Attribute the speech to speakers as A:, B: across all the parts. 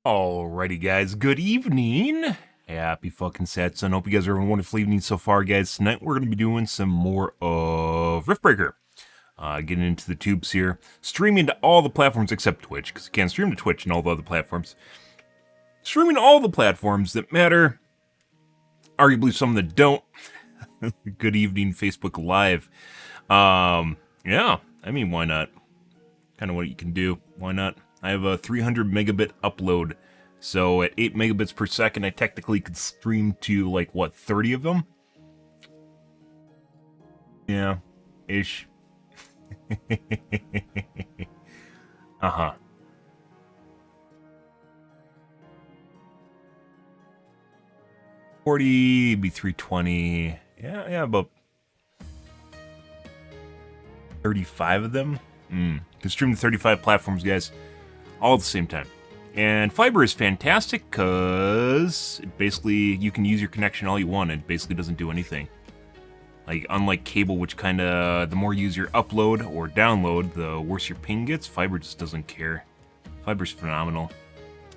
A: Alrighty, guys. Good evening. Happy fucking Saturday. Hope you guys are having a wonderful evening so far, guys. Tonight we're going to be doing some more of Riftbreaker. Getting into the tubes here. Streaming to all the platforms except Twitch, because you can't stream to Twitch and all the other platforms. Streaming to all the platforms that matter. Arguably some that don't. Good evening, Facebook Live. Yeah, I mean, why not? Kind of what you can do. Why not? I have a 300 megabit upload, so at 8 megabits per second, I technically could stream to, like, what, 30 of them? Yeah, ish. Uh-huh. 40, be 320. Yeah, about 35 of them. Can stream to 35 platforms, guys, all at the same time. And fiber is fantastic because basically you can use your connection all you want. It basically doesn't do anything. Like, unlike cable, which kind of, the more you use your upload or download, the worse your ping gets, fiber just doesn't care. Fiber's phenomenal.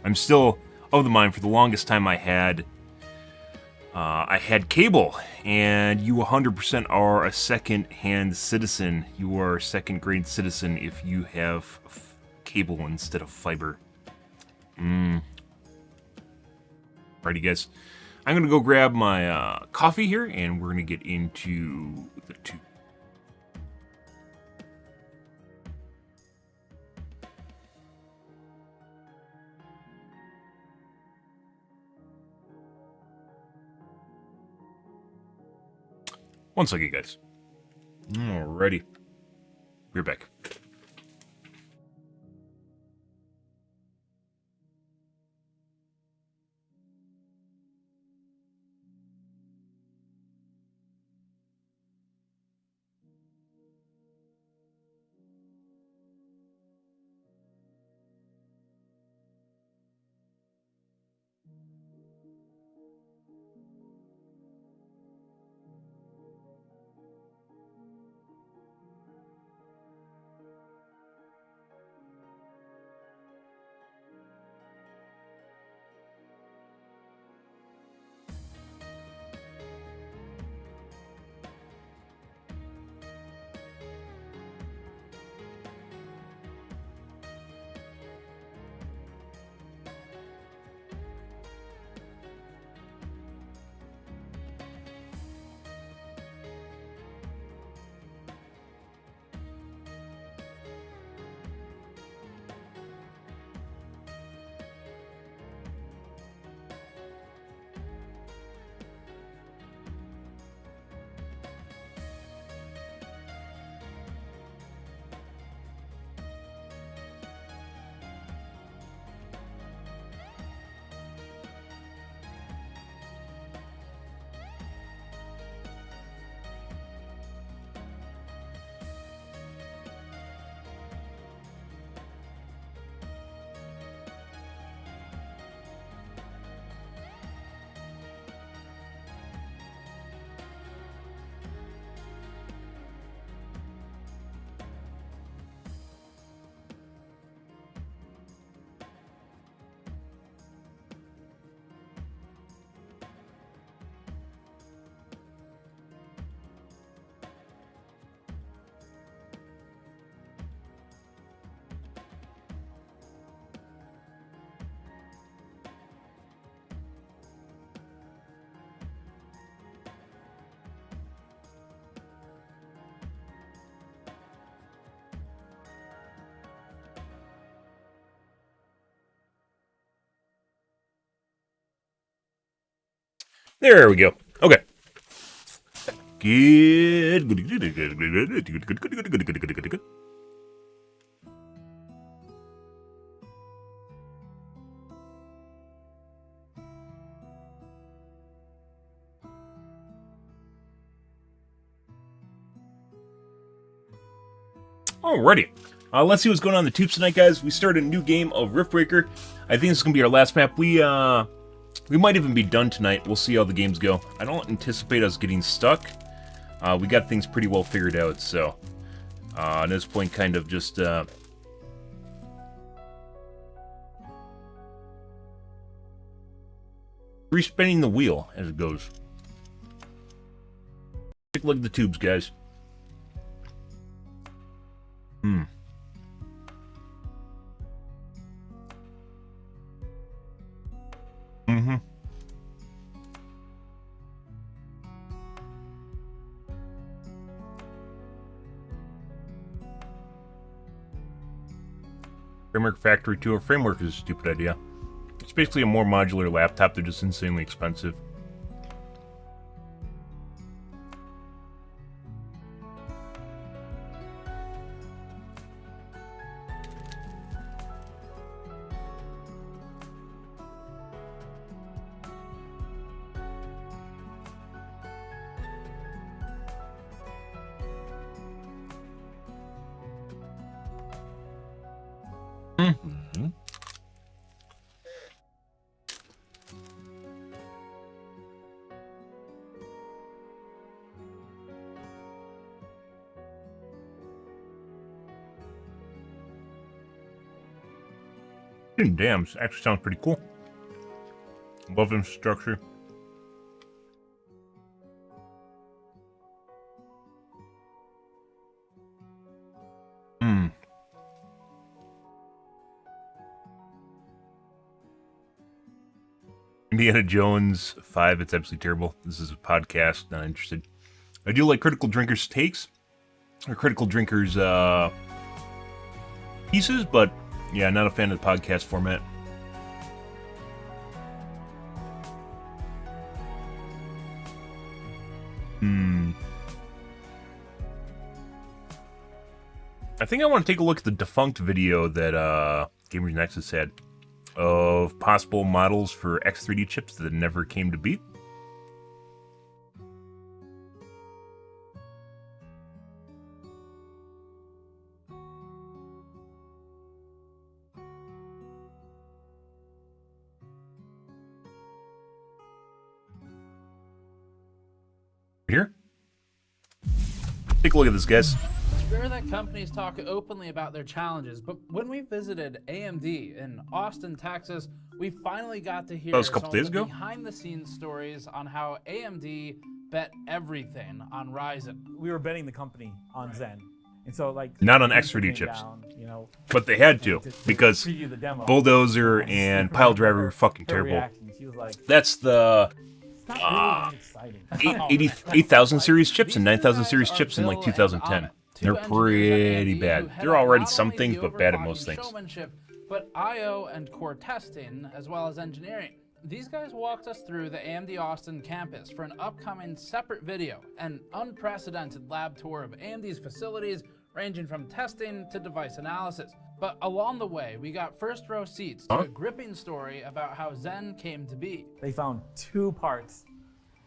A: I'm still of the mind, for the longest time I had cable, and you 100% are a second-hand citizen. You are a second-grade citizen if you have cable instead of fiber. Alrighty, guys. I'm going to go grab my coffee here, and we're going to get into the tube. One second, guys. Alrighty. We're back. There we go. Okay. Good. Alrighty. Let's see what's going on in the tubes tonight, guys. We started a new game of Riftbreaker. I think this is going to be our last map. We might even be done tonight. We'll see how the games go. I don't anticipate us getting stuck. We got things pretty well figured out, so at this point, kind of just Re-spinning the wheel as it goes. Take a look at the tubes, guys. Framework Factory 2 or Framework is a stupid idea. It's basically a more modular laptop. They're just insanely expensive. Damn, this actually sounds pretty cool. Love infrastructure. Indiana Jones 5, it's absolutely terrible. This is a podcast, not interested. I do like Critical Drinkers takes, or Critical Drinkers pieces, but yeah, not a fan of the podcast format. I think I want to take a look at the defunct video that Gamers Nexus had of possible models for X3D chips that never came to be. Here? Take a look at this, guys.
B: It's rare that companies talk openly about their challenges, but when we visited AMD in Austin, Texas, we finally got to hear
A: some of the
B: behind-the-scenes stories on how AMD bet everything on Ryzen.
C: We were betting the company on Zen. And so, like,
A: not on X3D chips,
C: down, you know,
A: but they had to because Bulldozer and Pile Driver were fucking terrible.
C: Like,
A: that's the
B: 8,000
A: series chips and 9,000 series chips in like 2010. They're pretty bad. They're already some things, but bad at most things.
B: But I/O and core testing, as well as engineering. These guys walked us through the AMD Austin campus for an upcoming separate video, an unprecedented lab tour of AMD's facilities, ranging from testing to device analysis. But along the way, we got first row seats to a gripping story about how Zen came to be.
C: They found 2 parts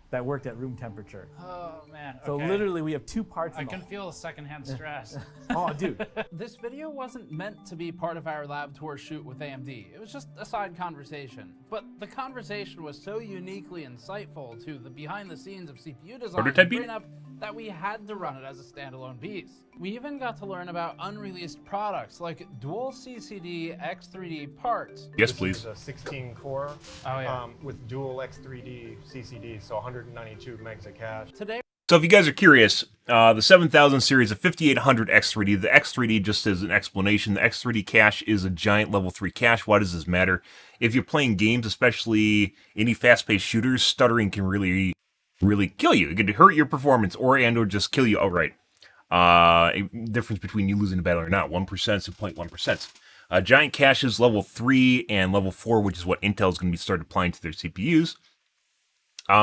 C: that worked at room temperature.
B: Oh man, okay.
C: So literally we have 2 parts.
B: I can feel the secondhand stress.
C: Oh dude.
B: This video wasn't meant to be part of our lab tour shoot with AMD. It was just a side conversation. But the conversation was so uniquely insightful to the behind the scenes of CPU design and bring-up that we had to run it as a standalone piece. We even got to learn about unreleased products like dual CCD X3D parts.
A: Yes, please.
D: This is a 16 core with dual X3D CCD, so 192 megs of cache.
B: Today,
A: so if you guys are curious, the 7000 series of 5800 X3D, the X3D just as an explanation, the X3D cache is a giant level 3 cache. Why does this matter? If you're playing games, especially any fast-paced shooters, stuttering can really kill you. It could hurt your performance or just kill you outright. A difference between you losing a battle or not, 1% to 0.1%. Giant caches level 3 and level 4, which is what Intel is going to be started applying to their CPUs,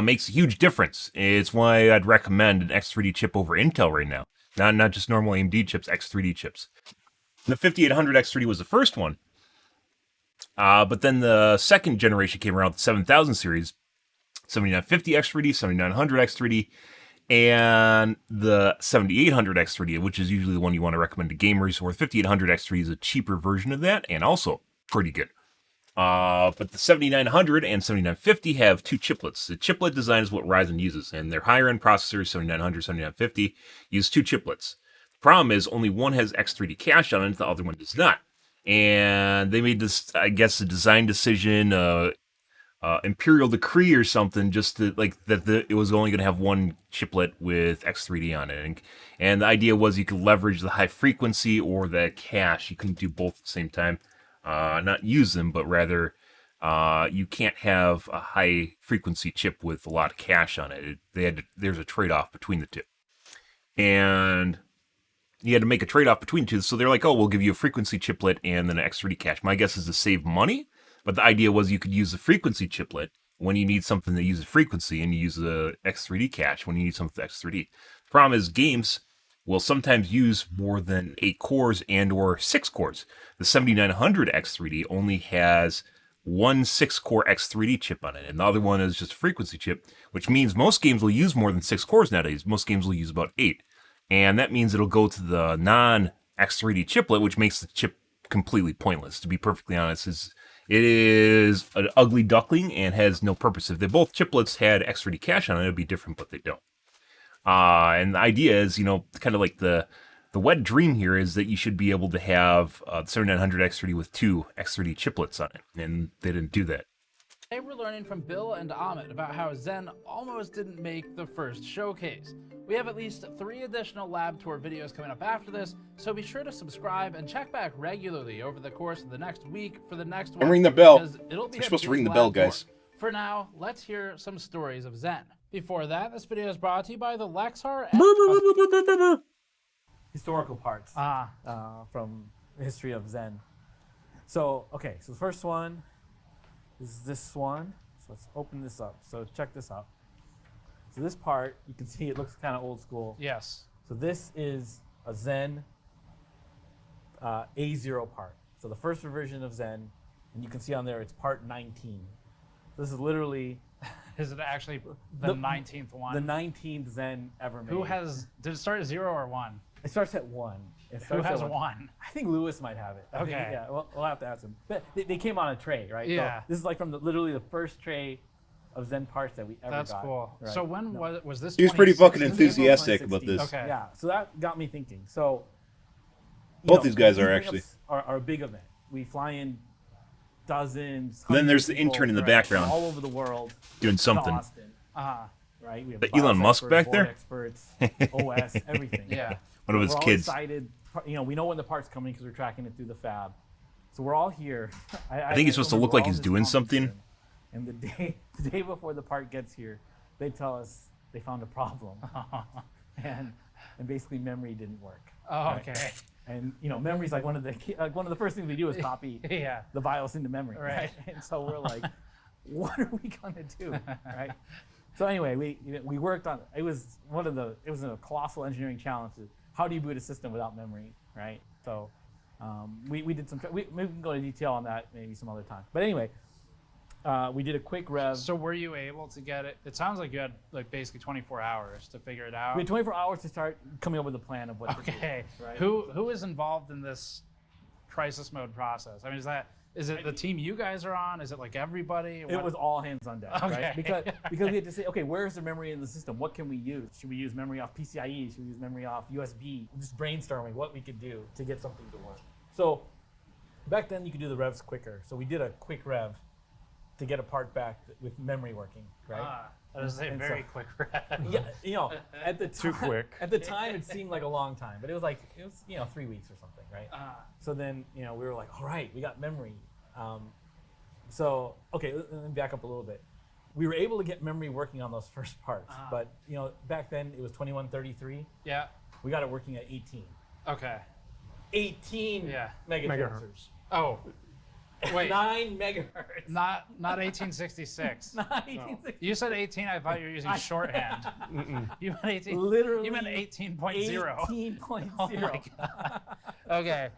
A: makes a huge difference. It's why I'd recommend an X3D chip over Intel right now. Not just normal AMD chips, X3D chips. The 5800 X3D was the first one. But then the second generation came around, the 7000 series, 7950 X3D, 7900 X3D, and the 7800 X3D, which is usually the one you want to recommend to gamers, or the 5800 X3D is a cheaper version of that, and also pretty good. But the 7900 and 7950 have 2 chiplets. The chiplet design is what Ryzen uses, and their higher-end processors, 7900, 7950, use 2 chiplets. The problem is only one has X3D cache on it, the other one does not. And they made this, I guess, a design decision imperial decree or something, just to like that it was only going to have one chiplet with X3D on it, and the idea was you could leverage the high frequency or the cache. You couldn't do both at the same time, not use them, but rather you can't have a high frequency chip with a lot of cache on it. There's a trade off between the two, and you had to make a trade off between the two. So they're like, oh, we'll give you a frequency chiplet and then an X3D cache. My guess is to save money. But the idea was you could use the frequency chiplet when you need something that uses frequency, and you use the X3D cache when you need something with X3D. The problem is games will sometimes use more than 8 cores and or 6 cores. The 7900 X3D only has one 6-core X3D chip on it, and the other one is just a frequency chip, which means most games will use more than 6 cores nowadays. Most games will use about 8. And that means it'll go to the non-X3D chiplet, which makes the chip completely pointless. To be perfectly honest, it is an ugly duckling and has no purpose. If they both chiplets had X3D cache on it, it'd be different, but they don't. And the idea is, kind of like the wet dream here is that you should be able to have the 7900 X3D with 2 X3D chiplets on it, and they didn't do that.
B: Today we're learning from Bill and Amit about how Zen almost didn't make the first showcase. We have at least 3 additional lab tour videos coming up after this, so be sure to subscribe and check back regularly over the course of the next week for the next one.
A: And ring the bell.
B: It'll be
A: You're supposed to ring the
B: lab
A: bell,
B: tour.
A: guys.
B: For now, let's hear some stories of Zen. Before that, this video is brought to you by the Lexar
C: Historical parts from the history of Zen. So, okay, so the first one is this one. So let's open this up. So check this out. So this part, you can see it looks kind of old school.
B: Yes.
C: So this is a Zen A0 part. So the first version of Zen, and you can see on there it's part 19. This is literally
B: Is it actually the 19th one?
C: the 19th Zen ever made.
B: Did it start at 0 or 1?
C: It starts at 1.
B: Who has 1?
C: I think Lewis might have it. I think,
B: Okay.
C: yeah, we'll have to ask him. But they came on a tray, right?
B: Yeah.
C: So this is like from literally the first tray of Zen parts that we ever got.
B: That's cool.
C: Right?
B: So when was this?
E: He was pretty fucking
B: 2016?
E: enthusiastic about this.
B: Okay.
C: Yeah, so that got me thinking. So
E: Both these guys are
C: these
E: actually.
C: meetups are a big event. We fly in dozens.
A: Then
C: hundreds
A: there's
C: of
A: the
C: people,
A: intern in the
C: right,
A: background.
C: all over the world.
A: Doing
C: to
A: something.
C: Austin, right? We have
A: The Elon
C: BIOS
A: Musk
C: experts,
A: back
C: board
A: there?
C: Experts, OS, everything.
B: Yeah.
A: One of his
C: We're all
A: kids.
C: excited. We know when the part's coming because we're tracking it through the fab. So we're all here.
A: I think he's supposed to look
C: remember
A: like
C: all
A: he's
C: this
A: doing
C: conference
A: something.
C: room. And the day before the part gets here, they tell us they found a problem, and basically memory didn't work.
B: Oh,
C: right?
B: okay.
C: And memory's like one of the first things we do is copy
B: Yeah.
C: the BIOS into memory,
B: Right.
C: And so we're like, what are we gonna do, right? So anyway, we worked on it. It was a colossal engineering challenge. How do you boot a system without memory, right? So we did some. Maybe we can go into detail on that maybe some other time. But anyway, we did a quick rev.
B: So were you able to get it? It sounds like you had like basically 24 hours to figure it out.
C: We had 24 hours to start coming up with a plan of what to do.
B: Okay.
C: Right.
B: Who is involved in this crisis mode process? I mean, is it the team you guys are on? Is it like everybody?
C: It was all hands on deck,
B: Okay.
C: right? Because we had to say, okay, where's the memory in the system? What can we use? Should we use memory off PCIe? Should we use memory off USB? Just brainstorming what we could do to get something to work. So back then you could do the revs quicker. So we did a quick rev to get a part back with memory working, right?
B: That is a
C: And
B: very
C: so-
B: quick rev.
C: Yeah, at the time,
D: Too quick.
C: At the time, it seemed like a long time, but it was 3 weeks or something, right? So then we were like, all right, we got memory. So okay, let me back up a little bit. We were able to get memory working on those first parts, but back then it was 2133.
B: Yeah.
C: We got it working at 18.
B: Okay.
C: 18
B: Yeah.
C: megahertz.
B: Oh, wait.
C: 9 megahertz.
B: Not 1866.
C: 1860.
B: You said 18. I thought you were using shorthand. You meant 18.
C: Literally.
B: You meant 18.0.
C: 18.0.
B: Oh my god. Okay.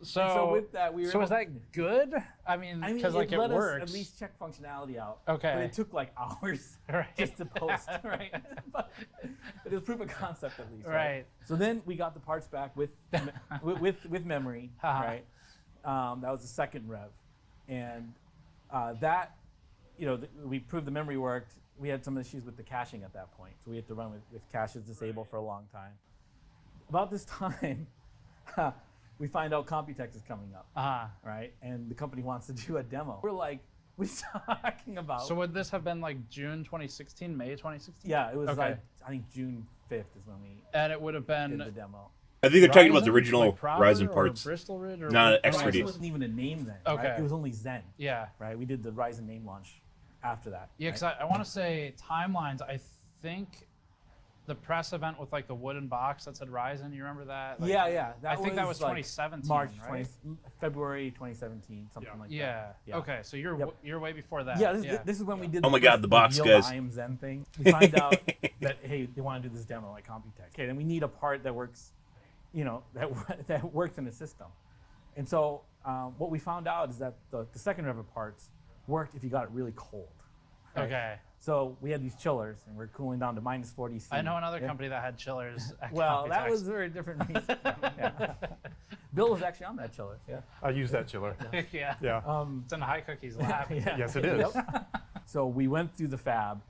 C: So with that, we were.
B: So
C: able
B: is that good? I mean, because like it
C: let
B: works.
C: us at least check functionality out.
B: Okay.
C: But it took like hours
B: Right.
C: just to post, right? but it was proof of concept at least.
B: Right.
C: So then we got the parts back with with memory, right? That was the second rev, and that, we proved the memory worked. We had some issues with the caching at that point, so we had to run with caches disabled for a long time. About this time, we find out Computex is coming up, right? And the company wants to do a demo. We're like, we talking about?
B: So would this have been like June 2016, May 2016?
C: Yeah, it was
B: Okay.
C: like, I think June 5th is when we
B: And it would have
C: did
B: been
C: the demo.
E: I think they're talking about the
B: Ryzen,
E: original
B: like proper
E: Ryzen
B: or
E: parts.
B: Bristol Ridge or
E: Not
B: what-
E: X3D.
C: Ryzen wasn't even a name then.
B: Okay.
C: Right? It was only Zen.
B: Yeah.
C: Right. We did the Ryzen name launch after that.
B: Yeah, because
C: right?
B: I want to say timelines. I think the press event with like the wooden box that said Ryzen. You remember that? Like,
C: yeah.
B: I think that was
C: like
B: 2017,
C: March,
B: right?
C: February 2017, something like
B: Yeah.
C: that.
B: Okay, so you're
C: Yep.
B: you're way before that.
C: Yeah, this is when we did.
E: Oh my God, the box,
C: reveal
E: guys.
C: I am Zen thing. We find out that hey, they want to do this demo at Computex. Okay, then we need a part that works, that works in the system. And so what we found out is that the second rev of parts worked if you got it really cold. right?
B: Okay.
C: So we had these chillers, and we're cooling down to minus 40 C.
B: I know another
C: Yeah.
B: company that had chillers. At
C: Well, that
B: Computex.
C: was for a different reason. Yeah. Bill was actually on that chiller. Yeah.
D: I use that chiller.
B: yeah.
D: Yeah.
B: It's in High Cookie's lab.
C: Yeah.
D: Yes, it is.
C: So we went through the fab,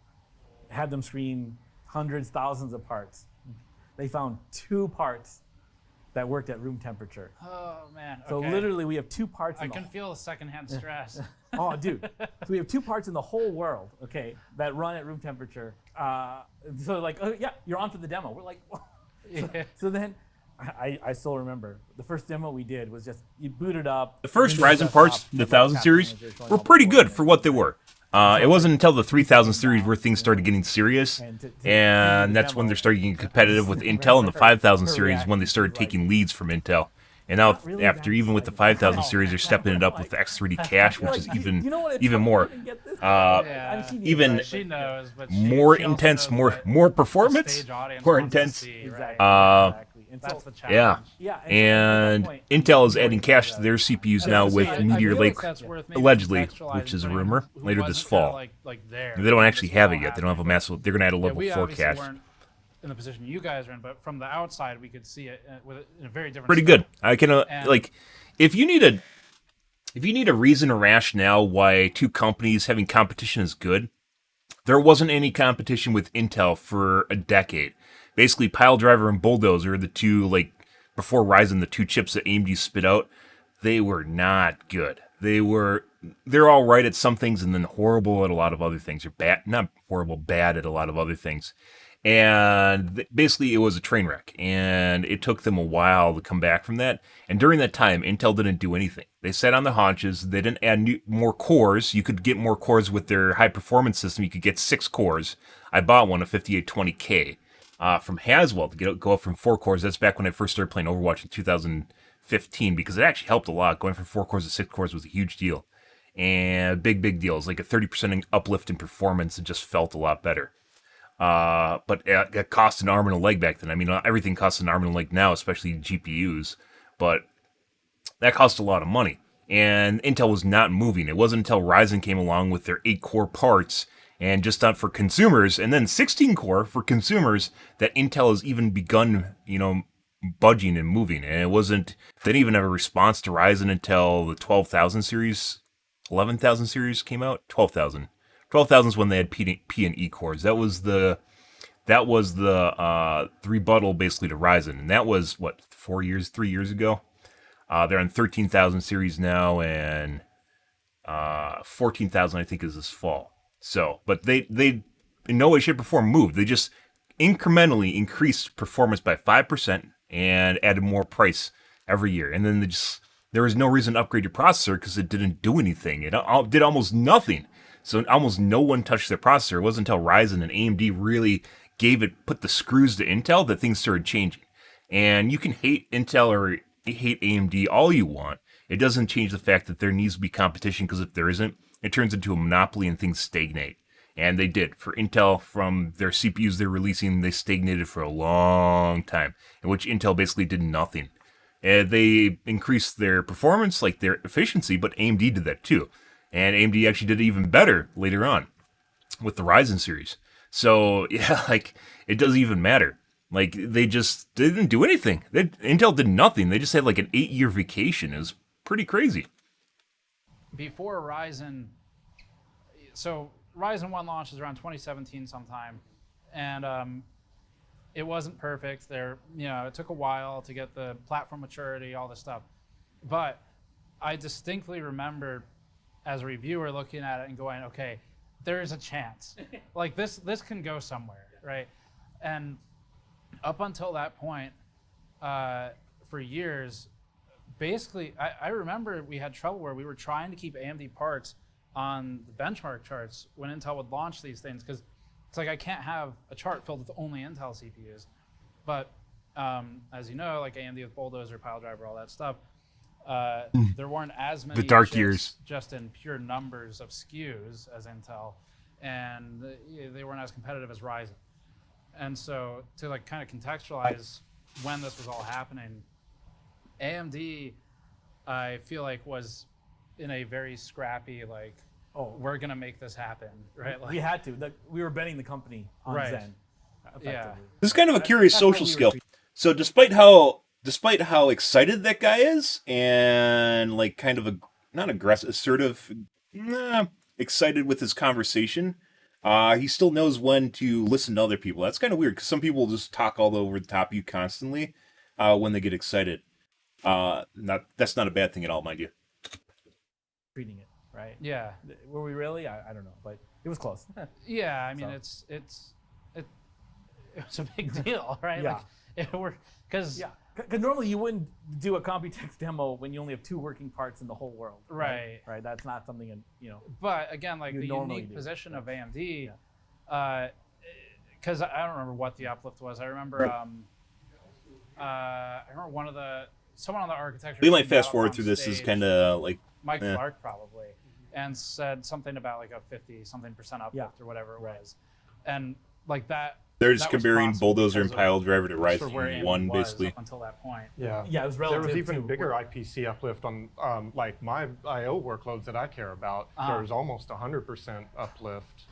C: had them screen hundreds, thousands of parts. They found 2 parts that worked at room temperature.
B: Oh man.
C: So
B: okay.
C: literally, we have 2 parts.
B: I
C: In the
B: can feel the secondhand stress.
C: Oh, dude. So we have 2 parts in the whole world, okay, that run at room temperature. So like, oh yeah, you're on for the demo. We're like, whoa.
B: Yeah.
C: So then, I still remember the first demo we did was just you booted up.
E: The first
C: Windows
E: Ryzen
C: desktop,
E: parts, the
C: had, like,
E: 1000
C: Task
E: series,
C: Manager showing
E: were
C: all the
E: pretty good
C: coordinates.
E: for what they were. It wasn't until the 3000 series where things started getting serious,
C: And to
E: and
C: the
E: that's when
C: demo,
E: they started getting competitive with Intel, and the 5000 series when they started taking leads from Intel. And now,
C: really
E: after
C: that
E: even with the
C: exciting.
E: 5000 series, they're stepping it up with the X3D Cache, which
C: Like,
E: is
C: you
E: even
C: know what it
E: even
C: took
E: more
C: me to get this?
B: Yeah.
C: I mean,
E: even-
B: She knows, but
E: more
B: she also
E: intense,
B: knows what
E: more
B: the
E: performance,
B: stage audience
E: more
B: wants to
E: intense.
B: see,
C: Exactly.
B: right?
C: Exactly. And
B: That's
C: so,
B: the challenge.
E: Yeah.
C: yeah,
E: And
C: at that point,
E: Intel is adding cache to their CPUs now
B: I-
E: with
B: I
E: Meteor
B: feel
E: Lake,
B: like that's worth maybe
E: allegedly,
B: contextualizing
E: which is a
B: for anyone
E: rumor,
B: who
E: later this
B: wasn't kinda
E: fall.
B: like there
E: They don't
B: when
E: actually
B: this
E: have
B: was
E: it
B: all
E: yet. They don't have a
B: happening.
E: massive. They're gonna add a
B: Yeah,
E: level
B: we
E: 4
B: obviously
E: cache.
B: weren't in the position you guys are in, but from the outside, we could see it in a very different.
E: Pretty
B: scope.
E: good. I can
B: And-
E: like if you need a reason or rationale why 2 companies having competition is good, there wasn't any competition with Intel for a decade. Basically, Piledriver and Bulldozer are the 2 like before Ryzen, the 2 chips that AMD spit out. They were not good. They're all right at some things and then horrible at a lot of other things. Or bad, not horrible, bad at a lot of other things. And basically, it was a train wreck, and it took them a while to come back from that. And during that time, Intel didn't do anything. They sat on the haunches. They didn't add more cores. You could get more cores with their high-performance system. You could get 6 cores. I bought one, a 5820K, from Haswell to go up from 4 cores. That's back when I first started playing Overwatch in 2015, because it actually helped a lot. Going from 4 cores to 6 cores was a huge deal. And big deal. It was like a 30% uplift in performance. It just felt a lot better. But it cost an arm and a leg back then. I mean, everything costs an arm and a leg now, especially GPUs. But that cost a lot of money. And Intel was not moving. It wasn't until Ryzen came along with their 8-core parts, and just not for consumers, and then 16-core for consumers, that Intel has even begun, budging and moving. And it wasn't, they didn't even have a response to Ryzen until the 12,000 series, 11,000 series came out. 12,000. 12,000 is when they had P and E cores. That was the rebuttal basically to Ryzen, and that was 3 years ago. They're on 13,000 series now, and 14,000 I think is this fall. So, but they in no way, shape, or form moved. They just incrementally increased performance by 5% and added more price every year. And then there was no reason to upgrade your processor because it didn't do anything. It did almost nothing. So almost no one touched their processor. It wasn't until Ryzen and AMD really put the screws to Intel that things started changing. And you can hate Intel or hate AMD all you want. It doesn't change the fact that there needs to be competition, because if there isn't, it turns into a monopoly and things stagnate. And they did. For Intel, from their CPUs they're releasing, they stagnated for a long time, in which Intel basically did nothing. They increased their performance, like their efficiency, but AMD did that too. And AMD actually did even better later on with the Ryzen series. So, yeah, like, it doesn't even matter. Like, they didn't do anything. Intel did nothing. They just had like an 8-year vacation. It was pretty crazy.
B: Before Ryzen, so Ryzen 1 launches around 2017 sometime, and it wasn't perfect. It took a while to get the platform maturity, all this stuff. But I distinctly remember as a reviewer looking at it and going, okay, there's a chance. Like this can go somewhere, right? And up until that point, for years, basically, I remember we had trouble where we were trying to keep AMD parts on the benchmark charts when Intel would launch these things, because it's like I can't have a chart filled with only Intel CPUs. But as you know, like AMD with Bulldozer, Piledriver, all that stuff, there weren't as many
E: The dark
B: chips
E: years.
B: just in pure numbers of SKUs as Intel, and they weren't as competitive as Ryzen. And so to like kind of contextualize when this was all happening, AMD, I feel like, was in a very scrappy, like, we're gonna make this happen, right? Like,
C: We had to. We were betting the company on
B: Right.
C: Zen. Effectively.
B: Yeah.
E: This is kind of a curious
C: That's how
E: social
C: we were
E: skill.
C: treated.
E: So despite how excited that guy is, and like kind of not aggressive, assertive, excited with his conversation, he still knows when to listen to other people. That's kind of weird, because some people just talk all over the top of you constantly when they get excited. That's not a bad thing at all, mind you.
C: Treating it, right?
B: yeah,
C: Were we really? I don't know, but it was close.
B: yeah. I mean,
C: So-
B: it's a big deal, right?
C: Yeah.
B: Like, because
C: Yeah, because normally you wouldn't do a Computex demo when you only have 2 working parts in the whole world.
B: Right.
C: Right. That's not something,
B: But again, like
C: You
B: the
C: normally
B: unique
C: do,
B: position
C: yeah.
B: of AMD, because I don't remember what the uplift was. I remember, someone on the architecture.
E: We might
B: team got
E: fast
B: up
E: forward
B: on
E: through this as
B: stage,
E: kind of like
B: Mike Clark probably, and said something about like a 50-something% uplift
C: Yeah.
B: or whatever it was, and like that.
E: they're just
B: that was
E: comparing
B: possible
E: Bulldozer and
B: because of
E: Piledriver to
B: sort of where
E: Ryzen
B: AMD
E: 1,
B: was
E: basically.
B: up until that point.
D: Yeah.
C: Yeah, it was
D: There
C: relative
D: was even
C: to
D: bigger IPC uplift on like my I/O workloads that I care about.
B: Uh-huh.
D: There was almost 100% uplift.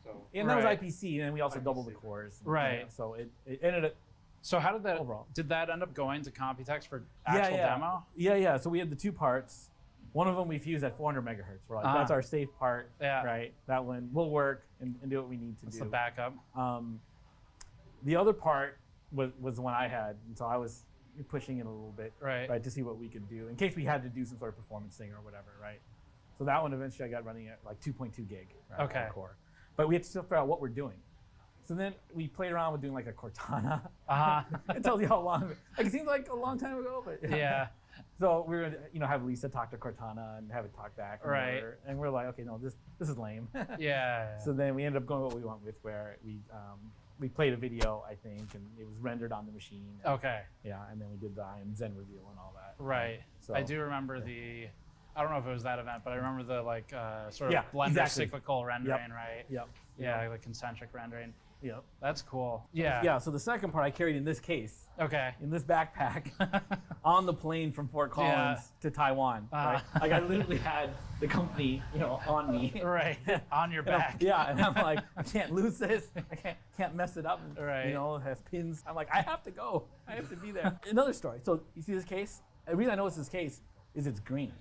D: So
C: And that was
B: Right.
C: IPC, and we also doubled the cores.
B: Right.
C: So it ended up.
B: So how did that?
C: Overall.
B: Did that end up going to Computex for actual demo?
C: Yeah. So we had the 2 parts. One of them we fused at 400 megahertz. We're like,
B: Uh-huh.
C: that's our safe part.
B: Yeah.
C: Right. That one will work and do what we need to
B: It's
C: do.
B: the backup.
C: The other part was the one I had, and so I was pushing it a little bit,
B: Right.
C: to see what we could do in case we had to do some sort of performance thing or whatever, right? So that one eventually I got running at like 2.2 gig, right,
B: Okay.
C: on core. But we had to still figure out what we're doing. So then we played around with doing like a Cortana. It tells you how long. Like it seems like a long time ago, but
B: Yeah.
C: So we were gonna, have Lisa talk to Cortana and have it talk back, and
B: Right.
C: whatever. And we're like, okay, no, this is lame.
B: Yeah.
C: So then we ended up going what we went with, where we played a video, I think, and it was rendered on the machine.
B: Okay.
C: Yeah, and then we did the IM Zen reveal and all that.
B: Right.
C: So
B: I do remember I don't know if it was that event, but I remember the like sort of
C: Yeah,
B: Blender
C: exactly.
B: cyclical rendering, right?
C: Yep.
B: Yeah, like concentric rendering.
C: Yep.
B: That's cool. Yeah.
C: Yeah. So the second part I carried in this case,
B: Okay.
C: in this backpack, on the plane from Fort Collins to Taiwan. Right? Like I literally had the company, on me.
B: Right. On your
C: And I'm-
B: back.
C: yeah, and I'm like, I can't lose this. I can't mess it up.
B: Right.
C: It has pins. I'm like, I have to go. I have to be there. Another story. So you see this case? The reason I know it's this case is it's green.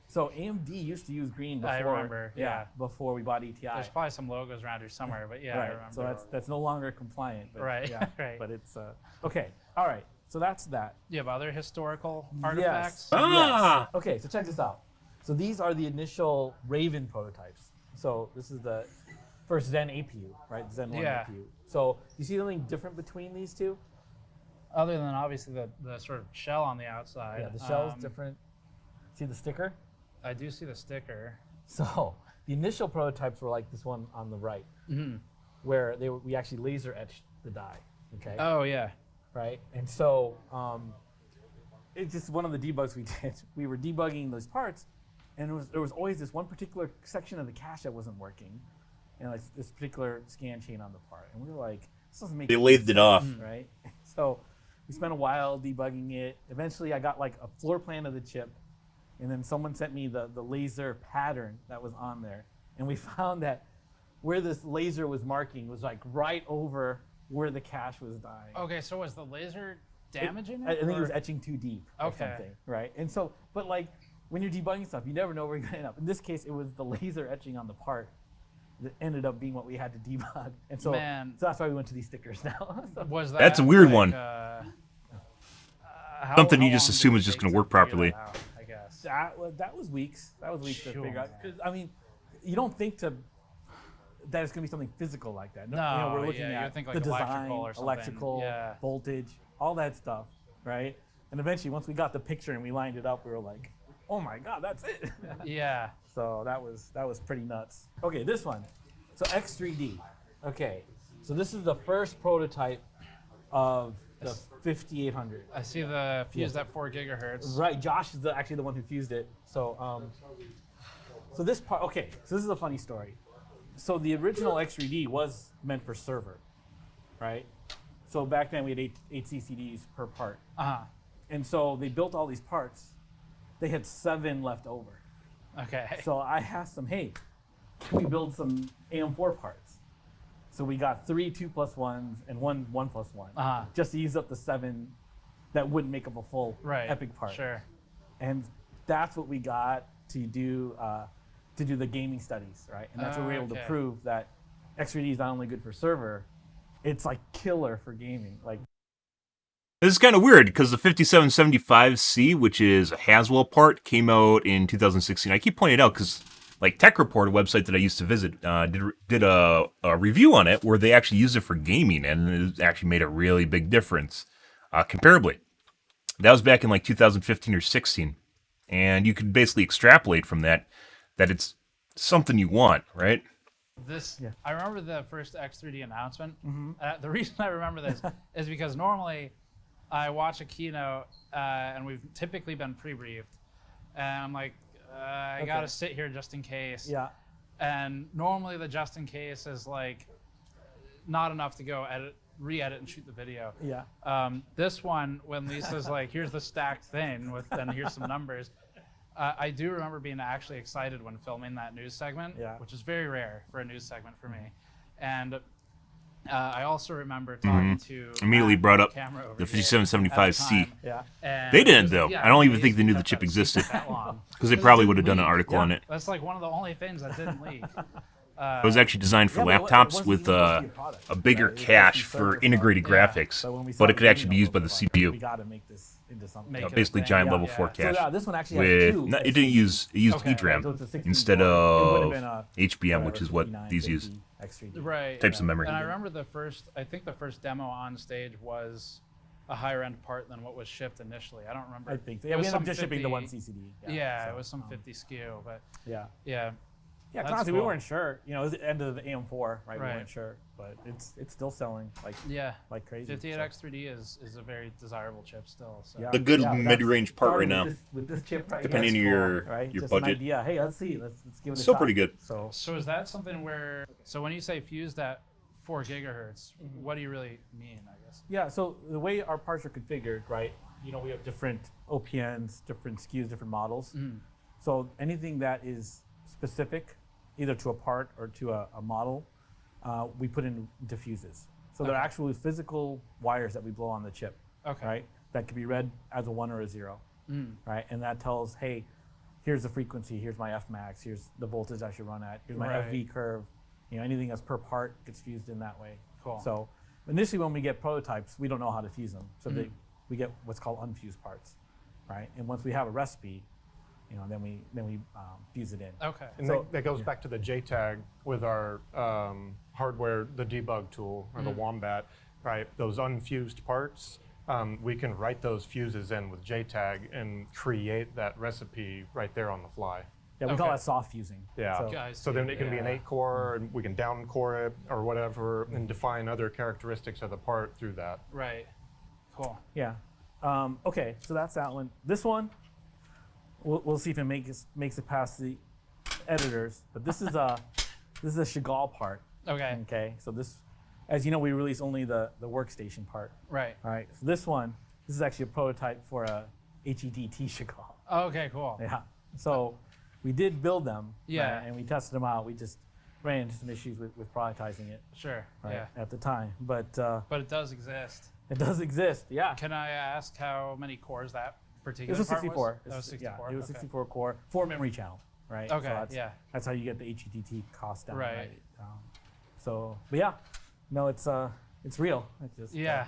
C: So AMD used to use green before.
B: I remember, yeah.
C: Before we bought ETI.
B: There's probably some logos around here somewhere, but yeah, I
C: Right.
B: remember.
C: So that's no longer compliant. But
B: Right,
C: Yeah.
B: right.
C: But it's okay. All right. So that's that.
B: you have other historical artifacts.
E: Ah!
C: Yes. Okay. So check this out. So these are the initial Raven prototypes. So this is the first Zen APU, right? Zen 1
B: Yeah.
C: APU. So you see anything different between these two?
B: Other than obviously the sort of shell on the outside.
C: Yeah. The shell is different. See the sticker?
B: I do see the sticker.
C: So the initial prototypes were like this one on the right, where we actually laser etched the die. Okay.
B: Oh yeah.
C: Right? And so it's just one of the debugs we did. We were debugging those parts, and there was always this one particular section of the cache that wasn't working, and like this particular scan chain on the part. And we were like, this doesn't make
E: They
C: any
E: lathed it
C: sense,
E: off.
C: right? So we spent a while debugging it. Eventually, I got like a floor plan of the chip, and then someone sent me the laser pattern that was on there, and we found that where this laser was marking was like right over where the cache was dying.
B: Okay, so was the laser damaging
C: I
B: it?
C: think it
B: or-
C: was etching too deep or
B: Okay.
C: something, right? And so, but like when you're debugging stuff, you never know where you're gonna end up. In this case, it was the laser etching on the part that ended up being what we had to debug. And so,
B: Man.
C: so that's why we went to these stickers now. So-
B: Was that
E: That's a weird
B: like,
E: one.
B: how
E: Something you just
B: long
E: assume
B: did
E: is
B: it
E: just
B: take
E: gonna
B: to
E: work
B: figure
E: properly.
B: that out, I guess.
C: That was weeks. That was weeks to
B: Sure.
C: figure out. Because I mean, you don't think that it's going to be something physical like that.
B: No,
C: we're looking
B: you
C: at
B: think
C: the
B: like
C: design,
B: electrical or something.
C: electrical,
B: Yeah.
C: voltage, all that stuff, right? And eventually, once we got the picture and we lined it up, we were like, "Oh my God, that's it!"
B: Yeah.
C: So that was pretty nuts. Okay, this one. So X3D. Okay, so this is the first prototype of the 5800.
B: I see the fused at 4 gigahertz.
C: Right, Josh is actually the one who fused it. So, so this part. Okay, so this is a funny story. So the original X3D was meant for server, right? So back then we had eight CCDs per part, and so they built all these parts. They had 7 left over.
B: Okay.
C: So I asked them, hey, can we build some AM4 parts? So we got 3 2+1s and 1 1+1, just to use up the 7 that wouldn't make up a full epic part.
B: Sure.
C: And that's what we got to do the gaming studies, right? And that's what we were able to prove that X3D is not only good for server, it's like killer for gaming. Like,
E: This is kind of weird because the 5775C, which is a Haswell part, came out in 2016. I keep pointing it out because, like, Tech Report, a website that I used to visit, did a review on it where they actually used it for gaming, and it actually made a really big difference comparably. That was back in like 2015 or 16, and you could basically extrapolate from that it's something you want, right?
B: I remember the first X3D announcement. The reason I remember this is because normally I watch a keynote and we've typically been pre-briefed, and I'm like, I gotta sit here just in case.
C: yeah,
B: And normally the just in case is like not enough to go re-edit and shoot the video.
C: yeah.
B: This one, when Lisa's like, here's the stacked thing and here's some numbers. I do remember being actually excited when filming that news segment, which is very rare for a news segment for me. And I also remember talking to
E: Immediately brought up
B: camera over
E: the
B: here
E: 5775C.
C: Yeah.
B: and
E: They didn't,
B: it
E: though.
B: was-
E: I don't even think they knew the
B: kept
E: chip
B: that
E: existed.
B: secret that long.
E: Because they
B: 'Cause it
E: probably would
B: didn't
E: have done an
B: leak.
E: article on it.
B: That's like one of the only things that didn't leak.
E: It was actually designed for
C: Yeah, but it
E: laptops
C: wasn't
E: with
C: even supposed to be a product,
E: a bigger
C: right? It was
E: cache
C: just a
E: for
C: server
E: integrated
C: product.
E: graphics,
C: So when we saw
E: but it
C: the
E: could actually be
C: video,
E: used by the
C: we
E: CPU.
C: We got to make this into something.
B: Make it a
E: Basically,
B: thing.
E: giant
B: Yeah,
E: level
B: yeah.
E: 4
C: So
E: cache
C: yeah, this one actually has
E: with
C: two.
E: it didn't use
B: Okay.
E: EDRAM
C: So it's a 64.
E: instead
C: It would've
E: of
C: been a
E: HBM, which is what
C: 59,
E: these
C: 50
E: use.
C: X3D.
B: Right.
E: Types of memory.
B: And I remember the first demo on stage was a higher end part than what was shipped initially. I don't remember.
C: I think so.
B: It
C: Yeah, we
B: was
C: ended up
B: some
C: just shipping the
B: 50
C: one CCD.
B: Yeah,
C: so,
B: it was some 50 SKU, but
C: Yeah.
B: yeah.
C: Yeah, 'cause
B: That's
C: honestly, we
B: cool.
C: weren't sure. You know, it was the end of the AM4, right? We
B: Right.
C: weren't sure, but it's still selling
B: Yeah.
C: like crazy.
B: 58X3D is a very desirable chip still. So.
C: Yeah.
E: A good
C: Yeah, that's
E: mid-range part right
C: started
E: now.
C: With this chip right
E: Depending
C: here,
E: on your
C: right?
E: your
C: Just an
E: budget.
C: idea. Hey, let's see. Let's give it a
E: Still
C: shot.
E: pretty good.
C: So
B: So is that something where, so when you say fused at 4 gigahertz, what do you really mean, I guess?
C: yeah, so the way our parts are configured, right? You know, we have different OPNs, different SKUs, different models. So anything that is specific, either to a part or to a model, we put in diffuses. So they're actually physical wires that we blow on the chip,
B: Okay.
C: right? That can be read as a 1 or a 0, right? And that tells, hey, here's the frequency, here's my F max, here's the voltage I should run at, here's my
B: Right.
C: FV curve. You know, anything that's per part gets fused in that way.
B: Cool.
C: So initially, when we get prototypes, we don't know how to fuse them. So we get what's called unfused parts, right? And once we have a recipe, you know, then we fuse it in.
B: Okay.
D: And
C: So-
D: that goes back to the JTAG with our hardware, the debug tool, or the Wombat, right? Those unfused parts, we can write those fuses in with JTAG and create that recipe right there on the fly.
C: Yeah, we call
B: Okay.
C: that soft fusing.
D: Yeah.
C: So,
B: Guys,
D: So then it can be an
B: yeah.
D: 8-core, and we can down-core it or whatever, and define other characteristics of the part through that.
B: Right. Cool.
C: yeah. Okay, so that's that one. This one, we'll see if it makes it past the editors. But this is a Chagall part.
B: Okay.
C: Okay, so this, as you know, we release only the workstation part.
B: Right.
C: All right, so this is actually a prototype for a HEDT Chagall.
B: Okay, cool.
C: Yeah. So we did build them.
B: Yeah.
C: right, and we tested them out. We just ran into some issues with productizing it
B: Sure.
C: right,
B: Yeah.
C: at the time. But
B: But it does exist.
C: it does exist. Yeah.
B: Can I ask how many cores that
C: It
B: particular
C: was a
B: part
C: 64.
B: That was 64.
C: Yeah, it was
B: okay.
C: 64 core, 4 memory channel, right?
B: Okay,
C: that's,
B: yeah.
C: That's how you get the HEDT cost down.
B: Right.
C: So, but yeah, no, it's real. It's just
B: Yeah.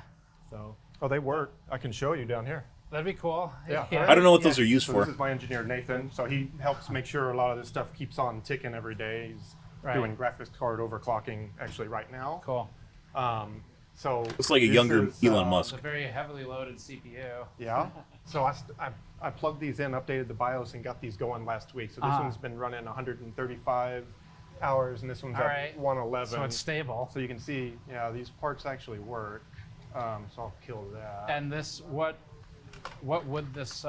C: so
D: Oh, they work. I can show you down here.
B: That'd be cool.
D: Yeah.
E: I don't know what those are used
D: So
E: for.
D: this is my engineer Nathan. So he helps make sure a lot of this stuff keeps on ticking every day. He's
B: Right.
D: doing graphics card overclocking actually right now.
B: Cool.
D: So
E: Looks like a
D: this
E: younger
D: is,
E: Elon
B: It's
E: Musk.
B: a very heavily loaded CPU.
D: Yeah. So I plugged these in, updated the BIOS, and got these going last week. So this one's been running 135 hours, and this one's
B: All
D: at
B: right.
D: 111.
B: So it's stable.
D: So you can see, yeah, these parts actually work. So I'll kill that.
B: And this, what would this?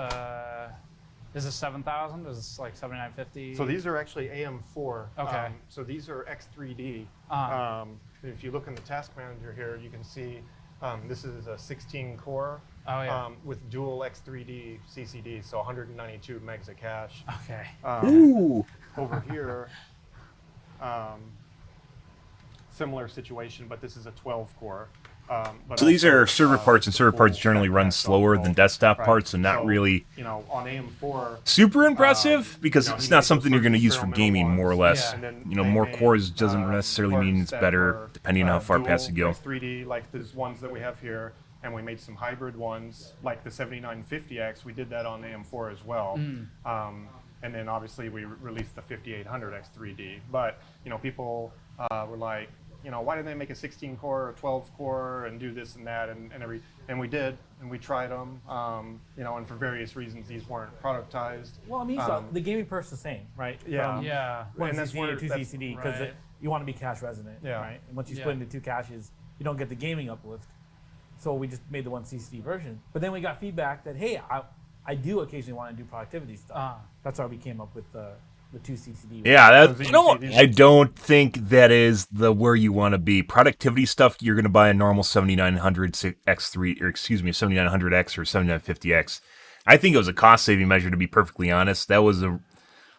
B: Is this 7,000? Is this like 7,950?
D: So these are actually AM4.
B: Okay.
D: So these are X3D. If you look in the task manager here, you can see this is a 16 core
B: Oh, yeah.
D: with dual X3D CCD, so 192 megs of cache.
B: Okay.
E: Ooh.
D: Over here, similar situation, but this is a 12 core. But
E: So these
D: also,
E: are server parts, and server
D: full
E: parts generally run
D: cache
E: slower
D: on
E: than
D: both.
E: desktop
D: Right.
E: parts, and not
D: So,
E: really
D: You know, on AM4,
E: super impressive because
D: you know,
E: it's
D: he
E: not
D: made
E: something
D: those
E: you're going to
D: first
E: use for
D: experimental
E: gaming, more or
D: ones,
E: less.
B: Yeah.
D: and then
E: You know,
D: they
E: more
D: made,
E: cores doesn't necessarily mean
D: parts
E: it's
D: that
E: better,
D: were,
E: depending on how far
D: dual
E: past you go.
D: X3D, like these ones that we have here, and we made some hybrid ones, like the 7950X. We did that on AM4 as well. And then obviously we released the 5800 X3D. But you know, people were like, you know, why didn't they make a 16 core or 12 core and do this and that and we did, and we tried them. You know, and for various reasons these weren't productized.
C: Well, I mean, so the gaming part's the same, right?
D: Yeah.
C: From
B: Yeah.
C: one
D: And that's
C: CCD
D: where-
C: or two
D: that's-
C: CCD, because
B: right.
C: you want to be cache resident,
D: Yeah.
C: right? And once you
B: Yeah.
C: split into two caches, you don't get the gaming uplift. So we just made the one CCD version. But then we got feedback that, hey, I do occasionally want to do productivity stuff. That's why we came up with the two CCD.
E: Yeah,
D: So
E: that,
D: you
E: you know what?
D: can see
E: I
D: these-
E: don't think that is the where you want to be. Productivity stuff, you're going to buy a normal 7900 X3, or excuse me, 7900X or 7950X. I think it was a cost-saving measure, to be perfectly honest. That was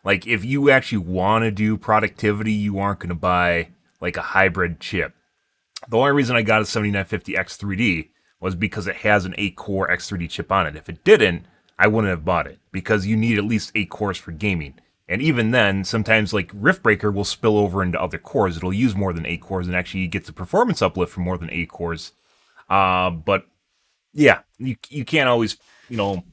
E: like, if you actually want to do productivity, you aren't going to buy like a hybrid chip. The only reason I got a 7950 X3D was because it has an 8-core X3D chip on it. If it didn't, I wouldn't have bought it, because you need at least 8 cores for gaming. And even then, sometimes like Riftbreaker will spill over into other cores. It'll use more than 8 cores and actually gets a performance uplift for more than 8 cores. But yeah, you can't always, you know,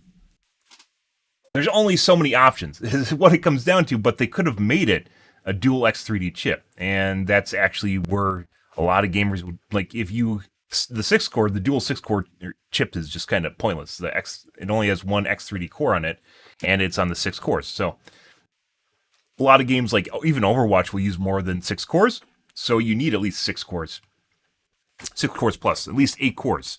E: there's only so many options is what it comes down to. But they could have made it a dual X3D chip, and that's actually where a lot of gamers would, like, if you, the 6-core, the dual 6-core chip is just kind of pointless. It only has one X3D core on it, and it's on the 6 cores. So a lot of games, like even Overwatch, will use more than 6 cores. So you need at least 6 cores. 6 cores plus, at least 8 cores.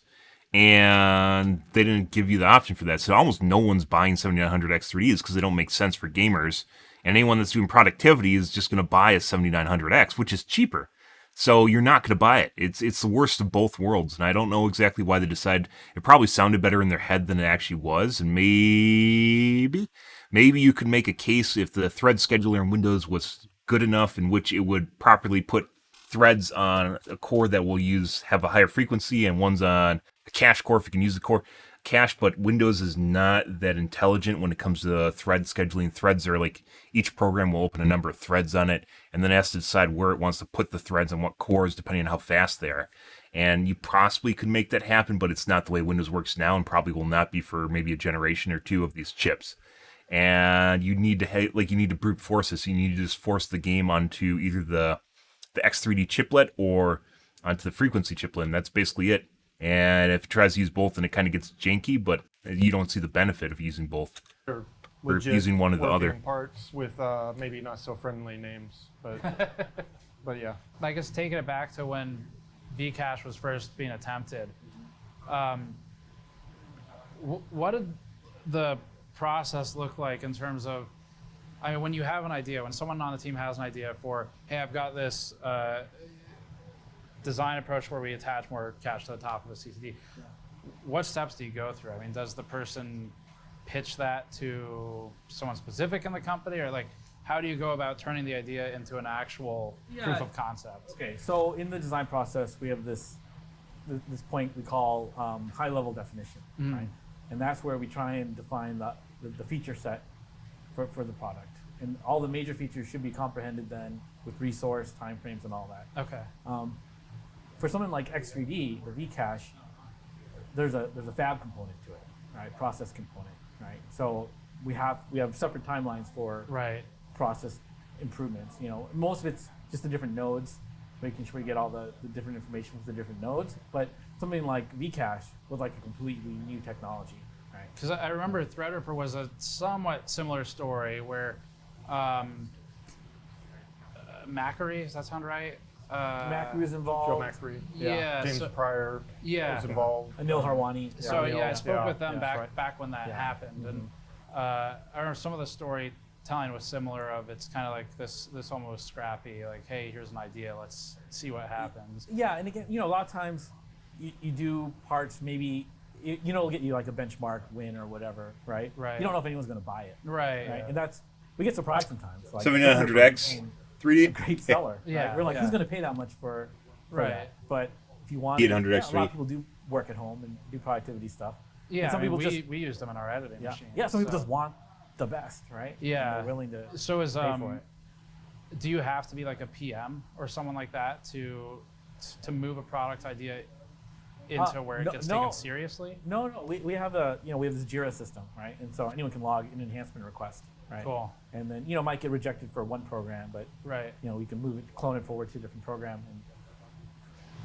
E: And they didn't give you the option for that. So almost no one's buying 7900 X3Ds because they don't make sense for gamers. And anyone that's doing productivity is just going to buy a 7900X, which is cheaper. So you're not going to buy it. It's the worst of both worlds. And I don't know exactly why they decided. It probably sounded better in their head than it actually was. And maybe you could make a case if the thread scheduler in Windows was good enough in which it would properly put threads on a core that will have a higher frequency, and one's on a cache core if you can use the core cache. But Windows is not that intelligent when it comes to thread scheduling. Threads are like, each program will open a number of threads on it, and then it has to decide where it wants to put the threads and what cores depending on how fast they are. And you possibly could make that happen, but it's not the way Windows works now, and probably will not be for maybe a generation or two of these chips. And you need to brute force this. You need to just force the game onto either the X3D chiplet or onto the frequency chiplet, and that's basically it. And if it tries to use both, then it kind of gets janky, but you don't see the benefit of using both.
D: Or
E: Or using one or the other.
D: working parts with maybe not so friendly names, but yeah.
B: I guess taking it back to when Vcache was first being attempted, what did the process look like in terms of, I mean, when you have an idea, when someone on the team has an idea for, hey, I've got this design approach where we attach more cache to the top of a CCD, what steps do you go through? I mean, does the person pitch that to someone specific in the company, or like, how do you go about turning the idea into an actual proof of concept?
C: Okay, so in the design process, we have this point we call high-level definition, right? And that's where we try and define the feature set for the product. And all the major features should be comprehended then with resource, timeframes, and all that.
B: Okay.
C: For something like X3D or Vcache, there's a fab component to it, right? Process component, right? So we have separate timelines for
B: Right.
C: process improvements. You know, most of it's just the different nodes, making sure we get all the different information from the different nodes. But something like Vcache was like a completely new technology, right?
B: Because I remember Threadripper was a somewhat similar story where Macquarie, does that sound right?
C: Macri was
D: Joe
C: involved.
D: Macri,
B: Yeah.
D: James
B: so,
D: Pryor
B: yeah.
D: was involved.
C: Anil Harwani.
B: So
C: Anil,
B: I spoke with them
C: yeah,
B: back
C: that's right.
B: back when that
C: Yeah.
B: happened, and I remember some of the storytelling was similar. Of it's kind of like this almost scrappy, like, hey, here's an idea, let's see what happens.
C: Yeah, and again, you know, a lot of times you do parts maybe. You know, it'll get you like a benchmark win or whatever, right?
B: Right.
C: You don't know if anyone's going to buy it,
B: Right.
C: right? And we get surprised sometimes. Like
E: 7900X,
C: became
E: 3D.
C: a great seller.
B: Yeah,
C: Right? We're like,
B: yeah.
C: who's going to pay that much for
B: Right.
C: that? But if you want,
E: 800X
C: a lot of people do work at home and do productivity stuff.
B: Yeah.
C: And some people
B: we used them in our editing
C: Yeah,
B: machine.
C: yeah. Some people
B: so.
C: just want the best, right?
B: Yeah.
C: And they're willing to
B: So is
C: pay for it.
B: do you have to be like a PM or someone like that to move a product idea into where it
C: no-
B: gets
C: no.
B: taken seriously?
C: No, we have we have this Jira system, right? And so anyone can log an enhancement request, right?
B: Cool.
C: And then it might get rejected for one program, but
B: Right.
C: we can move it, clone it forward to a different program, and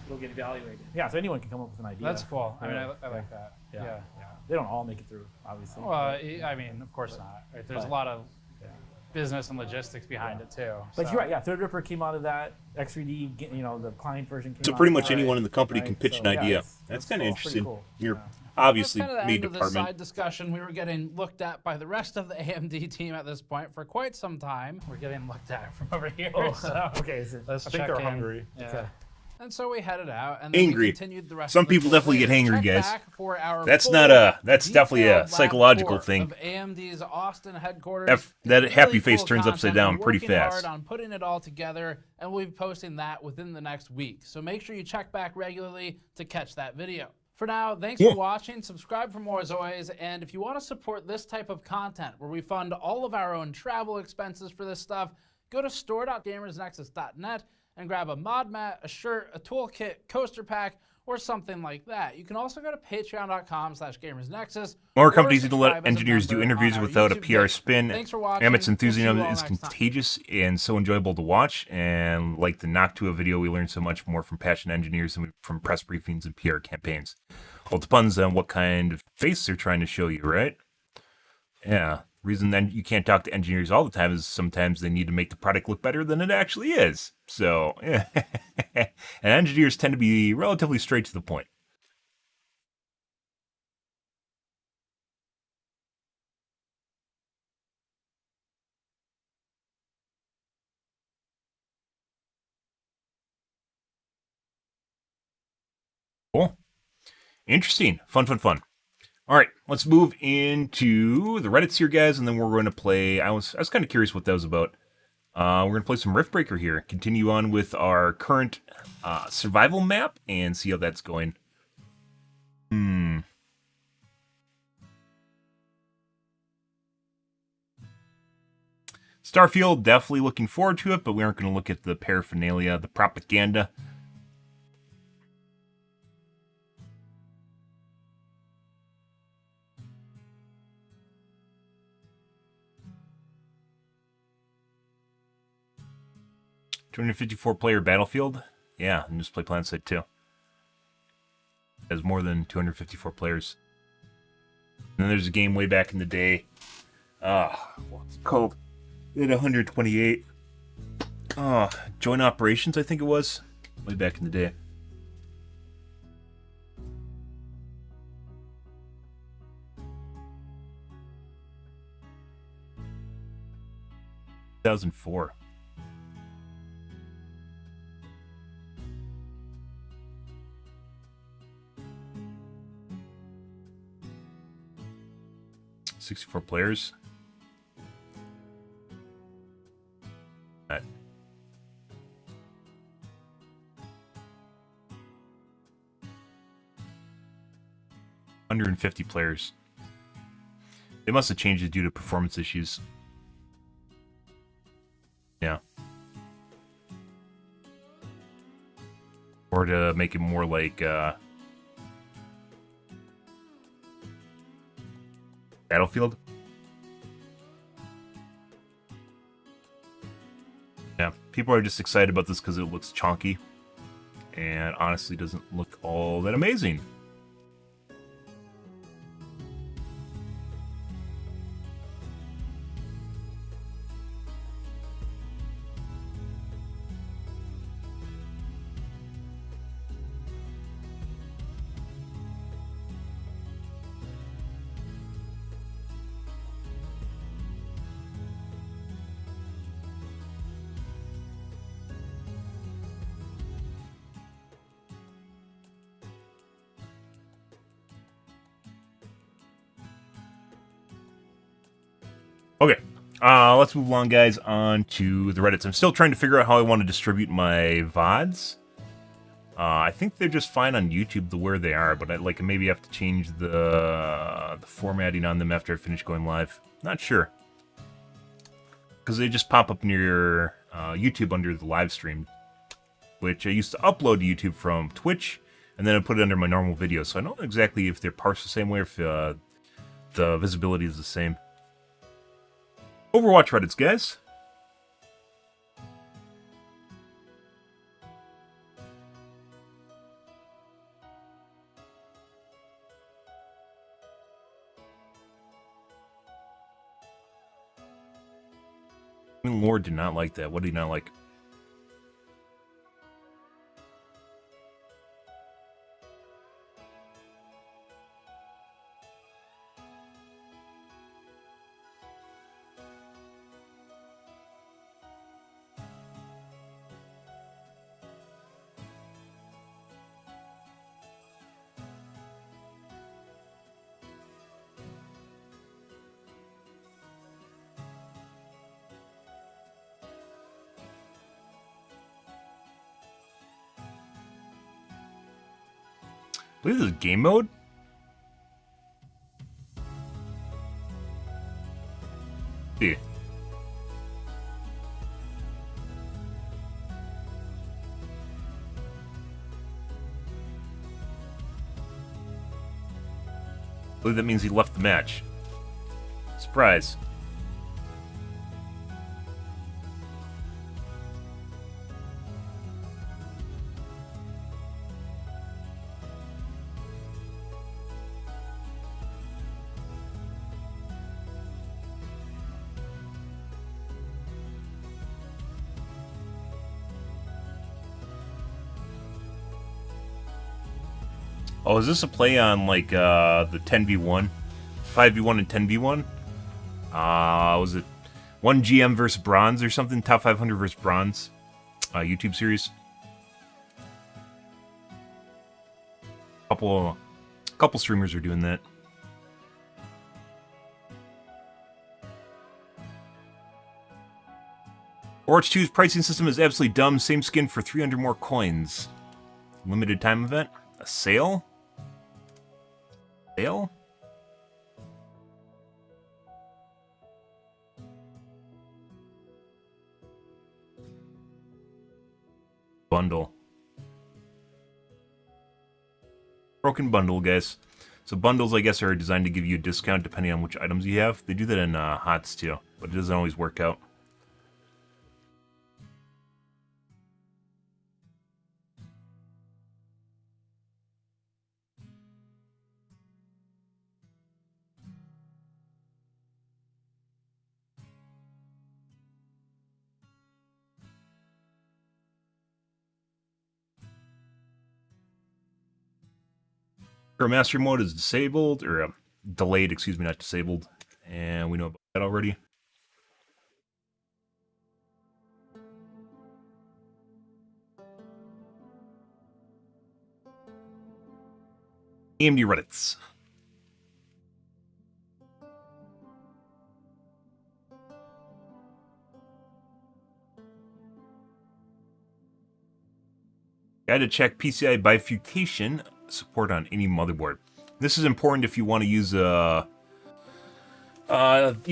C: it'll get evaluated. Yeah, so anyone can come up with an idea.
B: That's cool. I mean,
C: Yeah.
B: I like that.
C: Yeah.
B: Yeah.
C: yeah. They don't all make it through, obviously.
B: Well, I mean, of course not. Right? There's a
C: but-
B: lot of business and logistics behind it too.
C: But
B: so.
C: you're right. Yeah, Threadripper came out of that. X3D, the client version came
E: So
C: out
E: pretty
C: of
E: much
C: that,
E: anyone in the company
C: right?
E: can pitch
C: So,
E: an
C: yeah,
E: idea.
C: it's-
E: That's
C: it's
E: kind of
C: all pretty
E: interesting.
C: cool.
E: You're
C: Yeah.
E: obviously
B: That's kind of the
E: me
B: end of this
E: department.
B: side discussion. We were getting looked at by the rest of the AMD team at this point for quite some time. We're getting looked at from over here. so
C: Okay, so
B: let's
D: I think
B: check
D: they're
B: in.
D: hungry.
B: Yeah.
C: Okay.
B: And so we headed out, and then
E: Angry.
B: we continued the rest.
E: Some
B: of the
E: people
B: tour
E: definitely get
B: later.
E: hangry,
B: Check
E: guys.
B: back for our
E: That's
B: full
E: not a- that's definitely a
B: detailed lab
E: psychological
B: tour
E: thing.
B: Of AMD's Austin headquarters.
E: That happy
B: Really
E: face
B: cool
E: turns upside
B: content.
E: down
B: We're
E: pretty
B: working
E: fast.
B: hard on putting it all together, and we'll be posting that within the next week. So make sure you check back regularly to catch that video. For now, thanks for watching. Subscribe for more as always. And if you want to support this type of content where we fund all of our own travel expenses for this stuff, go to store.gamersnexus.net and grab a mod mat, a shirt, a toolkit, coaster pack, or something like that. You can also go to patreon.com/gamersnexus.
E: More
B: or
E: companies need to
B: subscribe
E: let
B: as a
E: engineers do
B: member
E: interviews
B: on our
E: without a
B: YouTube
E: PR
B: page.
E: spin.
B: Thanks for watching.
E: Emmett's
B: We'll see you
E: enthusiasm
B: all
E: is
B: next time.
E: contagious and so enjoyable to watch. And like the Noctua video, we learned so much more from passionate engineers than from press briefings and PR campaigns. Well, it depends on what kind of face they're trying to show you, right? Yeah. Reason then you can't talk to engineers all the time is sometimes they need to make the product look better than it actually is. So, yeah. And engineers tend to be relatively straight to the point. Cool. Interesting. Fun. All right, let's move into the Reddits here, guys, and then we're going to play. I was kind of curious what that was about. We're going to play some Riftbreaker here. Continue on with our current survival map and see how that's going. Starfield, definitely looking forward to it, but we aren't going to look at the paraphernalia, the propaganda. $254-player Battlefield. Yeah, and just play PlanetSide 2. It has more than 254 players. And then there's a game way back in the day. What's it called? It had 128. Joint Operations, I think it was. Way back in the day. – 2004. $64 players. Right. $150 players. They must have changed it due to performance issues. Yeah. Or to make it more like Battlefield. Yeah, people are just excited about this because it looks chonky. And honestly doesn't look all that amazing. Okay, let's move along, guys, on to the Reddits. I'm still trying to figure out how I want to distribute my VODs. I think they're just fine on YouTube the where they are, but I maybe have to change the formatting on them after I finish going live. Not sure. Because they just pop up near YouTube under the live stream, which I used to upload to YouTube from Twitch, and then I put it under my normal videos. So I don't know exactly if they're parsed the same way or if the visibility is the same. Overwatch Reddits, guys. I mean, Lord did not like that. What did he not like? I believe this is game mode. See. I believe that means he left the match. Surprise. Oh, is this a play on, like, the 10v1? 5v1 and 10v1? Was it 1 GM versus Bronze or something? Top 500 versus Bronze? YouTube series? Couple streamers are doing that. Overwatch 2's pricing system is absolutely dumb. Same skin for 300 more coins. Limited time event? A sale? Sale? Bundle. Broken bundle, guys. So bundles, I guess, are designed to give you a discount depending on which items you have. They do that in HOTS too, but it doesn't always work out. Our master mode is disabled, or delayed, excuse me, not disabled. And we know about that already. AMD Reddits. Guide to check PCI bifurcation support on any motherboard. This is important if you want to use you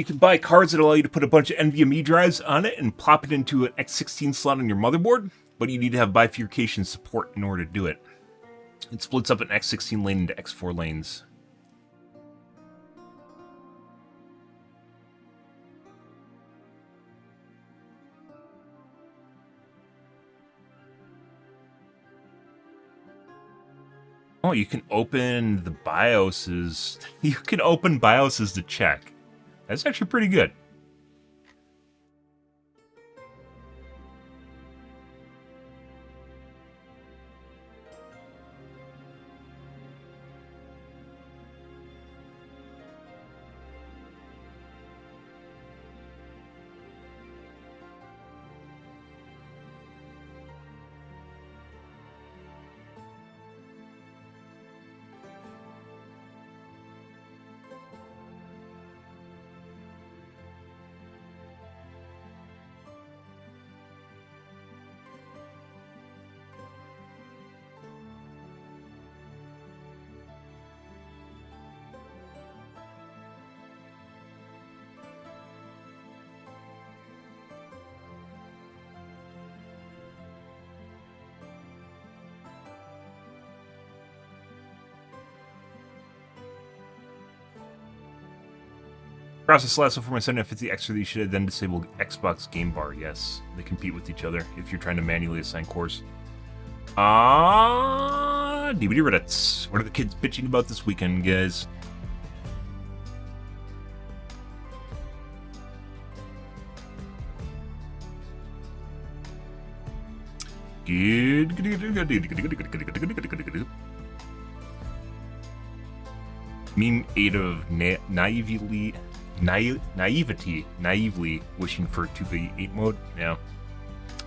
E: can buy cards that allow you to put a bunch of NVMe drives on it and plop it into an X16 slot on your motherboard, but you need to have bifurcation support in order to do it. It splits up an X16 lane into X4 lanes. Oh, you can open the BIOSes. You can open BIOSes to check. That's actually pretty good. Process last for my 750 extra. You should then disable Xbox Game Bar. Yes, they compete with each other if you're trying to manually assign cores. DVD Reddits. What are the kids bitching about this weekend, guys? Good. Meme 8 of naively wishing for 2v8 mode. Yeah.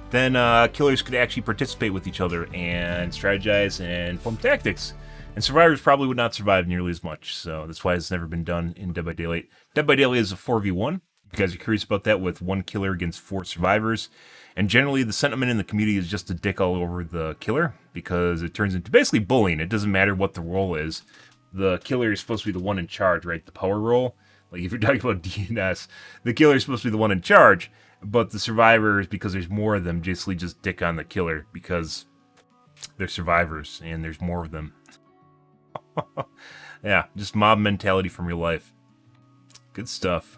E: Then killers could actually participate with each other and strategize and form tactics. And survivors probably would not survive nearly as much. So that's why it's never been done in Dead by Daylight. Dead by Daylight is a 4v1. If you guys are curious about that, with 1 killer against 4 survivors. And generally the sentiment in the community is just to dick all over the killer, because it turns into basically bullying. It doesn't matter what the role is. The killer is supposed to be the one in charge, right? The power role. Like if you're talking about DNS, the killer is supposed to be the one in charge, but the survivors, because there's more of them, basically just dick on the killer because they're survivors and there's more of them. Yeah, just mob mentality from real life. Good stuff.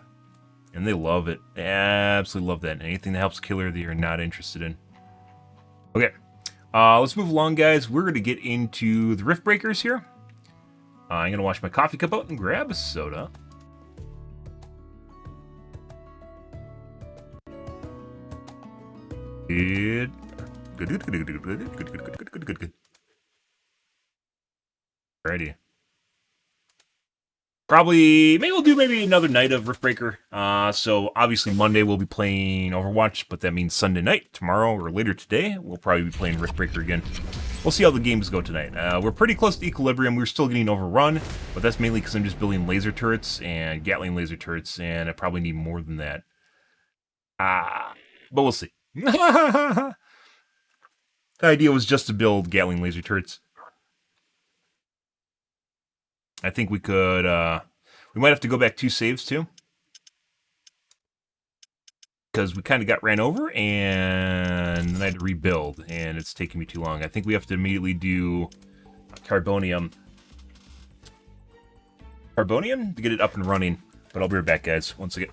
E: And they love it. Absolutely love that. Anything that helps killer they are not interested in. Okay. Let's move along, guys. We're going to get into the Rift Breakers here. I'm going to wash my coffee cup out and grab a soda. Good. Alrighty. Maybe we'll do another night of Riftbreaker. So obviously Monday we'll be playing Overwatch, but that means Sunday night, tomorrow or later today, we'll probably be playing Riftbreaker again. We'll see how the games go tonight. We're pretty close to equilibrium. We're still getting overrun, but that's mainly because I'm just building laser turrets and Gatling laser turrets, and I probably need more than that. But we'll see. The idea was just to build Gatling laser turrets. I think we could, we might have to go back 2 saves too. Because we kind of got ran over and then I had to rebuild and it's taking me too long. I think we have to immediately do Carbonium to get it up and running. But I'll be right back, guys, once again.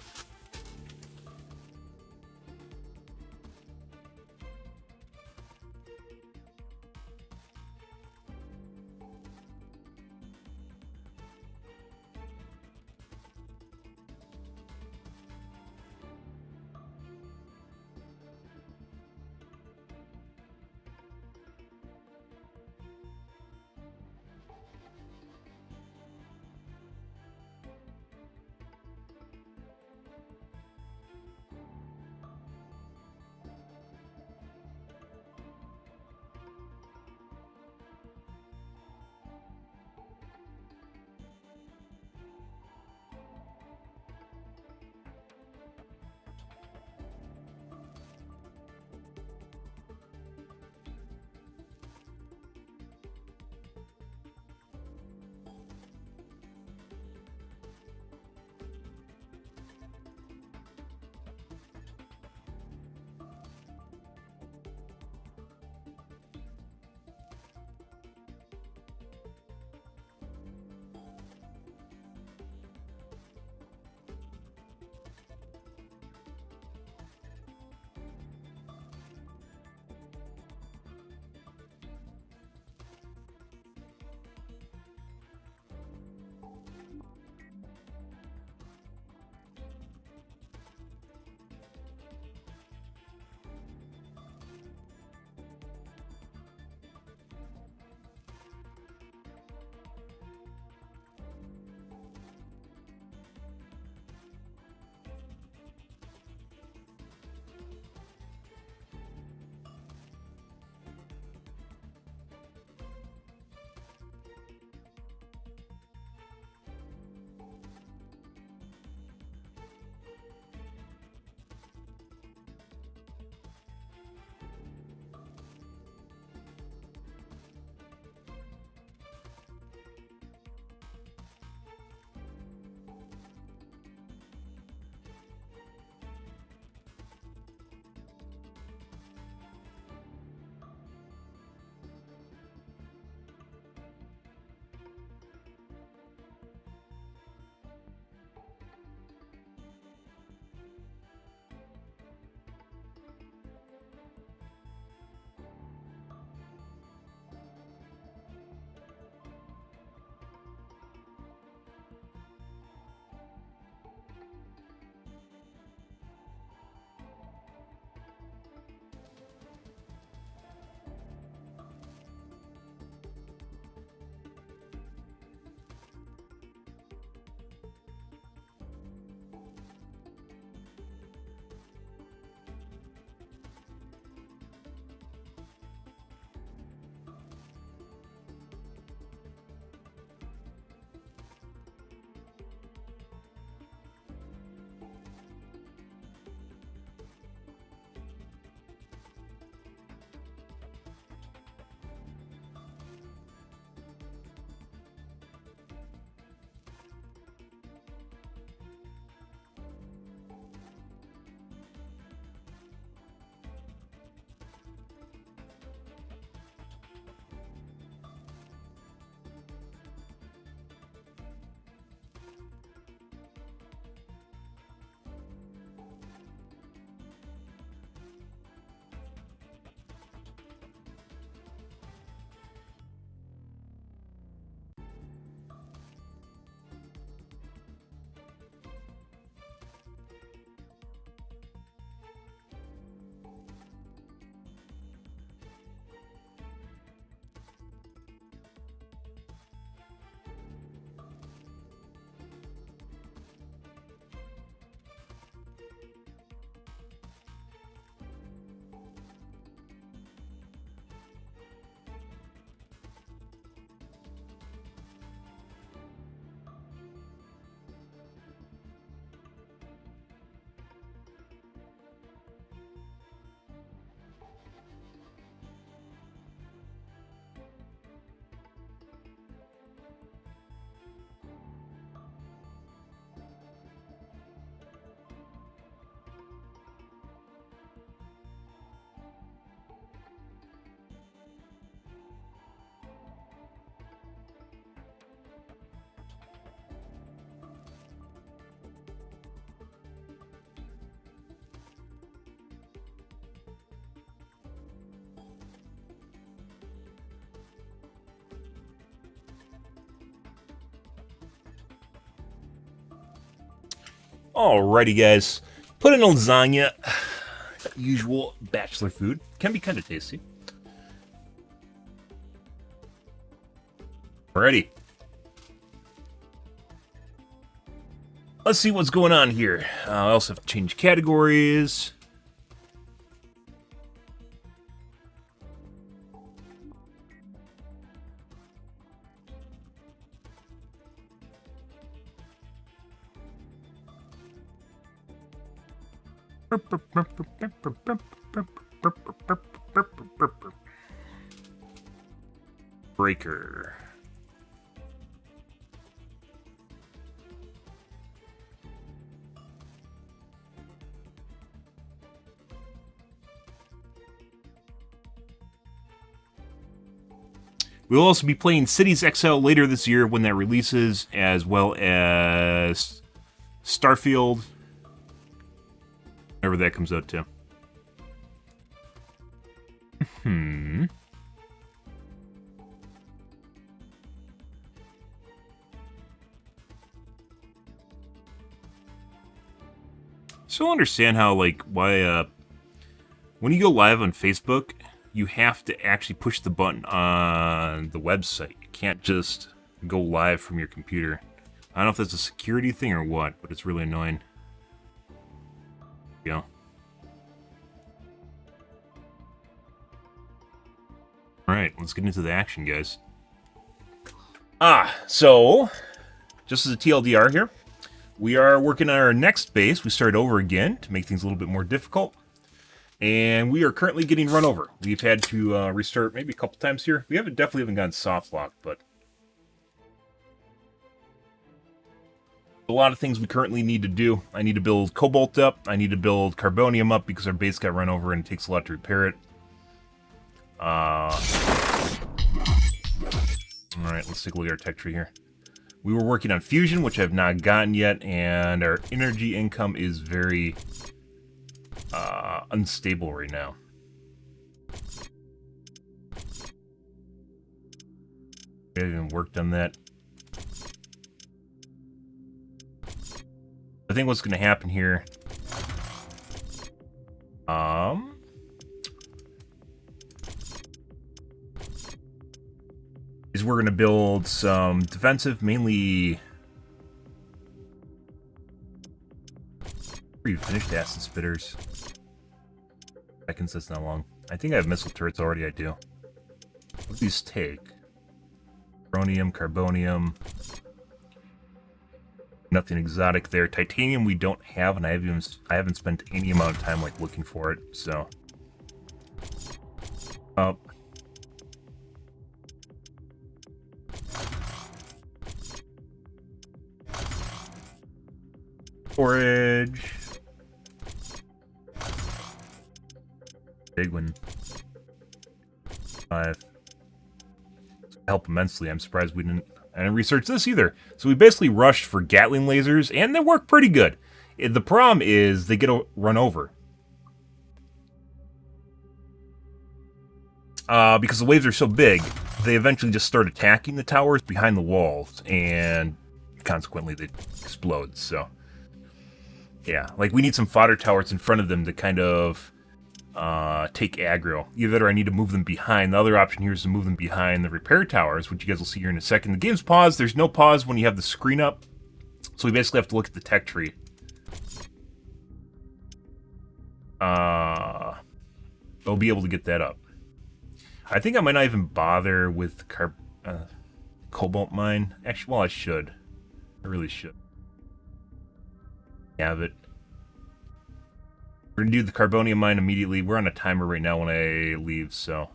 E: Alrighty, guys. Put in a lasagna. Usual bachelor food. Can be kind of tasty. Alrighty. Let's see what's going on here. I also have to change categories. Breaker. We'll also be playing Cities XL later this year when that releases, as well as Starfield, whatever that comes out to. Still understand how, like, why, when you go live on Facebook, you have to actually push the button on the website. You can't just go live from your computer. I don't know if that's a security thing or what, but it's really annoying. There you go. Alright, let's get into the action, guys. So, just as a TLDR here, we are working on our next base. We started over again to make things a little bit more difficult. And we are currently getting run over. We've had to restart maybe a couple times here. We definitely haven't gotten soft locked, but a lot of things we currently need to do. I need to build cobalt up. I need to build carbonium up because our base got run over and it takes a lot to repair it. Alright, let's take a look at our tech tree here. We were working on fusion, which I've not gotten yet, and our energy income is very unstable right now. We haven't even worked on that. I think what's going to happen here is we're going to build some defensive, mainly... Where you finished acid spitters? Seconds, that's not long. I think I have missile turrets already, I do. What do these take? Chromium, carbonium. Nothing exotic there. Titanium we don't have, and I haven't spent any amount of time like looking for it, so. Storage. Big one. 5. Help immensely. I'm surprised we didn't. I didn't research this either. So we basically rushed for Gatling lasers, and they work pretty good. The problem is they get run over. Because the waves are so big, they eventually just start attacking the towers behind the walls, and consequently they explode, so. Yeah, like we need some fodder towers in front of them to kind of take aggro. Either that or I need to move them behind. The other option here is to move them behind the repair towers, which you guys will see here in a second. The game's paused. There's no pause when you have the screen up. So we basically have to look at the tech tree. I'll be able to get that up. I think I might not even bother with cobalt mine. Actually, well, I should. I really should. Have it. We're gonna do the carbonium mine immediately. We're on a timer right now when I leave, so.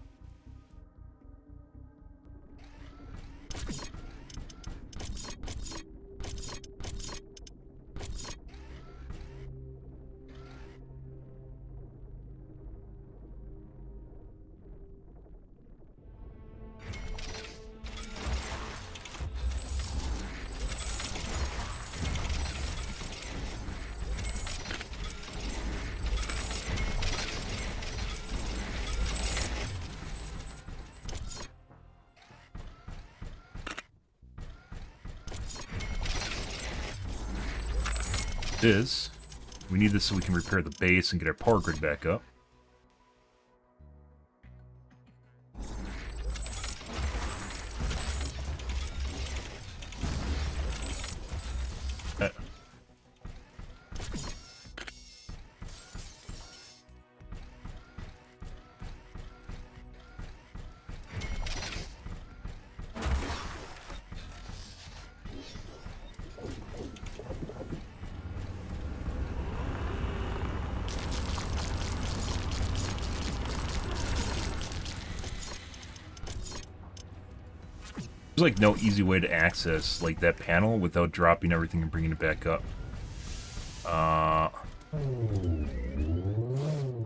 E: is, we need this so we can repair the base and get our power grid back up. There's like no easy way to access like that panel without dropping everything and bringing it back up.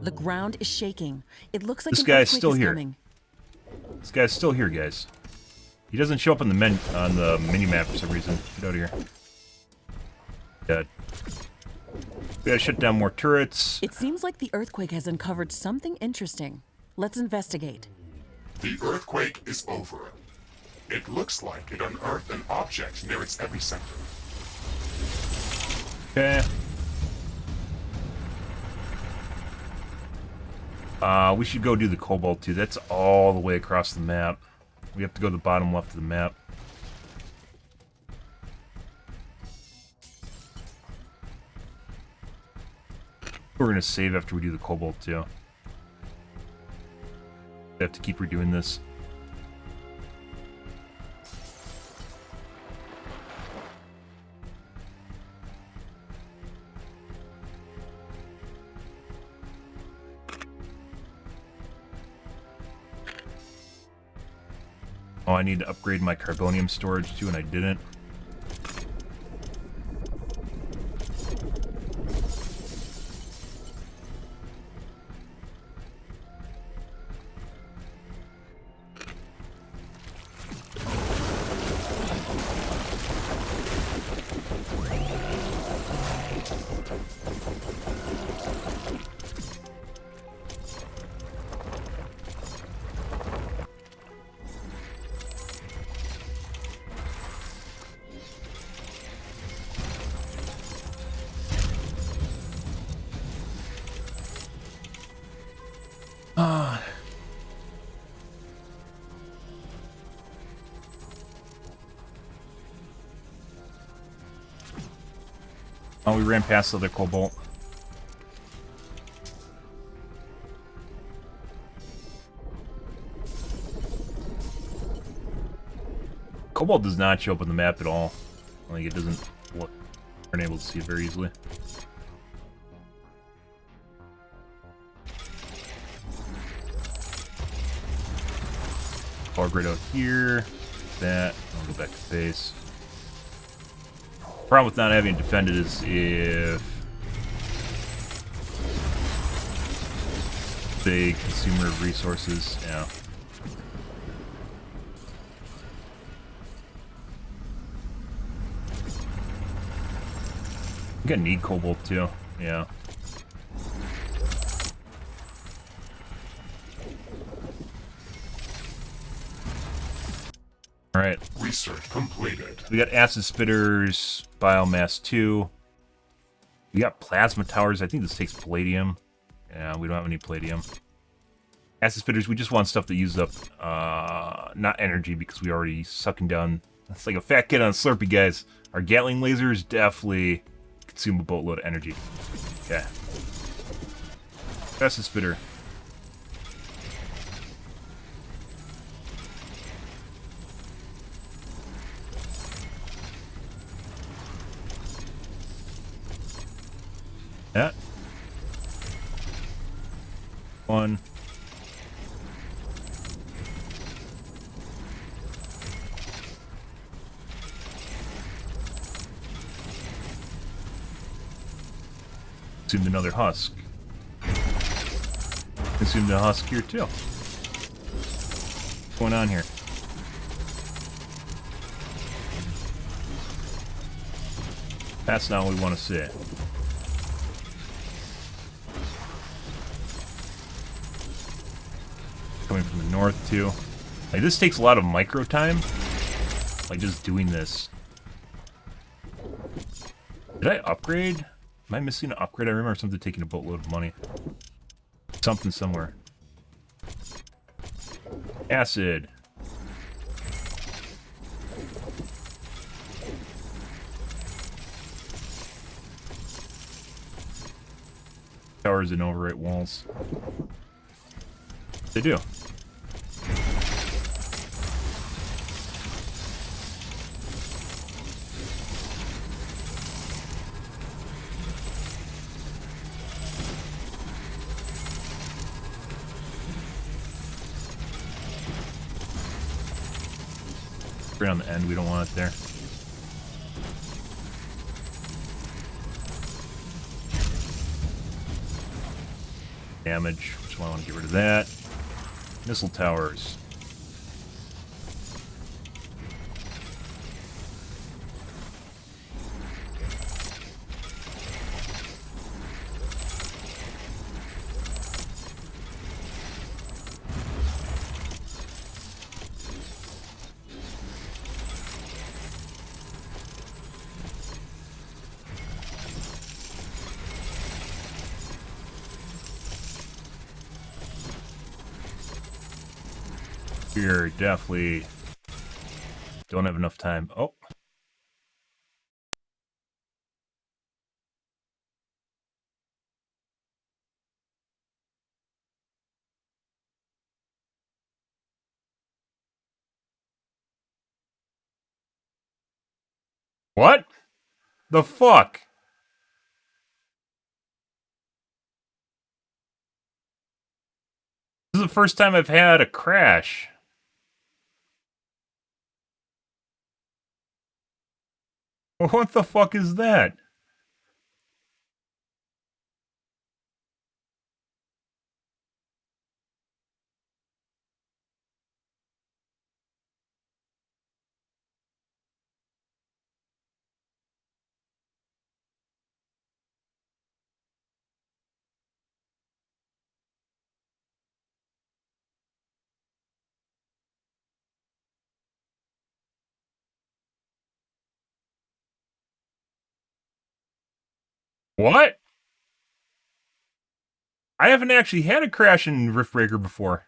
F: The ground is shaking. It looks like
E: This
F: an
E: guy's
F: earthquake
E: still
F: is
E: here.
F: coming.
E: This guy's still here, guys. He doesn't show up on the mini map for some reason. Get out of here. Dead. We gotta shut down more turrets.
F: It seems like the earthquake has uncovered something interesting. Let's investigate.
G: The earthquake is over. It looks like it unearthed an object near its epicenter.
E: Okay. We should go do the cobalt too. That's all the way across the map. We have to go to the bottom left of the map. We're gonna save after we do the cobalt too. We have to keep redoing this. Oh, I need to upgrade my carbonium storage too, and I didn't. Oh, we ran past the other cobalt. Cobalt does not show up on the map at all. Like, it doesn't look... We're able to see it very easily. Power grid out here. That. I'll go back to base. Problem with not having it defended is if they consumer of resources, yeah. I'm gonna need cobalt too, yeah. Alright.
G: Research completed.
E: We got acid spitters, biomass 2. We got plasma towers. I think this takes palladium. Yeah, we don't have any palladium. Acid spitters, we just want stuff that uses up, not energy, because we already sucking down. That's like a fat kid on a Slurpee, guys. Our Gatling lasers definitely consume a boatload of energy. Okay. Acid spitter. That. One. Consumed another husk. Consumed a husk here too. What's going on here? That's not what we want to see. Coming from the north too. Like, this takes a lot of micro time. Like, just doing this. Did I upgrade Am I missing an upgrade? I remember something taking a boatload of money. Something somewhere. Acid. Towers and overwrite walls. They do. Right on the end, we don't want it there. Damage, which one I want to get rid of that. Missile towers. Here, definitely don't have enough time. Oh. What? The fuck? This is the first time I've had a crash. What the fuck is that? What? I haven't actually had a crash in Riftbreaker before.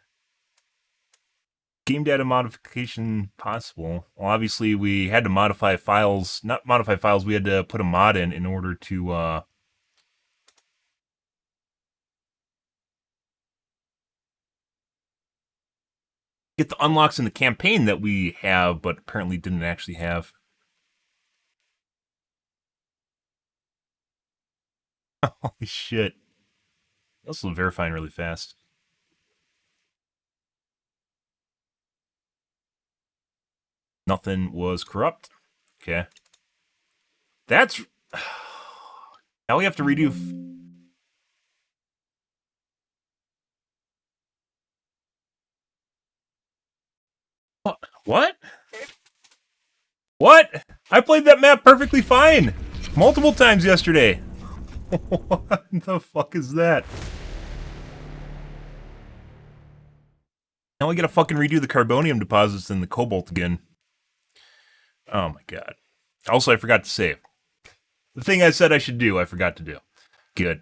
E: Game data modification possible. Well, obviously we had to modify files. Not modify files, we had to put a mod in order to, get the unlocks in the campaign that we have, but apparently didn't actually have. Holy shit. Also verifying really fast. Nothing was corrupt. Okay. That's... Now we have to redo... What? What? I played that map perfectly fine. Multiple times yesterday. What the fuck is that? Now we gotta fucking redo the carbonium deposits and the cobalt again. Oh my god. Also, I forgot to save. The thing I said I should do, I forgot to do. Good.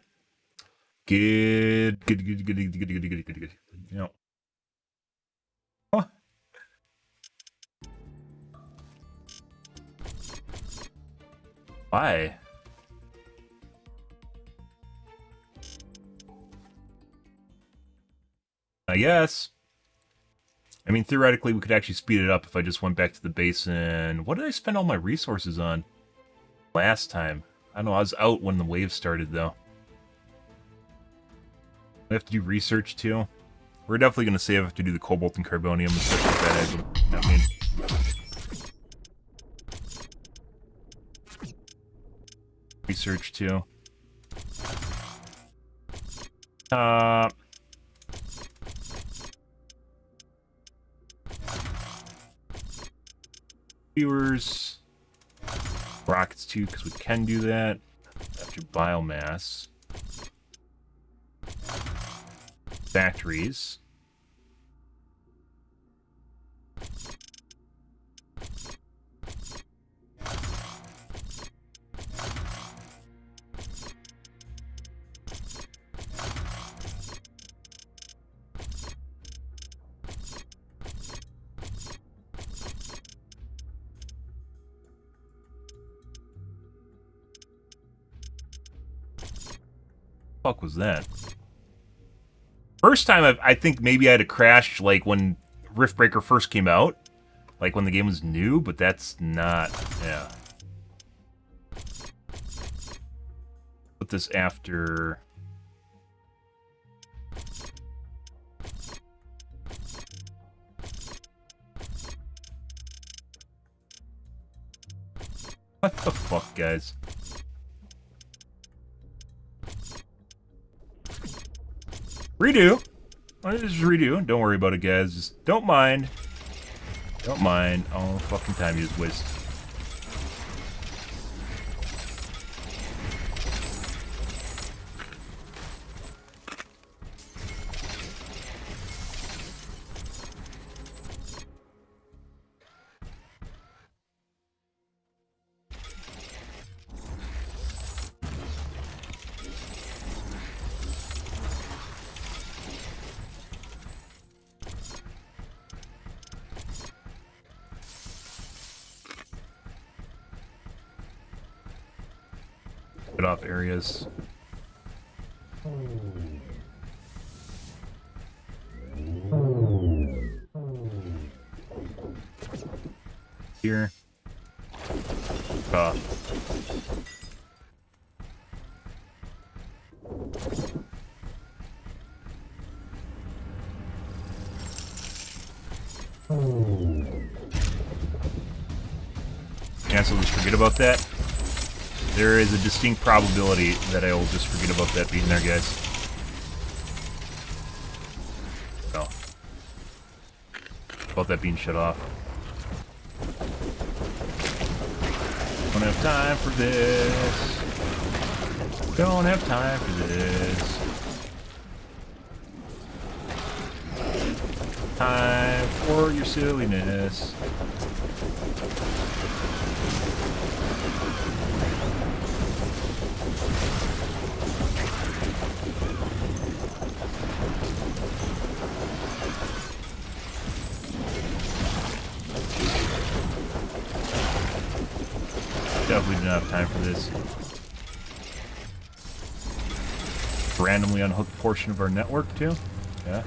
E: Good. Good. You know. Huh? Why? I guess. I mean, theoretically, we could actually speed it up if I just went back to the basin. What did I spend all my resources on last time? I don't know, I was out when the wave started, though. We have to do research, too. We're definitely going to save after do the cobalt and carbonium, especially if that, I mean... Research, too. Viewers, rockets too, because we can do that. After biomass, factories, Fuck was that? First time I think maybe I had a crash like when Riftbreaker first came out, like when the game was new, but that's not. Yeah. Put this after. What the fuck, guys? Redo. Why don't you just redo? Don't worry about it, guys. Just don't mind. Don't mind all the fucking time you just waste. Get off areas. Here. Yeah, so just forget about that. There is a distinct probability that I will just forget about that being there, guys. So. About that being shut off. Don't have time for this. Don't have time for this. Time for your silliness. Definitely do not have time for this. Randomly unhook a portion of our network too. Yeah.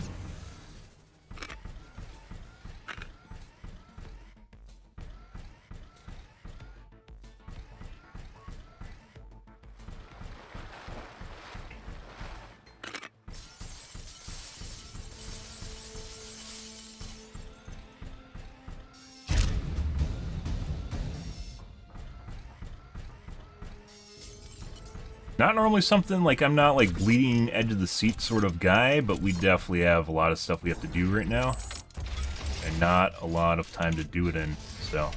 E: Not normally something like I'm not like bleeding edge of the seat sort of guy, but we definitely have a lot of stuff we have to do right now. And not a lot of time to do it in, so.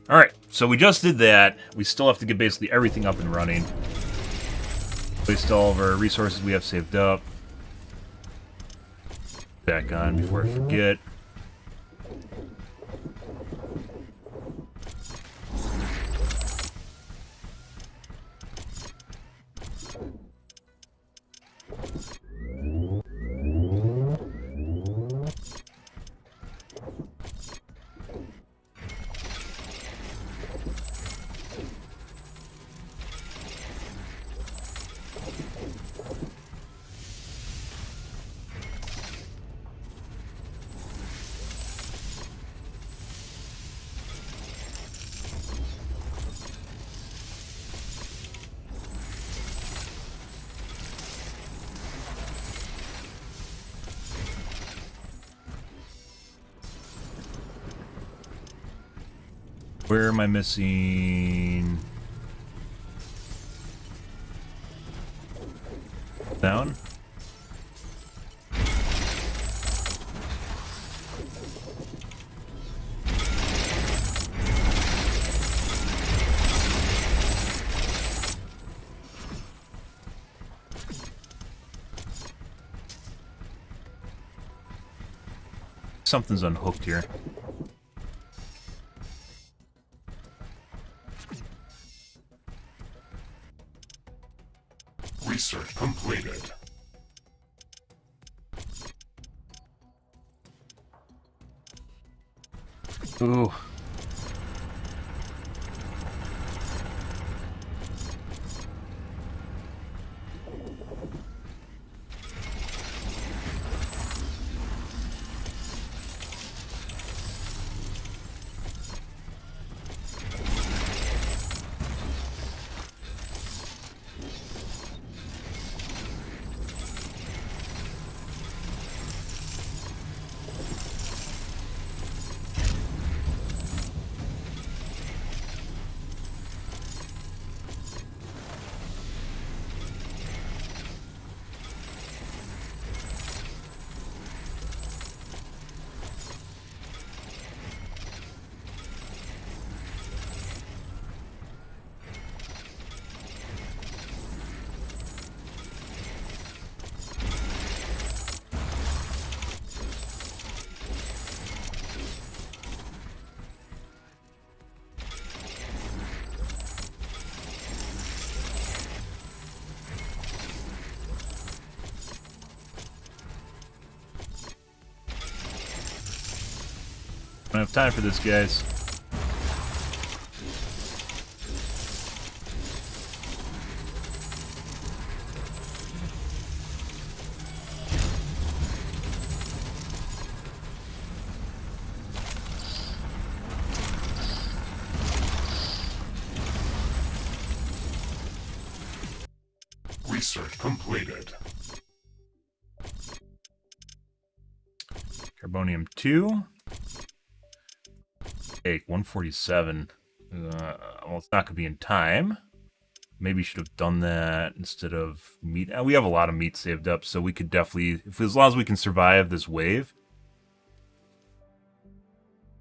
E: Alright, so we just did that. We still have to get basically everything up and running. Waste all of our resources we have saved up. Back on before I forget. Where am I missing? Down? Something's unhooked here.
G: Research completed.
E: Ooh. Don't have time for this, guys.
G: Research completed.
E: Carbonium 2. Okay, 147. Well, it's not going to be in time. Maybe should have done that instead of meat. We have a lot of meat saved up, so we could definitely, as long as we can survive this wave,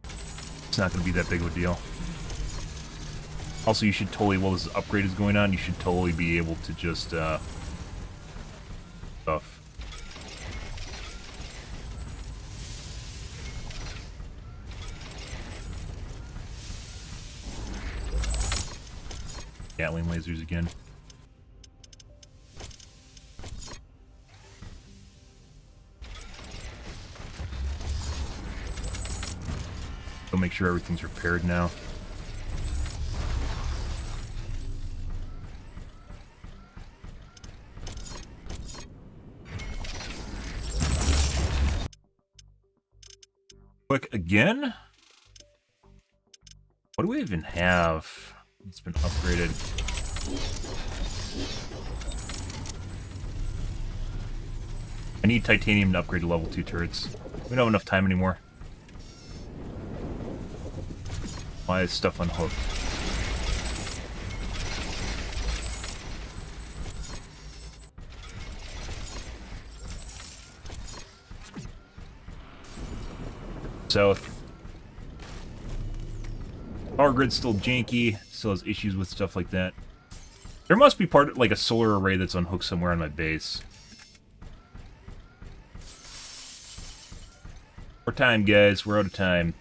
E: it's not going to be that big of a deal. Also, you should totally, while this upgrade is going on, you should totally be able to just, stuff. Gatling lasers again. Go make sure everything's repaired now. Quick again. What do we even have? It's been upgraded. I need titanium to upgrade to level 2 turrets. We don't have enough time anymore. Why is stuff unhooked? South. Power grid's still janky, still has issues with stuff like that. There must be part of, like, a solar array that's unhooked somewhere on my base. We're time, guys. We're out of time.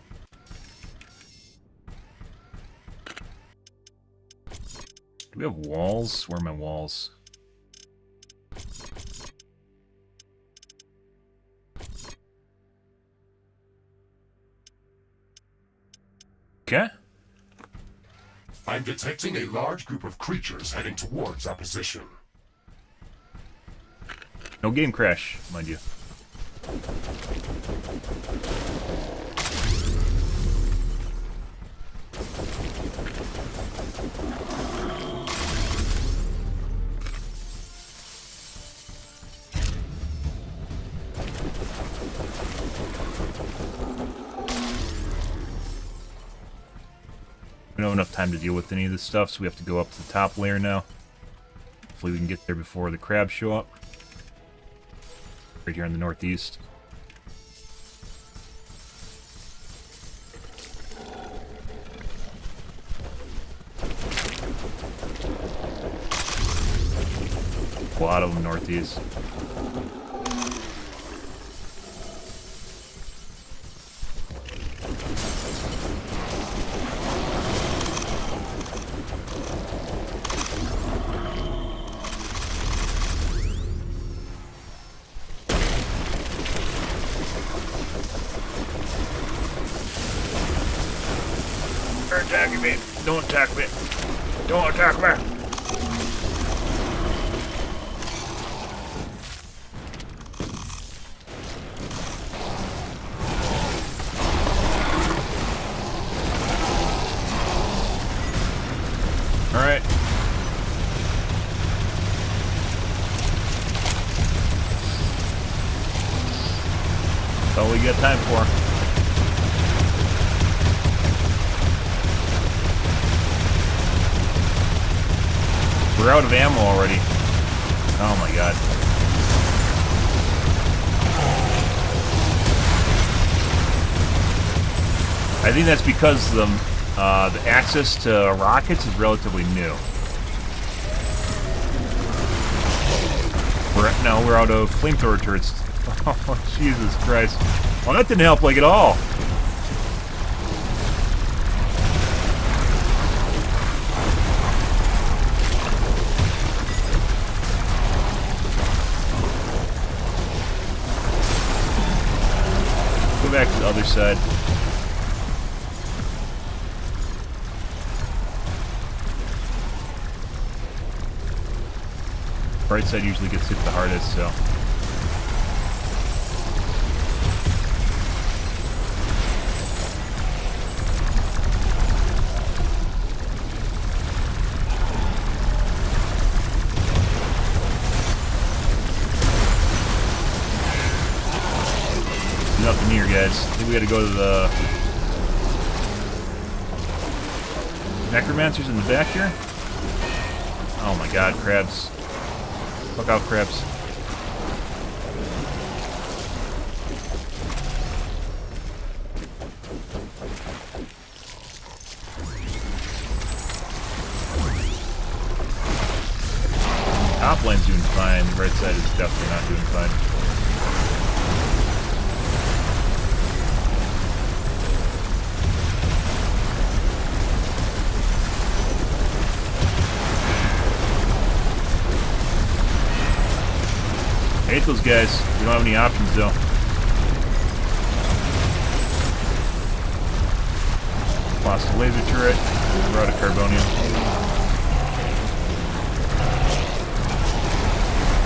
E: Do we have walls? Where are my walls? Okay.
G: I'm detecting a large group of creatures heading towards our position.
E: No game crash, mind you. We don't have enough time to deal with any of this stuff, so we have to go up to the top layer now. Hopefully we can get there before the crabs show up. Right here in the northeast. A lot of them northeast. attacking me. Don't attack me. Don't attack me. Alright. That's all we got time for. We're out of ammo already. Oh my god. I think that's because the access to rockets is relatively new. We're out of flamethrower turrets. Oh, Jesus Christ. Well, that didn't help like at all. Go back to the other side. Right side usually gets hit the hardest, so. Nothing here, guys. I think we gotta go to the necromancers in the back here. Oh my god, crabs. Look out, crabs. Top lane's doing fine. The right side is definitely not doing fine. I hate those guys. We don't have any options though. Lost a laser turret. We're out of carbonium.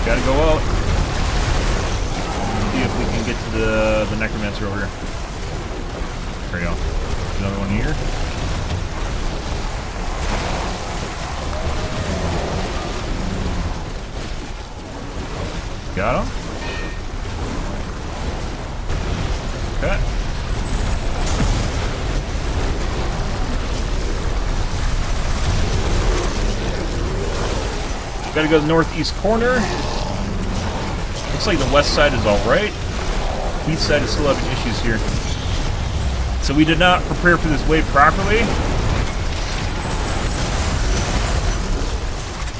E: Gotta go out. See if we can get to the necromancer over here. There we go. Another one here. Got him. Okay. Gotta go to the northeast corner. Looks like the west side is alright. East side is still having issues here. So we did not prepare for this wave properly.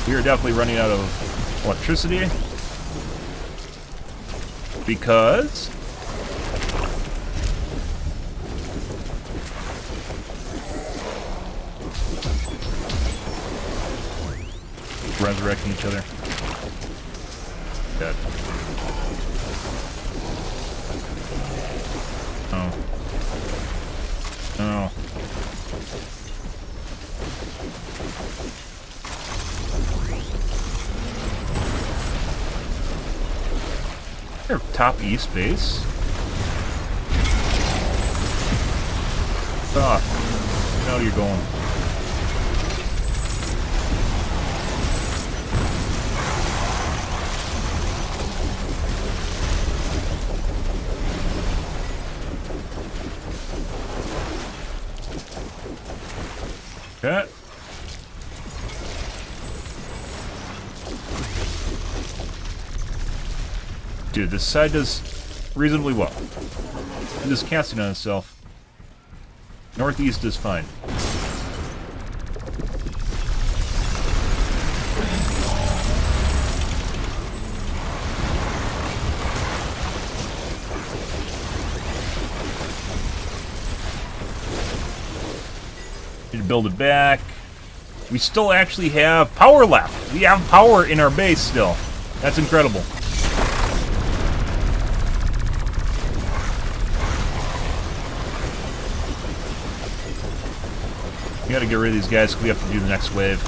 E: We are definitely running out of electricity. Because resurrecting each other. Dead. Oh. Oh. Here, top east base. Ah, now you're going. Okay. Dude, this side does reasonably well. It is casting on itself. Northeast is fine. Need to build it back. We still actually have power left. We have power in our base still. That's incredible. We gotta get rid of these guys because we have to do the next wave.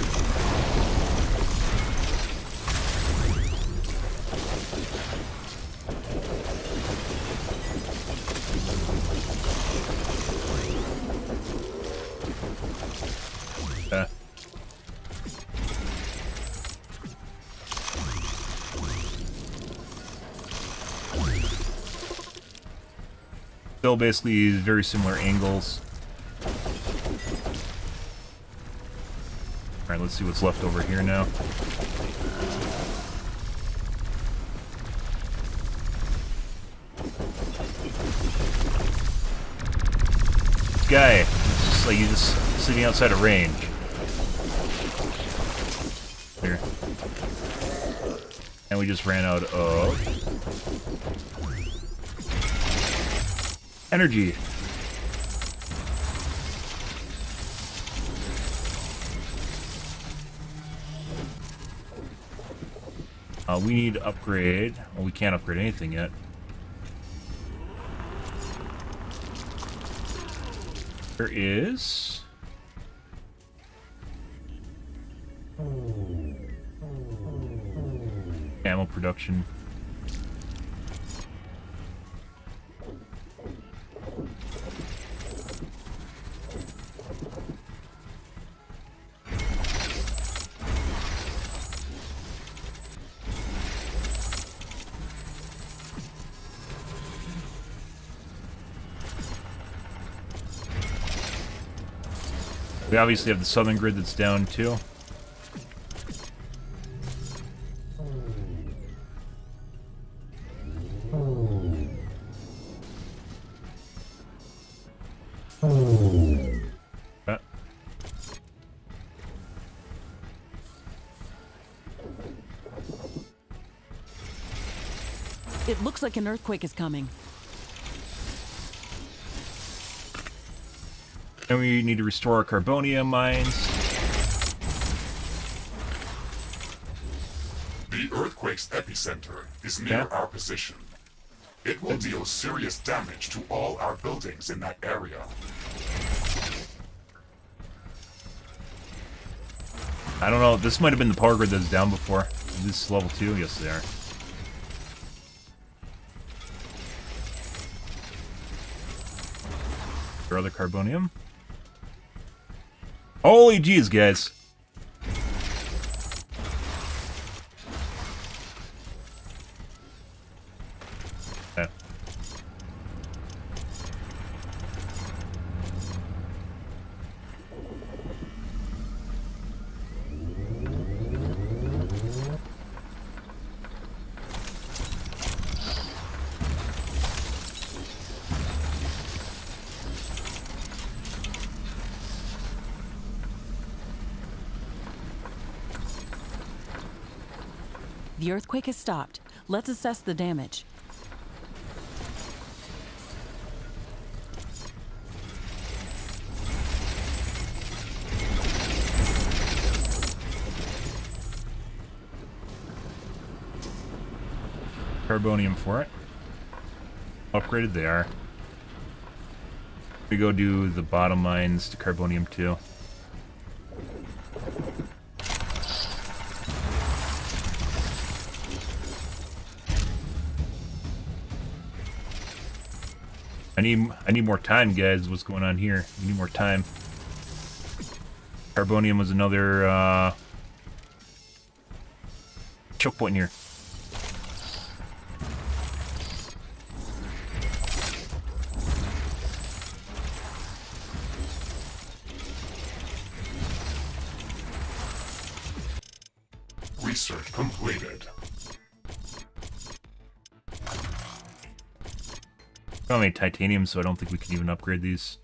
E: Still basically very similar angles. Alright, let's see what's left over here now. This guy, it's just like he's just sitting outside of range. Here. And we just ran out of energy. We need to upgrade. Well, we can't upgrade anything yet. There is... ammo production. We obviously have the southern grid that's down too.
F: It looks like an earthquake is coming.
E: And we need to restore our carbonium mines.
G: The earthquake's epicenter is near our position. It will deal serious damage to all our buildings in that area.
E: I don't know, this might have been the power grid that was down before. This is level 2? Yes, they are. Your other carbonium? Holy jeez, guys. Okay.
F: The earthquake has stopped. Let's assess the damage.
E: Carbonium for it. Upgraded they are. We go do the bottom mines to carbonium 2. I need more time, guys. What's going on here? We need more time. Carbonium was another choke point here.
G: Research completed.
E: I don't have any titanium, so I don't think we can even upgrade these.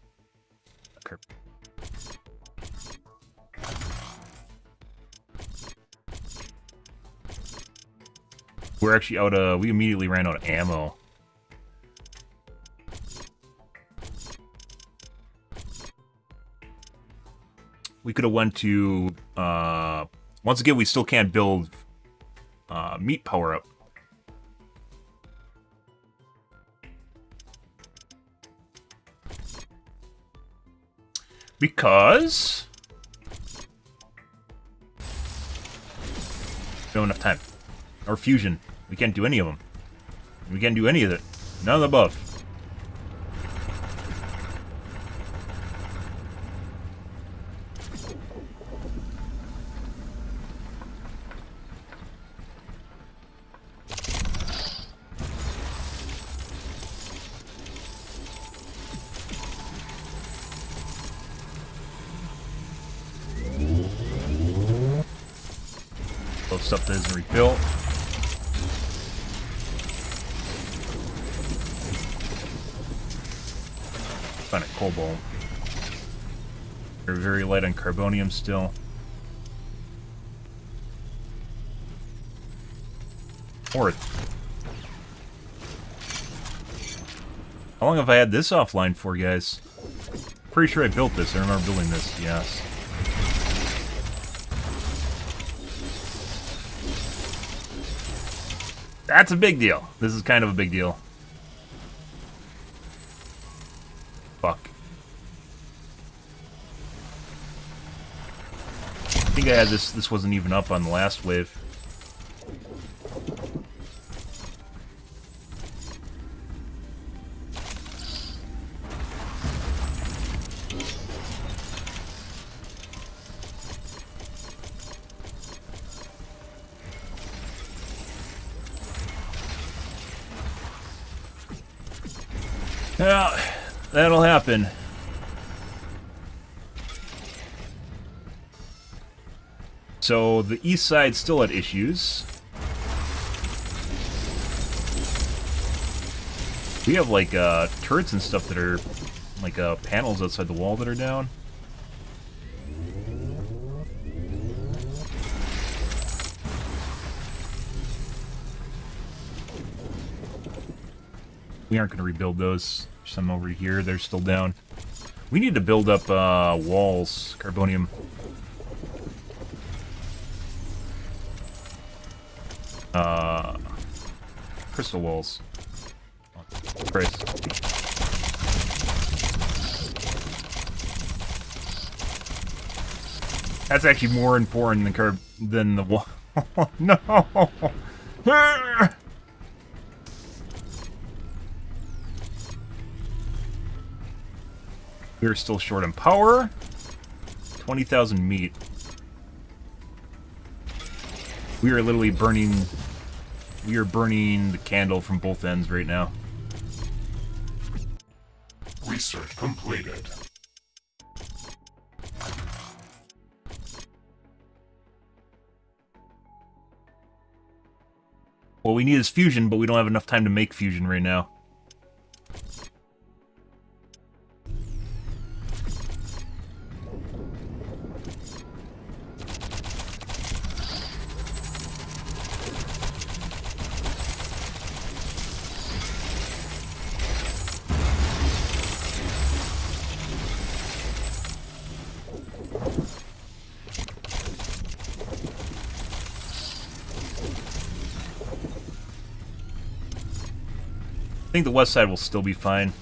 E: We're actually out of... we immediately ran out of ammo. We could have went to... once again, we still can't build meat power-up. Because don't have enough time. Or fusion. We can't do any of them. We can't do any of it. None of the above. Stuff that isn't rebuilt. Find a cobalt. They're very light on carbonium still. Fourth. How long have I had this offline for, guys? Pretty sure I built this. I remember building this. Yes. That's a big deal. This is kind of a big deal. Fuck. I think I had this. This wasn't even up on the last wave. Yeah, that'll happen. So the east side still had issues. We have like turrets and stuff that are like panels outside the wall that are down. We aren't going to rebuild those. Some over here, they're still down. We need to build up walls, carbonium. Crystal walls. Christ. That's actually more important than the wall. No! We're still short on power. 20,000 meat. We are literally burning... We are burning the candle from both ends right now.
G: Research completed.
E: What we need is fusion, but we don't have enough time to make fusion right now. I think the west side will still be fine.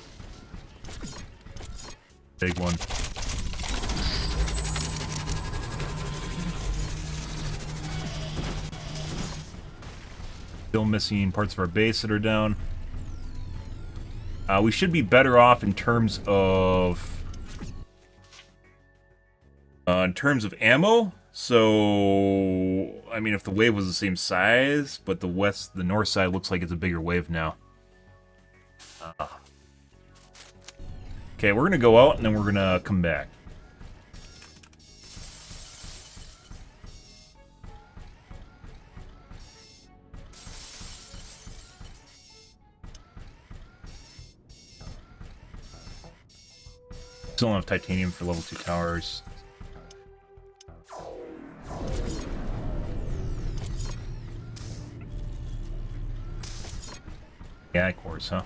E: Big one. Still missing parts of our base that are down. We should be better off in terms of ammo. So, I mean, if the wave was the same size, but the north side looks like it's a bigger wave now. Okay, we're gonna go out and then we're gonna come back. Still don't have titanium for level 2 towers. Yeah, of course, huh?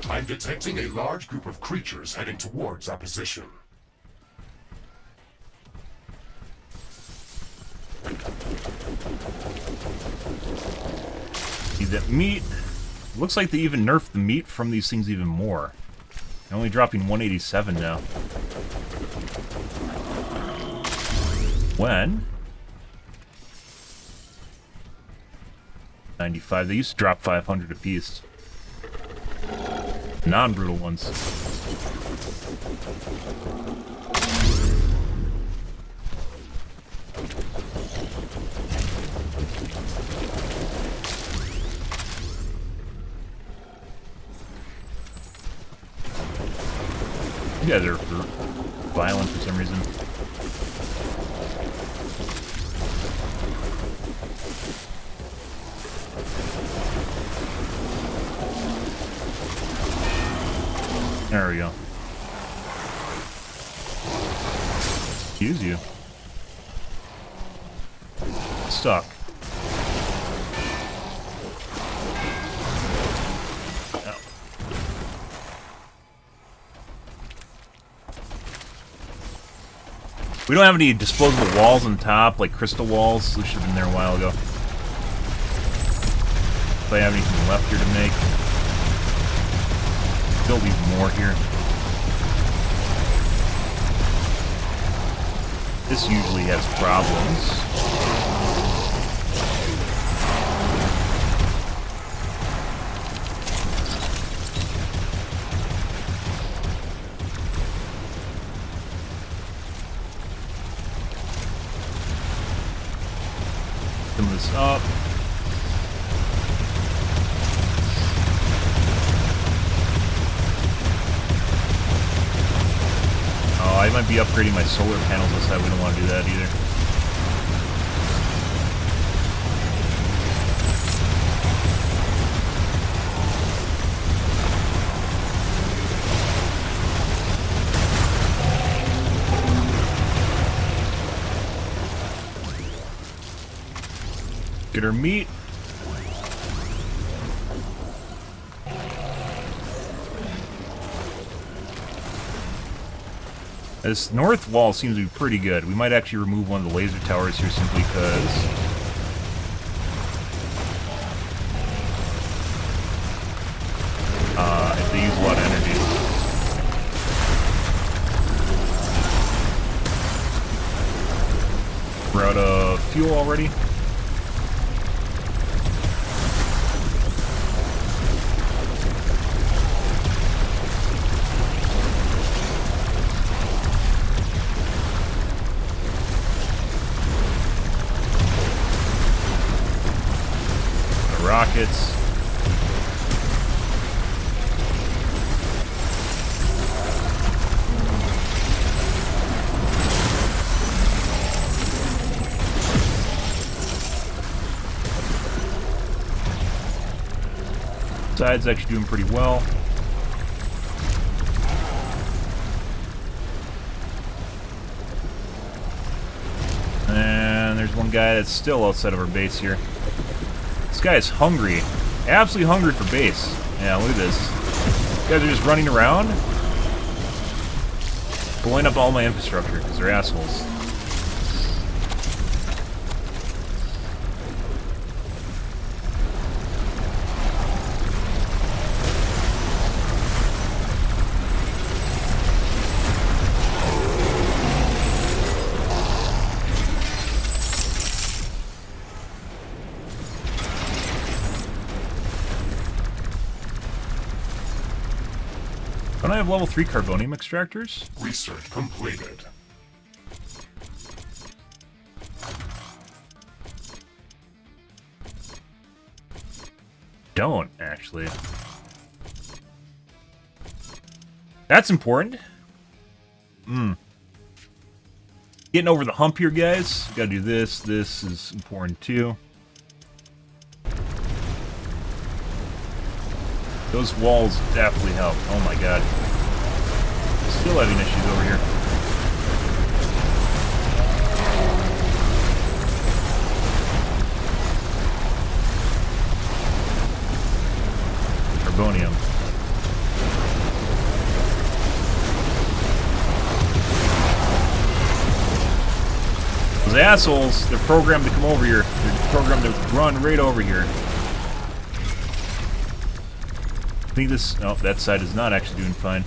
G: I'm detecting a large group of creatures heading towards our position.
E: See that meat? Looks like they even nerfed the meat from these things even more. They're only dropping 187 now. When? 95. They used to drop 500 apiece. Non-brutal ones. You guys are violent for some reason. There we go. Excuse you. Stuck. Oh. We don't have any disposable walls on top, like crystal walls. They should have been there a while ago. If I have anything left here to make. Build even more here. This usually has problems. Some of this up. Oh, I might be upgrading my solar panels this time. We don't want to do that either. Get her meat. This north wall seems to be pretty good. We might actually remove one of the laser towers here simply because... if they use a lot of energy. We're out of fuel already. Rockets. Side's actually doing pretty well. And there's one guy that's still outside of our base here. This guy is hungry. Absolutely hungry for base. Yeah, look at this. These guys are just running around. Blowing up all my infrastructure because they're assholes. Don't I have level 3 carbonium extractors?
G: Research completed.
E: Don't, actually. That's important. Getting over the hump here, guys. Gotta do this. This is important, too. Those walls definitely help. Oh my god. Still having issues over here. Carbonium. Those assholes, they're programmed to come over here. They're programmed to run right over here. think this... Oh, that side is not actually doing fine.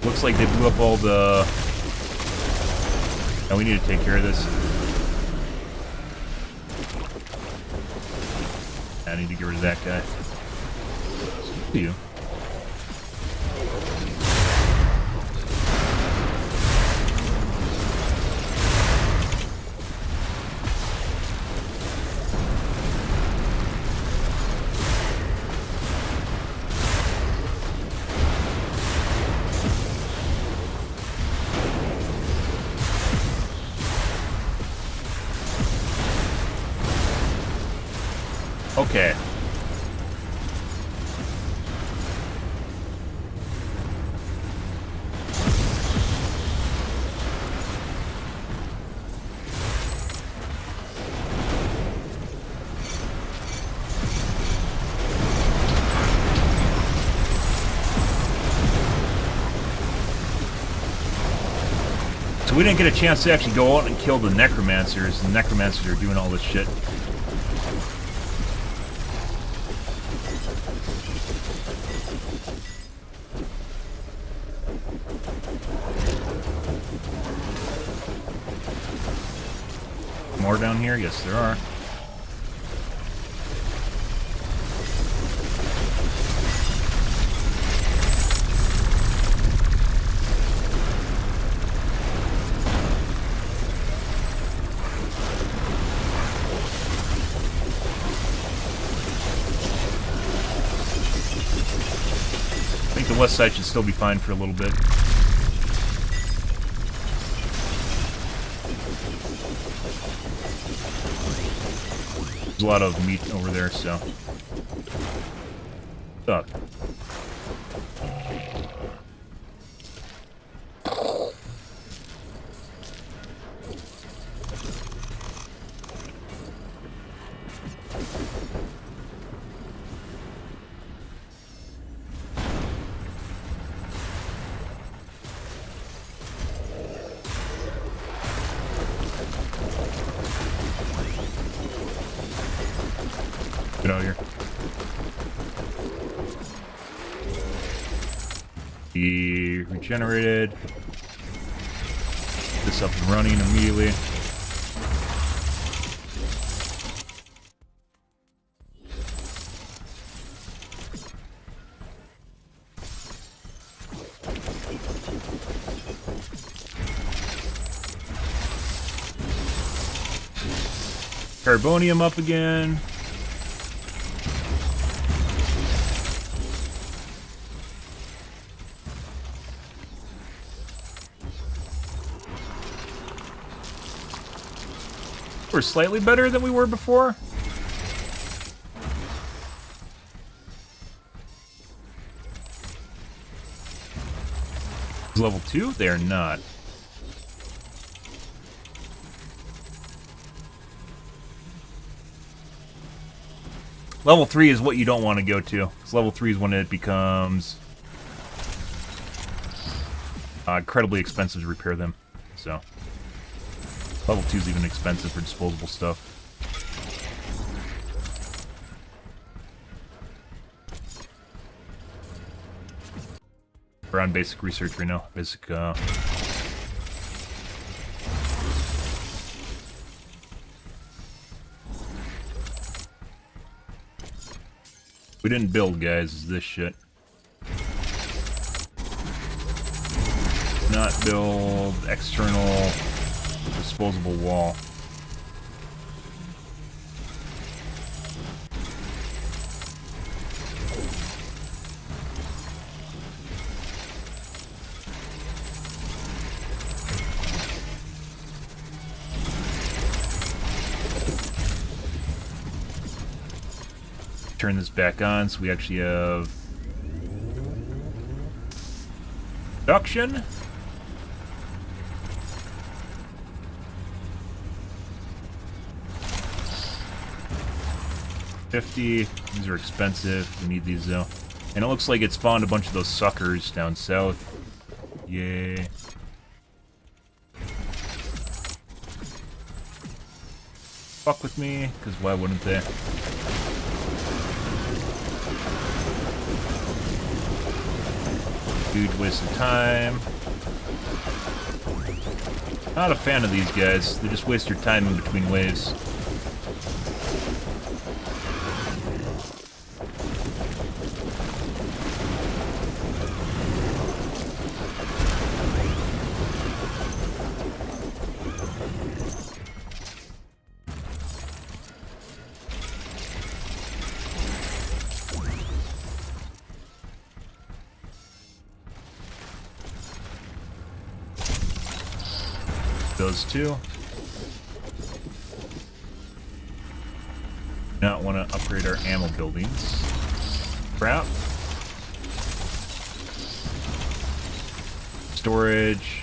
E: Looks like they blew up all the... Oh, we need to take care of this. I need to get rid of that guy. See you. Okay. So we didn't get a chance to actually go out and kill the necromancers. The necromancers are doing all this shit. More down here? Yes, there are. I think the west side should still be fine for a little bit. There's a lot of meat over there, so. Up. Get out of here. He regenerated. This up and running immediately. Carbonium up again. We're slightly better than we were before. Level 2? They are not. Level 3 is what you don't want to go to. Because level 3 is when it becomes incredibly expensive to repair them. So level 2 is even expensive for disposable stuff. We're on basic research right now. Basic, we didn't build, guys, is this shit. Not build external disposable wall. Turn this back on so we actually have production. $50. These are expensive. We need these though. And it looks like it spawned a bunch of those suckers down south. Yay. Fuck with me, because why wouldn't they? Huge waste of time. Not a fan of these guys. They just waste your time in between waves. Those two. Not want to upgrade our ammo buildings. Crap. Storage.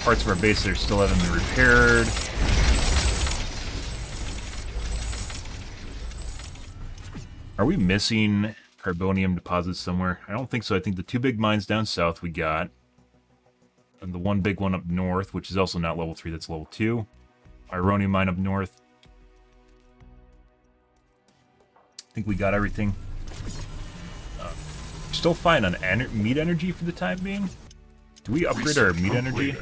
E: Parts of our base that still haven't been repaired. Are we missing carbonium deposits somewhere? I don't think so. I think the two big mines down south we got. And the one big one up north, which is also not level 3, that's level 2. Ironium mine up north. I think we got everything. Still fine on meat energy for the time being. Do we upgrade our meat energy?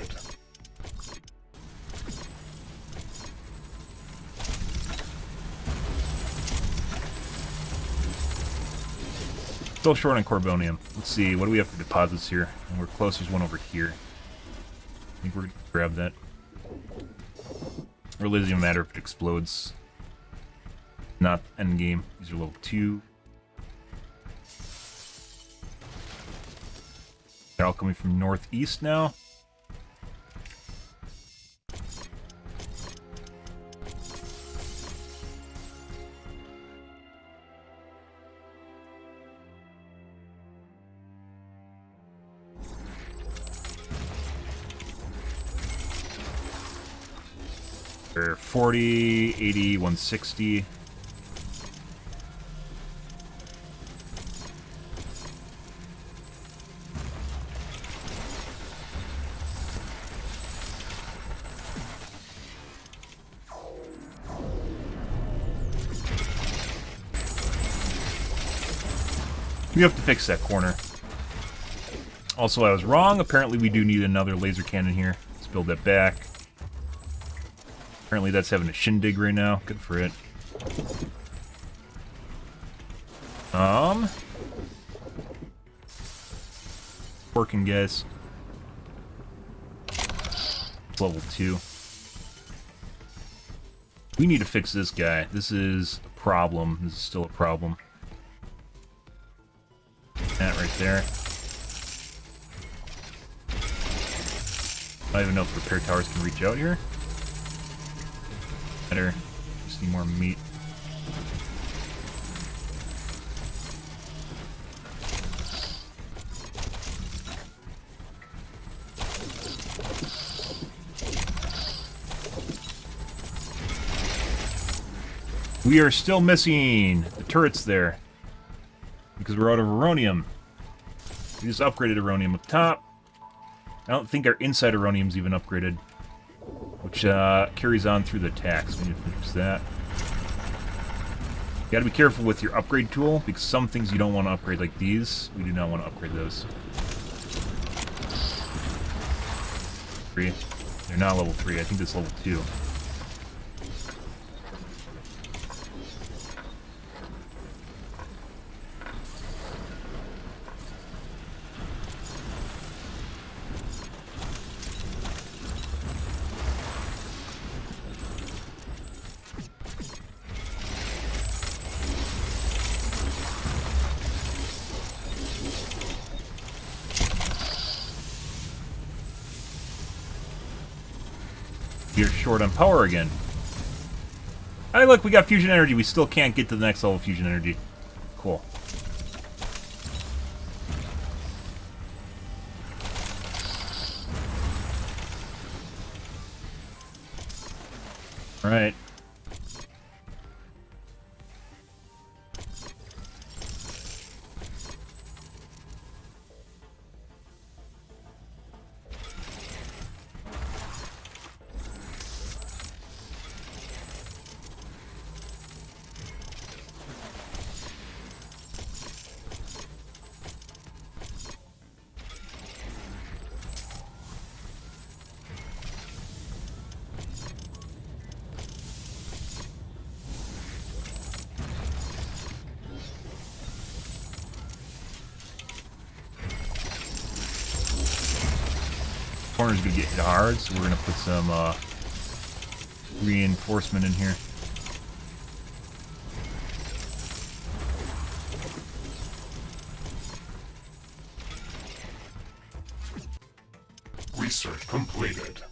E: Still short on carbonium. Let's see, what do we have for deposits here? And we're close, there's one over here. I think we're gonna grab that. It really doesn't matter if it explodes. Not end game. These are level 2. They're all coming from northeast now. They're 40, 80, 160. We have to fix that corner. Also, I was wrong. Apparently, we do need another laser cannon here. Let's build that back. Apparently that's having a shindig right now. Good for it. Working, guys. It's level 2. We need to fix this guy. This is a problem. This is still a problem. That right there. I don't even know if repair towers can reach out here. Better. Just need more meat. We are still missing the turrets there because we're out of uranium. We just upgraded uranium up top. I don't think our inside uranium's even upgraded, which carries on through the attacks. We need to fix that. You gotta be careful with your upgrade tool, because some things you don't want to upgrade, like these. We do not want to upgrade those. 3. They're not level 3. I think that's level 2. You're short on power again. Hey, look, we got fusion energy. We still can't get to the next level of fusion energy. Cool. All right. corner is going to get hit hard, so we're going to put some reinforcement in here.
G: Research completed.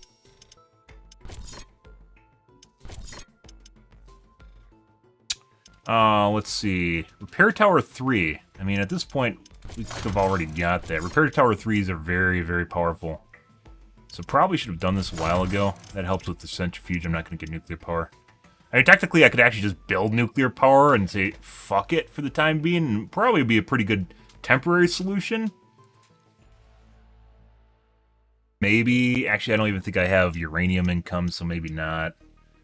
E: Let's see. Repair Tower 3. I mean, at this point, we could have already got that. Repair Tower 3s are very, very powerful. So probably should have done this a while ago. That helps with the centrifuge. I'm not going to get nuclear power. I mean, technically, I could actually just build nuclear power and say, fuck it for the time being, and probably be a pretty good temporary solution. Maybe. Actually, I don't even think I have uranium income, so maybe not.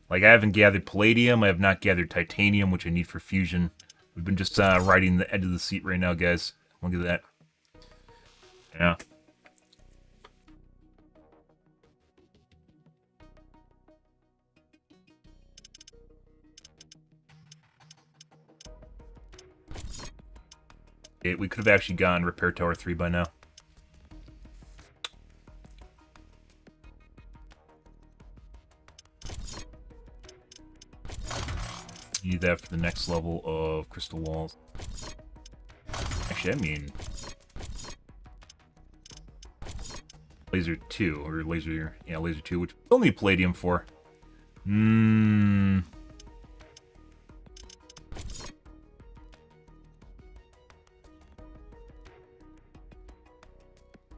E: Like, I haven't gathered palladium. I have not gathered titanium, which I need for fusion. We've been just riding the edge of the seat right now, guys. Look at that. Yeah. We could have actually gone Repair Tower 3 by now. Need that for the next level of crystal walls. Actually, I mean laser 2 or laser, yeah, laser 2, which we'll need palladium for.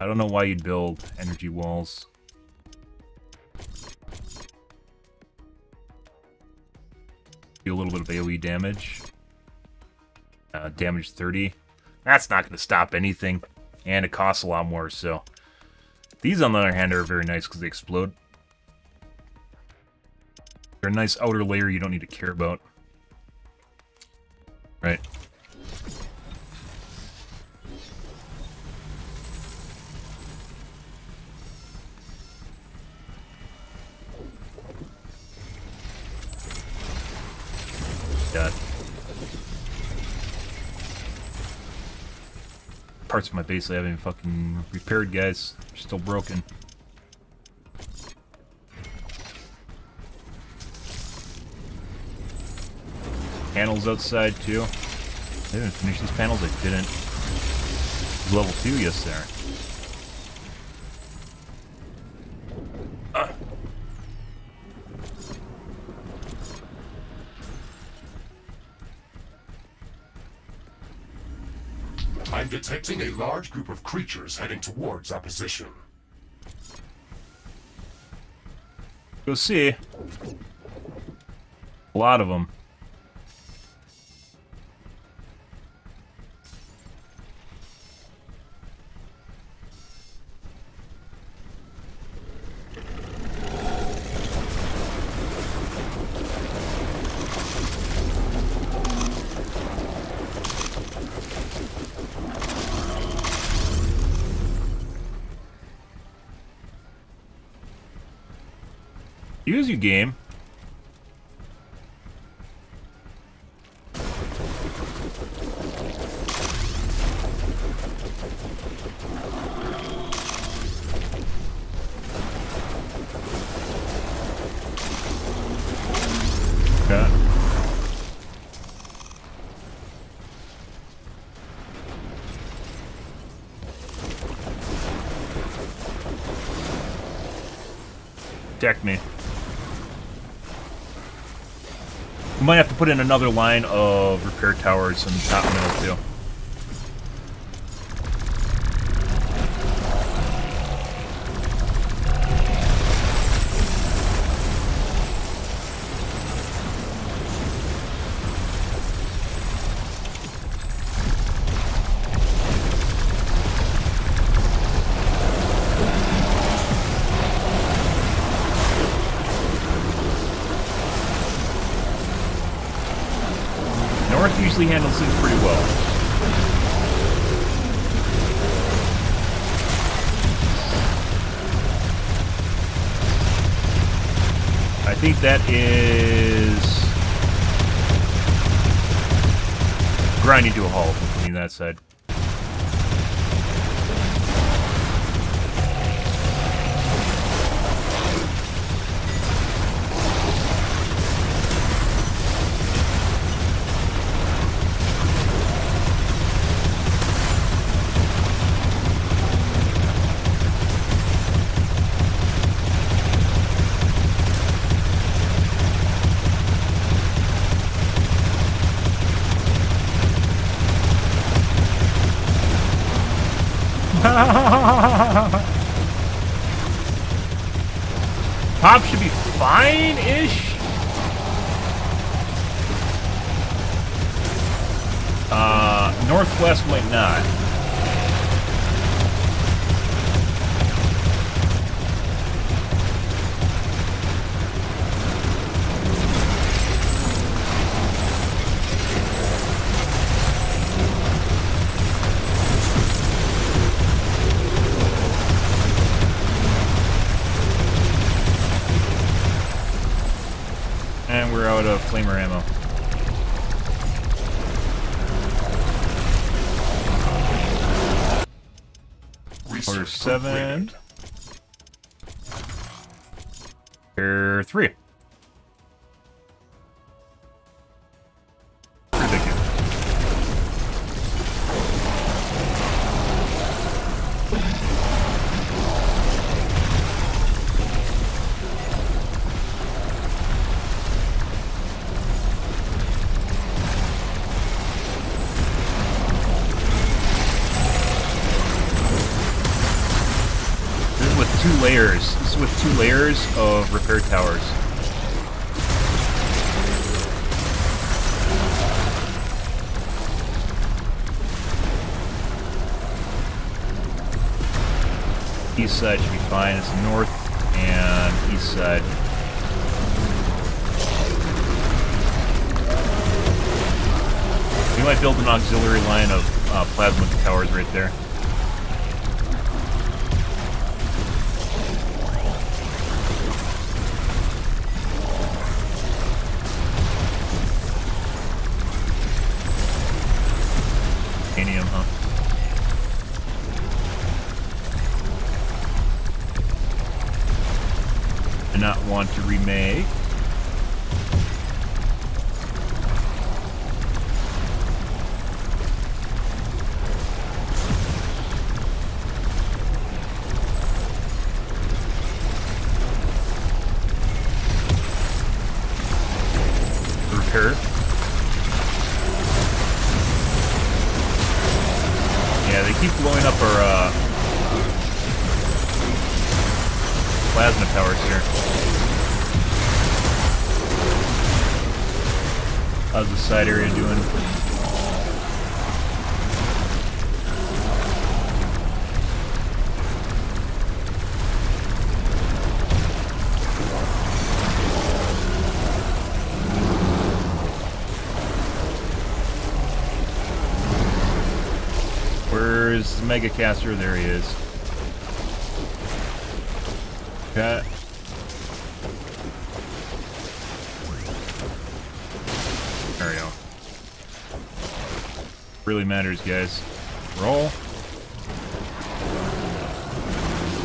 E: I don't know why you'd build energy walls. Do a little bit of AoE damage. Damage 30. That's not going to stop anything. And it costs a lot more, so. These, on the other hand, are very nice because they explode. They're a nice outer layer you don't need to care about. Right. God. Parts of my base I haven't fucking repaired, guys. They're still broken. Panels outside, too. I didn't finish these panels? I didn't. Level 2? Yes, there.
G: I'm detecting a large group of creatures heading towards our position.
E: Go see. A lot of them. Use you, game. Okay. Deck me. We might have to put in another line of repair towers in the top middle, too. North usually handles things pretty well. I think that is grinding to a halt between that side. Top should be fine-ish. Northwest might not. And we're out of flamer ammo. Order 7. Order 3. Ridiculous. This is with 2 layers of repair towers. East side should be fine. It's north and east side. We might build an auxiliary line of plasma towers right there. Titanium, huh? I not want to remake. Repair. Yeah, they keep blowing up our plasma towers here. How's the side area doing? Where's the Mega Caster? There he is. Okay. There we go. Really matters, guys. Roll.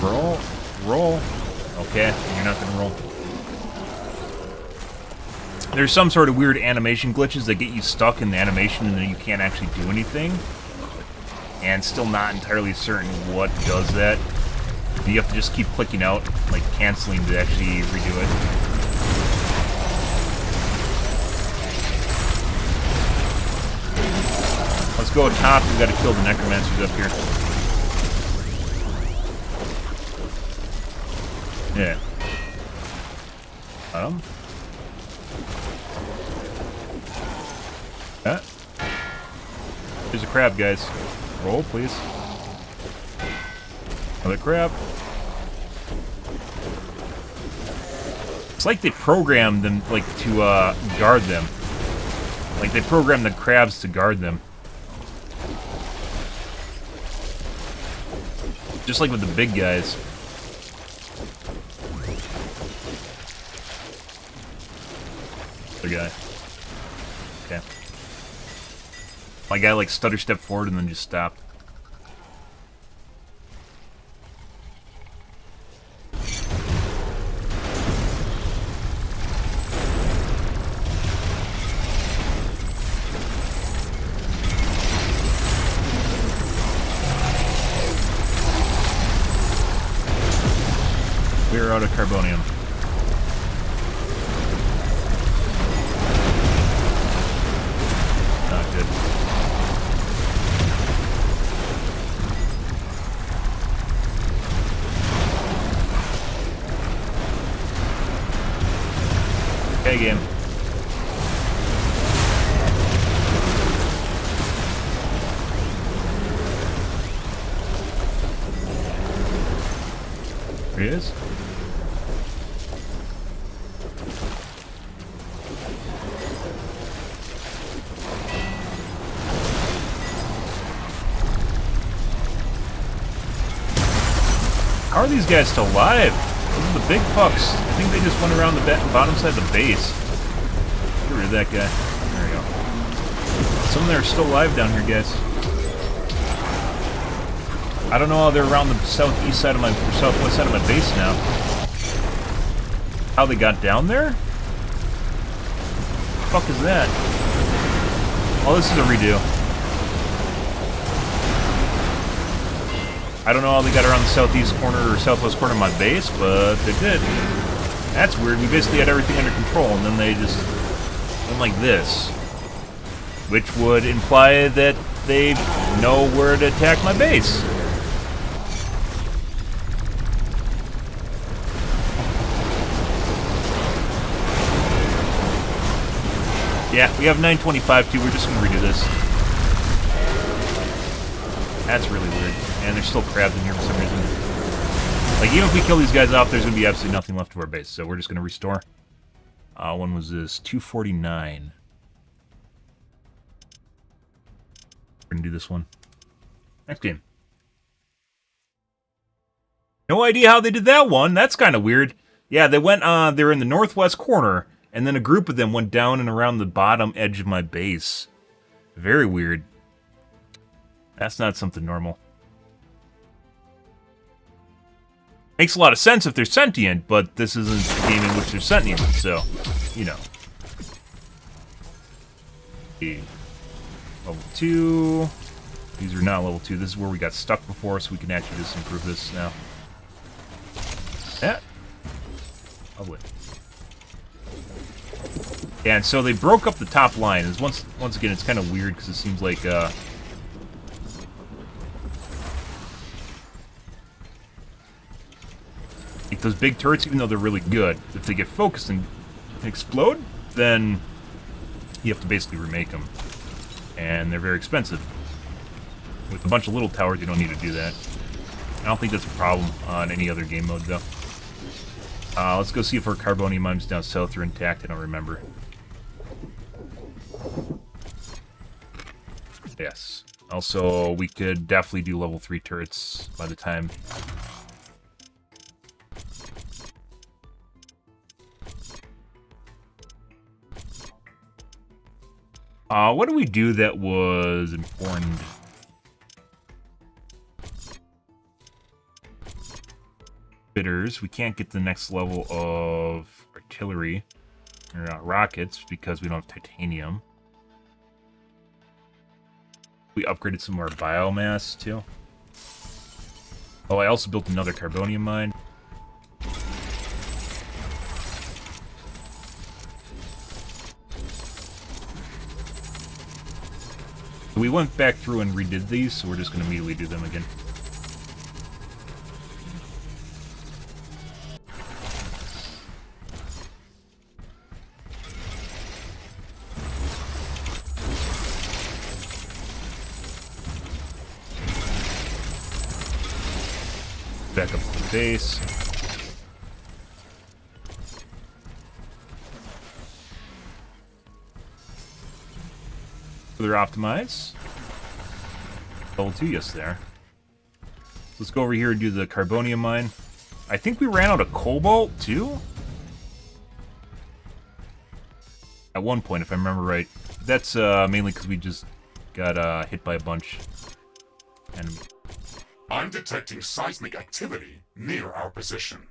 E: Roll. Roll. Okay, you're not gonna roll. There's some sort of weird animation glitches that get you stuck in the animation and then you can't actually do anything. And still not entirely certain what does that. You have to just keep clicking out, like canceling to actually redo it. Let's go top. We gotta kill the necromancers up here. Yeah. There's a crab, guys. Roll, please. Another crab. It's like they programmed them, like, to guard them. Like they programmed the crabs to guard them. Just like with the big guys. Other guy. Okay. My guy like stutter stepped forward and then just stopped. We're out of carbonium. Not good. Hey, game. There he is. How are these guys still alive? Those are the big fucks. I think they just went around the bottom side of the base. Get rid of that guy. There we go. Some of them are still alive down here, guys. I don't know how they're around the southeast side of my, or southwest side of my base now. How they got down there? What the fuck is that? Oh, this is a redo. I don't know how they got around the southeast corner or southwest corner of my base, but they did. That's weird. We basically had everything under control, and then they just went like this. Which would imply that they know where to attack my base. Yeah, we have 925 too. We're just gonna redo this. That's really weird. And there's still crabs in here for some reason. Like, even if we kill these guys off, there's gonna be absolutely nothing left of our base. So we're just gonna restore. When was this? 249. We're gonna do this one. Next game. No idea how they did that one. That's kind of weird. Yeah, they went, they're in the northwest corner. And then a group of them went down and around the bottom edge of my base. Very weird. That's not something normal. Makes a lot of sense if they're sentient, but this isn't a game in which they're sentient, so, you know. Level 2. These are not level 2. This is where we got stuck before, so we can actually just improve this now. Yeah. Lovely. Yeah, and so they broke up the top line. And once again, it's kind of weird because it seems like those big turrets, even though they're really good, if they get focused and explode, then you have to basically remake them, and they're very expensive. With a bunch of little towers, you don't need to do that. I don't think that's a problem on any other game mode, though. Let's go see if our carbonium mines down south are intact. I don't remember. Yes. Also, we could definitely do level 3 turrets by the time. What do we do that was important? Bitters. We can't get the next level of artillery or rockets because we don't have titanium. We upgraded some of our biomass too. Oh, I also built another carbonium mine. We went back through and redid these, so we're just going to immediately do them again. Back up to the base. Further optimize. Level 2, yes, there. Let's go over here and do the carbonium mine. I think we ran out of cobalt, too? At one point, if I remember right. That's mainly because we just got hit by a bunch of enemy.
G: I'm detecting seismic activity near our position.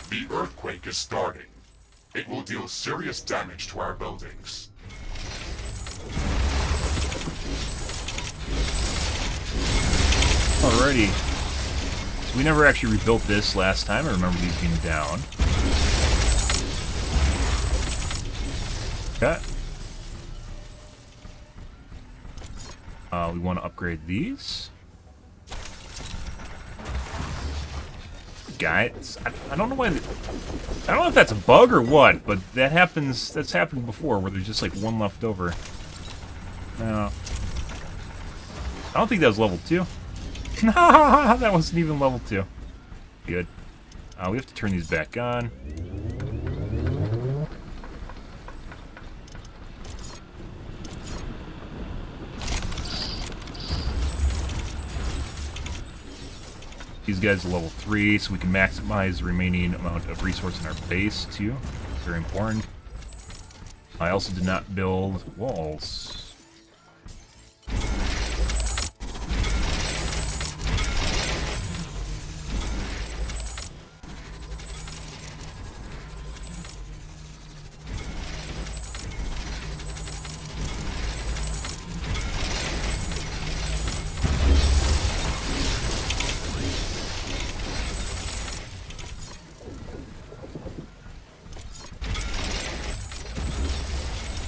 G: The earthquake is starting. It will deal serious damage to our buildings.
E: Alrighty. So we never actually rebuilt this last time. I remember these being down. Okay. We want to upgrade these. Guys, I don't know why. I don't know if that's a bug or what, but that happens. That's happened before, where there's just like one left over. No, I don't think that was level 2. That wasn't even level 2. Good. We have to turn these back on. These guys are level 3, so we can maximize the remaining amount of resource in our base, too. Very important. I also did not build walls.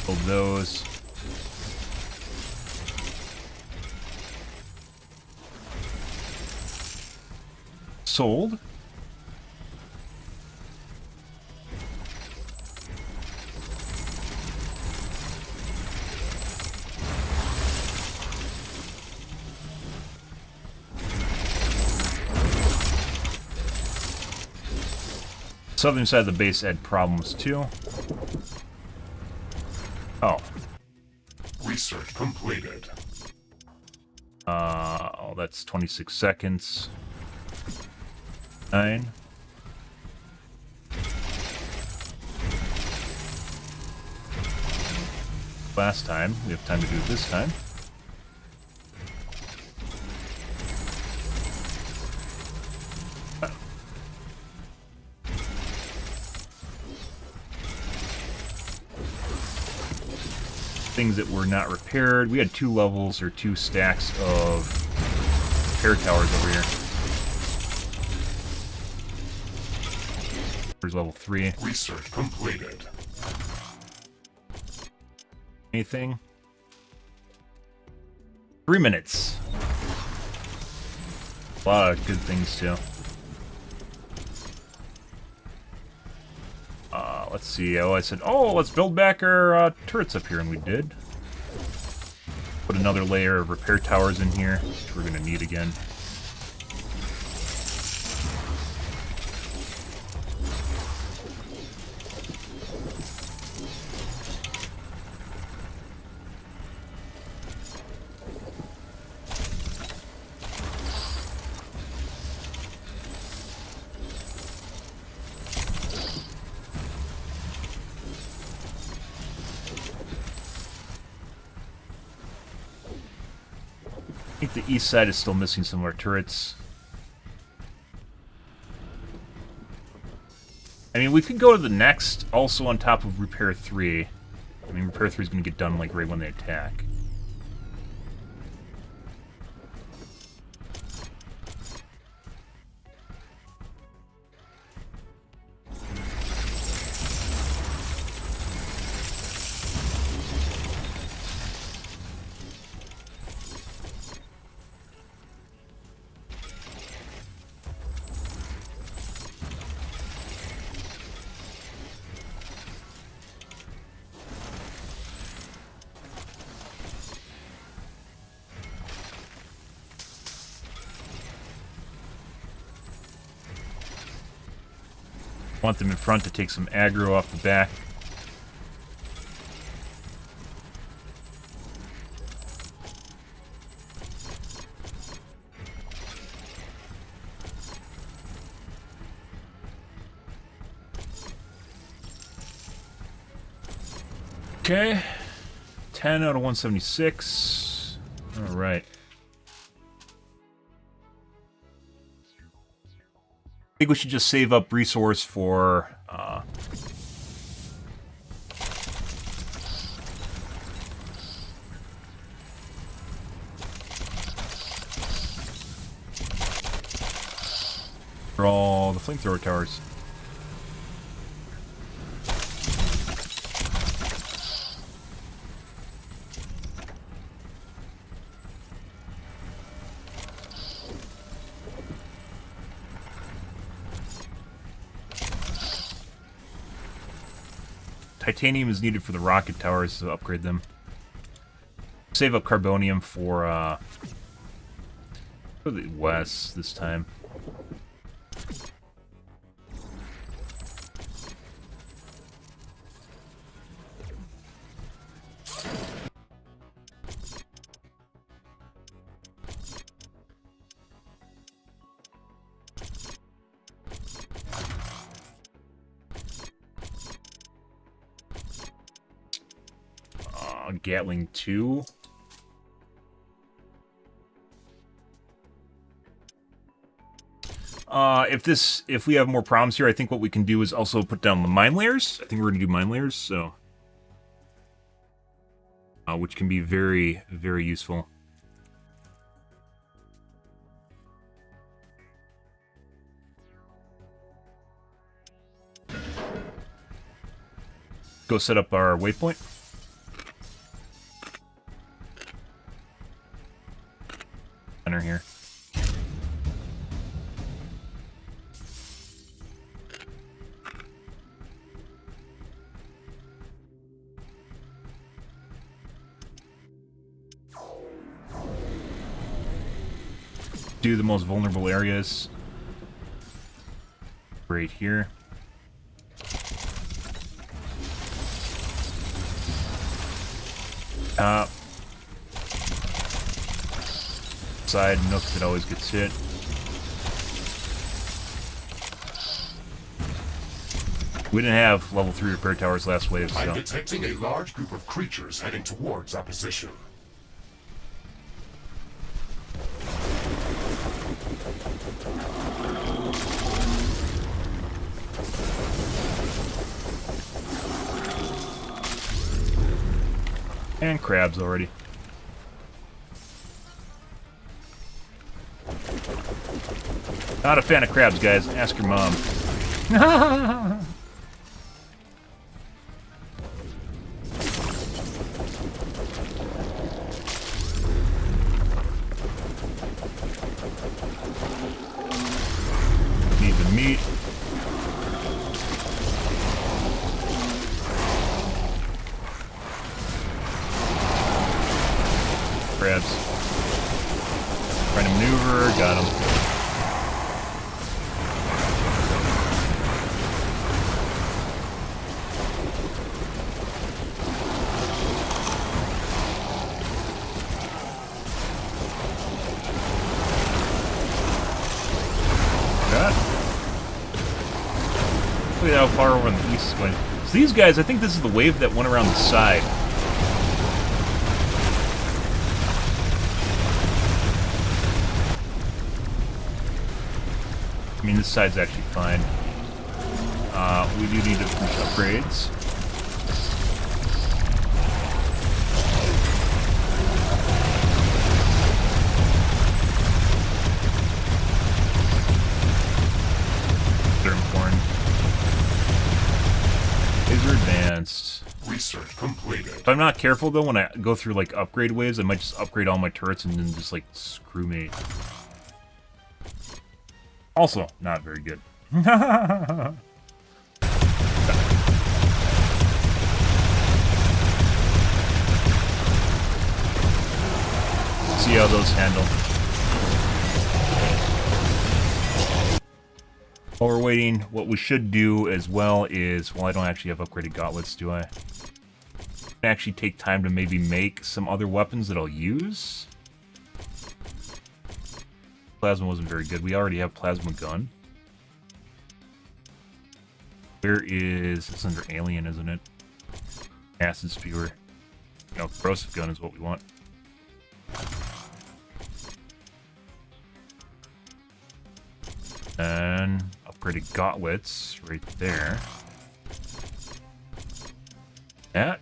E: Build those. Sold. Southern side of the base had problems too. Oh.
G: Research completed.
E: Oh, that's 26 seconds. 9. Last time. We have time to do it this time. Things that were not repaired. We had 2 levels or 2 stacks of repair towers over here. There's level 3.
G: Research completed.
E: Anything? 3 minutes. A lot of good things too. Let's see. Oh, I said, oh, let's build back our turrets up here, and we did. Put another layer of repair towers in here, which we're going to need again. I think the east side is still missing some of our turrets. I mean, we could go to the next, also on top of Repair 3. I mean, Repair 3 is going to get done, like, right when they attack. Want them in front to take some aggro off the back. Okay. 10 out of 176. All right. I think we should just save up resource for all the flamethrower towers. titanium is needed for the rocket towers to upgrade them. Save up carbonium for the west this time. Gatling 2. If we have more problems here, I think what we can do is also put down the mine layers. I think we're gonna do mine layers, so which can be very, very useful. Go set up our waypoint. Center here. Do the most vulnerable areas right here. Side nook that always gets hit. We didn't have level 3 repair towers last wave, so.
G: I'm detecting a large group of creatures heading towards our position.
E: And crabs already. Not a fan of crabs, guys. Ask your mom. Need the meat. Crabs. Trying to maneuver. Got him. Look at how far over on the east is going. So these guys, I think this is the wave that went around the side. I mean, this side's actually fine. We do need to finish upgrades. They're important. Laser advanced.
G: Research completed.
E: If I'm not careful, though, when I go through, like, upgrade waves, I might just upgrade all my turrets and then just, like, screw me. Also, not very good. See how those handle. While we're waiting, what we should do as well is, well, I don't actually have upgraded gauntlets, do I? Actually take time to maybe make some other weapons that I'll use. Plasma wasn't very good. We already have plasma gun. Where is... It's under alien, isn't it? Acid spewer. No, corrosive gun is what we want. And upgraded gauntlets right there. That.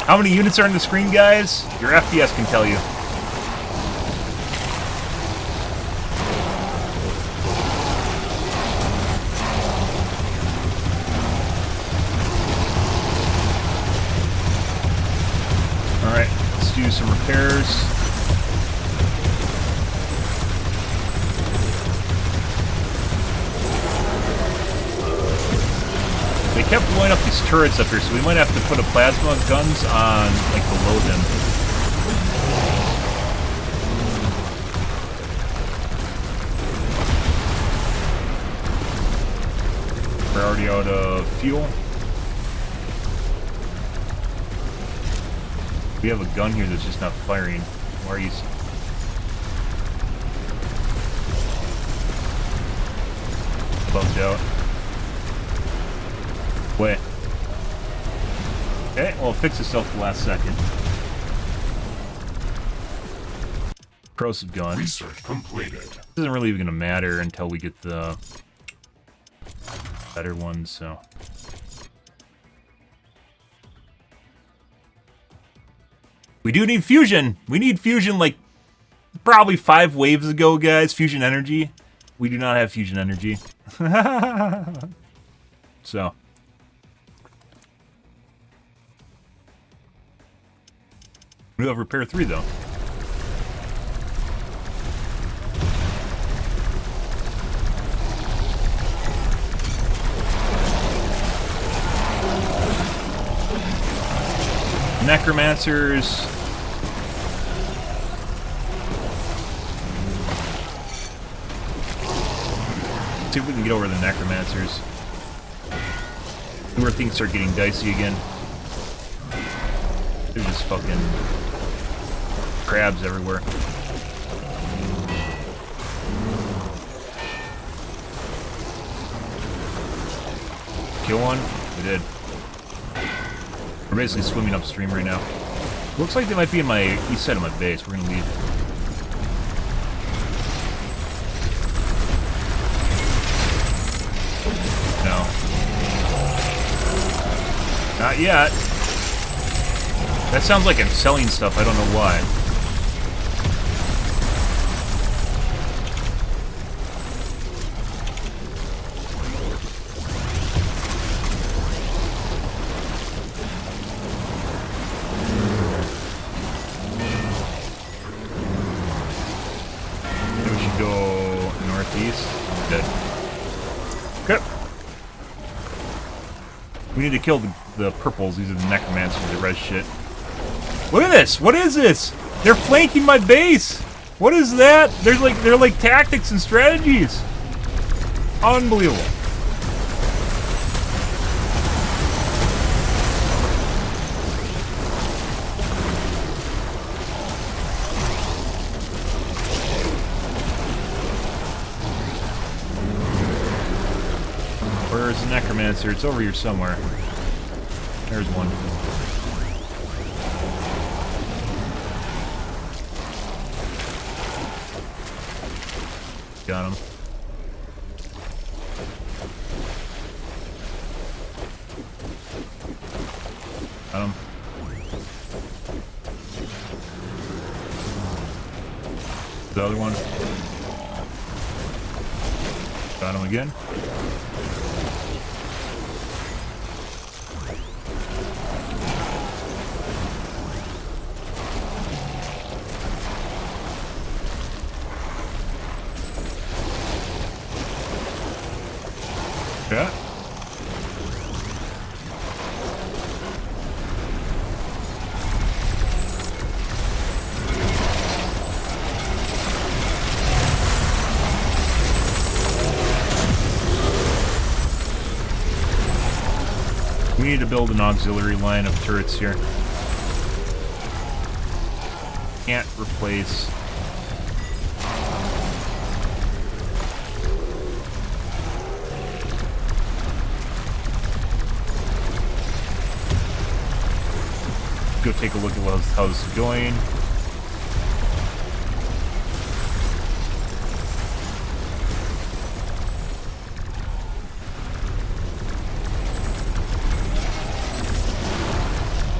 E: How many units are on the screen, guys? Your FPS can tell you. do some repairs. They kept blowing up these turrets up here, so we might have to put a plasma guns on, like, below them. We're already out of fuel. We have a gun here that's just not firing. Why are you... Bugged out. Wait. Okay, well, it fixed itself at the last second. Corrosive gun.
G: Research completed.
E: Isn't really even gonna matter until we get the better ones, so... We do need fusion! We need fusion like probably 5 waves ago, guys. Fusion energy. We do not have fusion energy. So. We do have repair 3 though. Necromancers. See if we can get over the necromancers. Where things start getting dicey again. They're just fucking crabs everywhere. Kill one? We did. We're basically swimming upstream right now. Looks like they might be in my east side of my base. We're gonna leave. No. Not yet. That sounds like I'm selling stuff. I don't know why. We need to kill the purples. These are the necromancers, the red shit. Look at this! What is this? They're flanking my base! What is that? They're like tactics and strategies. Unbelievable. Where's the necromancer? It's over here somewhere. There's one. Got him. Got him. The other one. Got him again. Yeah. We need to build an auxiliary line of turrets here. Can't replace. Go take a look at how this is going.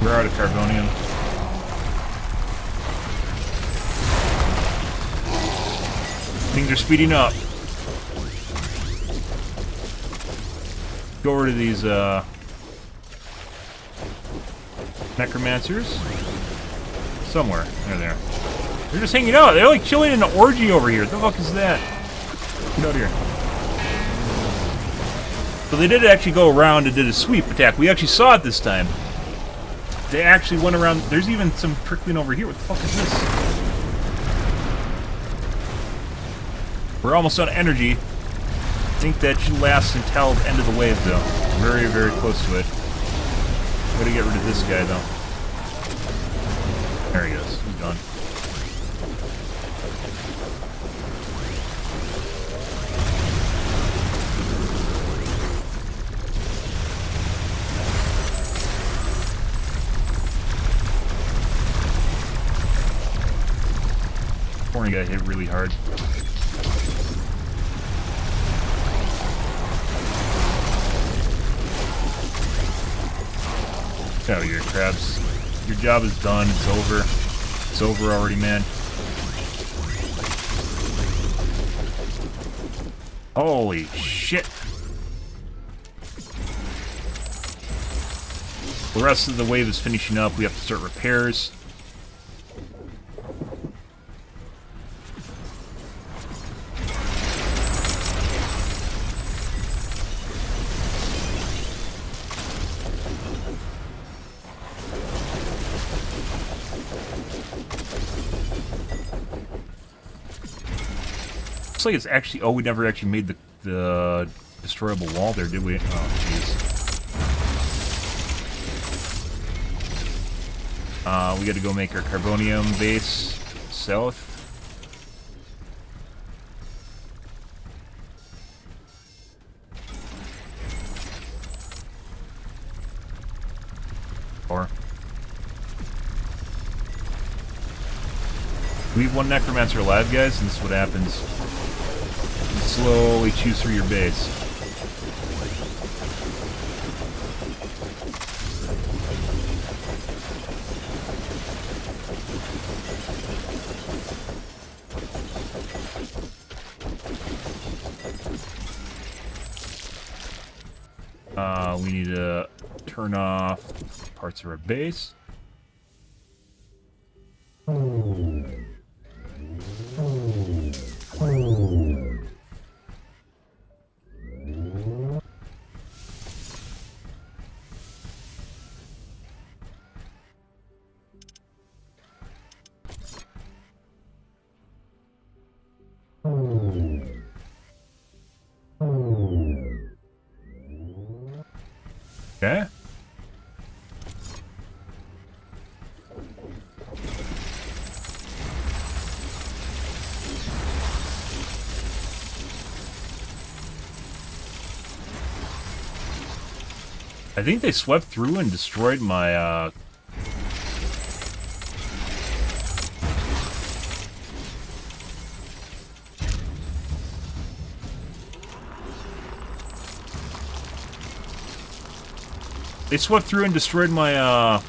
E: We're out of carbonium. Things are speeding up. Go over to these necromancers. Somewhere. There they are. They're just hanging out. They're like chilling in an orgy over here. What the fuck is that? Get out of here. So they did actually go around and did a sweep attack. We actually saw it this time. They actually went around. There's even some trickling over here. What the fuck is this? We're almost out of energy. I think that should last until the end of the wave, though. Very, very close to it. Gotta get rid of this guy, though. There he is. He's gone. Corny got hit really hard. Get out of here, crabs. Your job is done. It's over. It's over already, man. Holy shit. The rest of the wave is finishing up. We have to start repairs. Looks like it's actually... Oh, we never actually made the destroyable wall there, did we? Oh, jeez. We gotta go make our carbonium base south. Or... Leave one necromancer alive, guys, and this is what happens. You slowly chew through your base. We need to turn off parts of our base. Okay. I think they swept through and destroyed my, They swept through and destroyed my,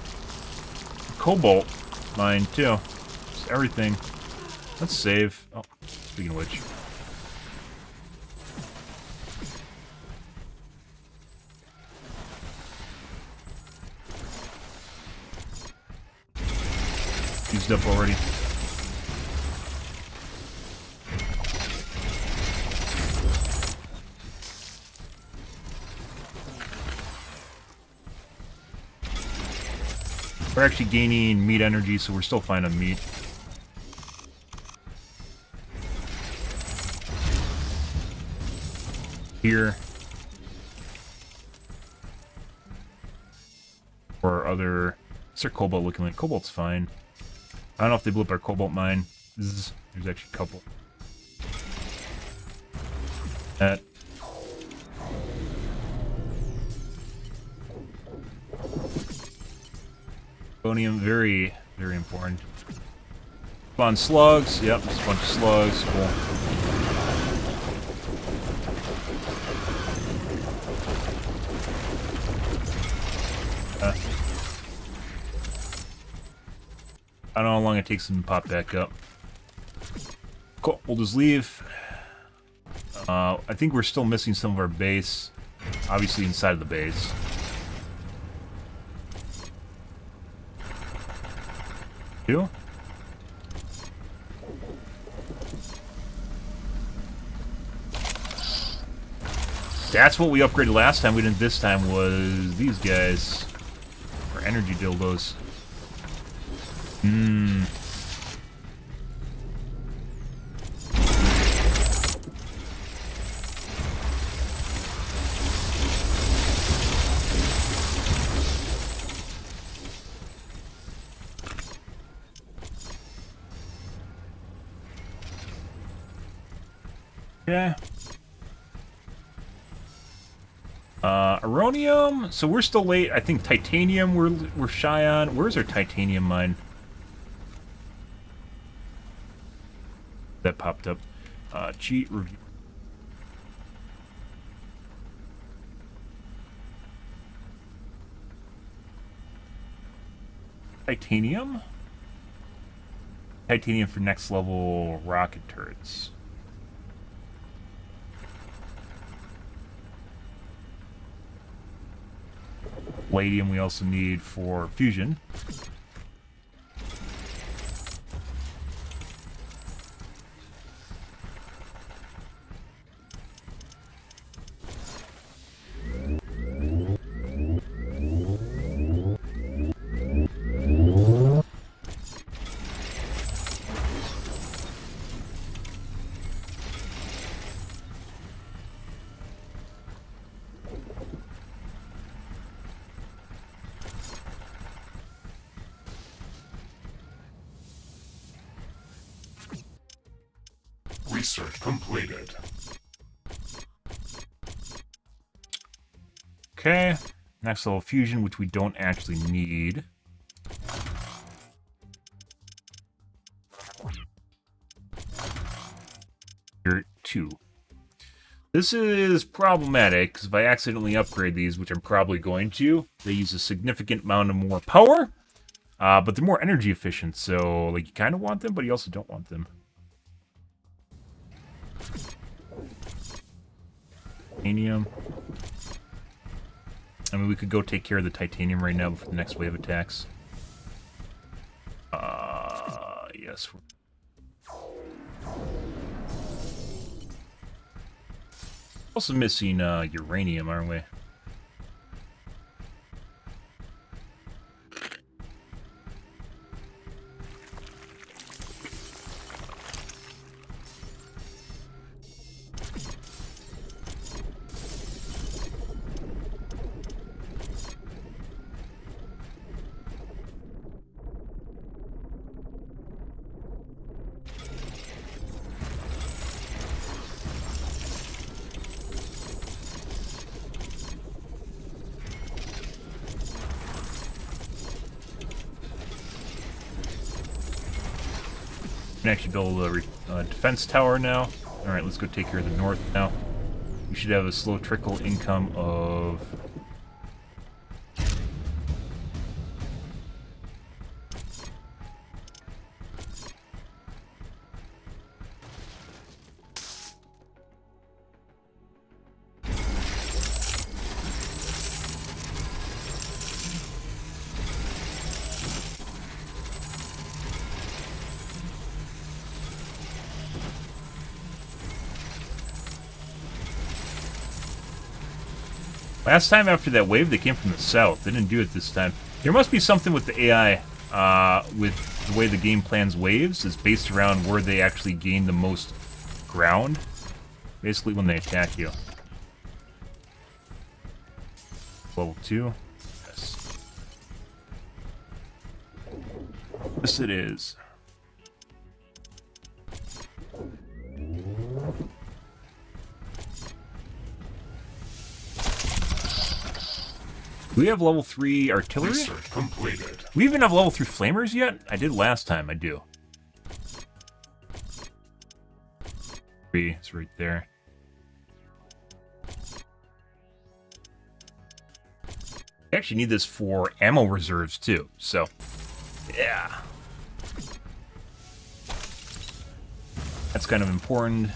E: cobalt mine, too. Just everything. Let's save. Oh, speaking of which. Used up already. We're actually gaining meat energy, so we're still fine on meat. Here. Or other... What's their cobalt looking like? Cobalt's fine. I don't know if they blew up our cobalt mine. There's actually a couple. That. Carbonium, very, very important. Spawn slugs. Yep, just a bunch of slugs. Cool. I don't know how long it takes them to pop back up. Cool, we'll just leave. I think we're still missing some of our base. Obviously inside of the base. 2. That's what we upgraded last time. We didn't this time was these guys. Or energy dildos. Hmm. Okay. Aronium. So we're still late. I think titanium we're shy on. Where's our titanium mine? That popped up. Cheat review. Titanium? Titanium for next level rocket turrets. Palladium we also need for fusion.
G: Research completed.
E: Okay. Next level fusion, which we don't actually need. Here, 2. This is problematic, because if I accidentally upgrade these, which I'm probably going to, they use a significant amount of more power, but they're more energy efficient, so like you kind of want them, but you also don't want them. Titanium. I mean, we could go take care of the titanium right now before the next wave attacks. Yes. Also missing uranium, aren't we? We can actually build a defense tower now. Alright, let's go take care of the north now. We should have a slow trickle income of... Last time after that wave, they came from the south. They didn't do it this time. There must be something with the AI, with the way the game plans waves, is based around where they actually gain the most ground. Basically when they attack you. Level 2. Yes. Yes, it is. Do we have level 3 artillery?
G: Research completed.
E: Do we even have level 3 flamers yet? I did last time, I do. 3, it's right there. I actually need this for ammo reserves too, so yeah. That's kind of important.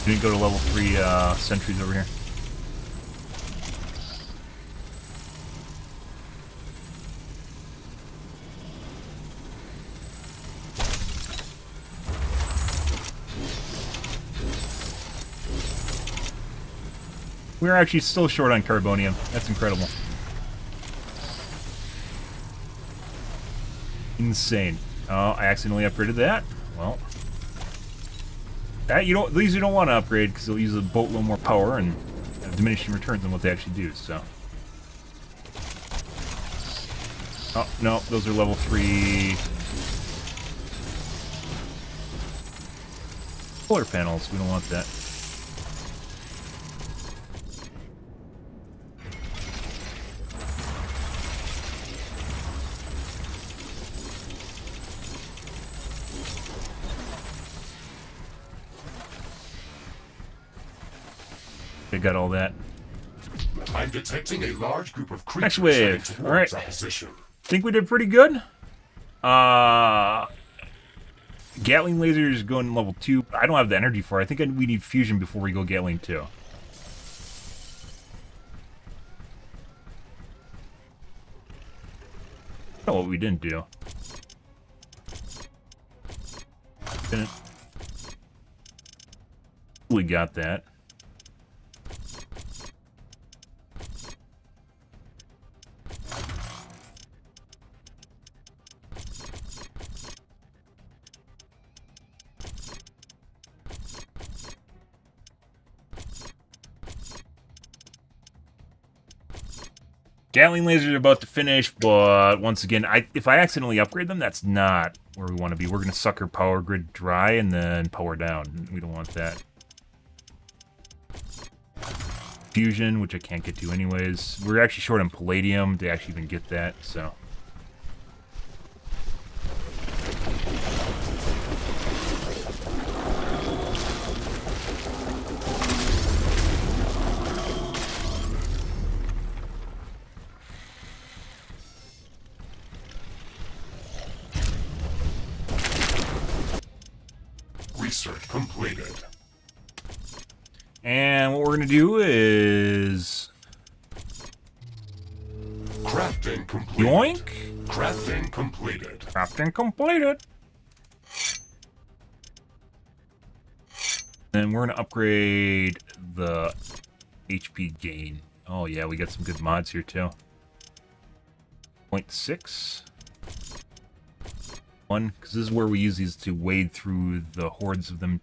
E: Didn't go to level 3 sentries over here. We're actually still short on carbonium. That's incredible. Insane. Oh, I accidentally upgraded that. Well, that these you don't want to upgrade because they'll use a boatload more power and have diminishing returns on what they actually do. So, oh no, those are level 3 solar panels. We don't want that. They got all that.
G: I'm detecting a large group of creatures
E: Next wave.
G: heading towards
E: All right.
G: our position.
E: Think we did pretty good. Gatling lasers going level 2. I don't have the energy for it. I think we need fusion before we go Gatling 2. Oh, what we didn't do. Didn't. We got that. Gatling lasers are about to finish, but once again, if I accidentally upgrade them, that's not where we want to be. We're going to suck our power grid dry and then power down. We don't want that. Fusion, which I can't get to anyways. We're actually short on palladium to actually even get that, so...
G: Research completed.
E: And what we're going to do is...
G: Crafting completed.
E: Yoink!
G: Crafting completed.
E: Crafting completed! Then we're going to upgrade the HP gain. Oh yeah, we got some good mods here too. 0.6. 1, because this is where we use these to wade through the hordes of them.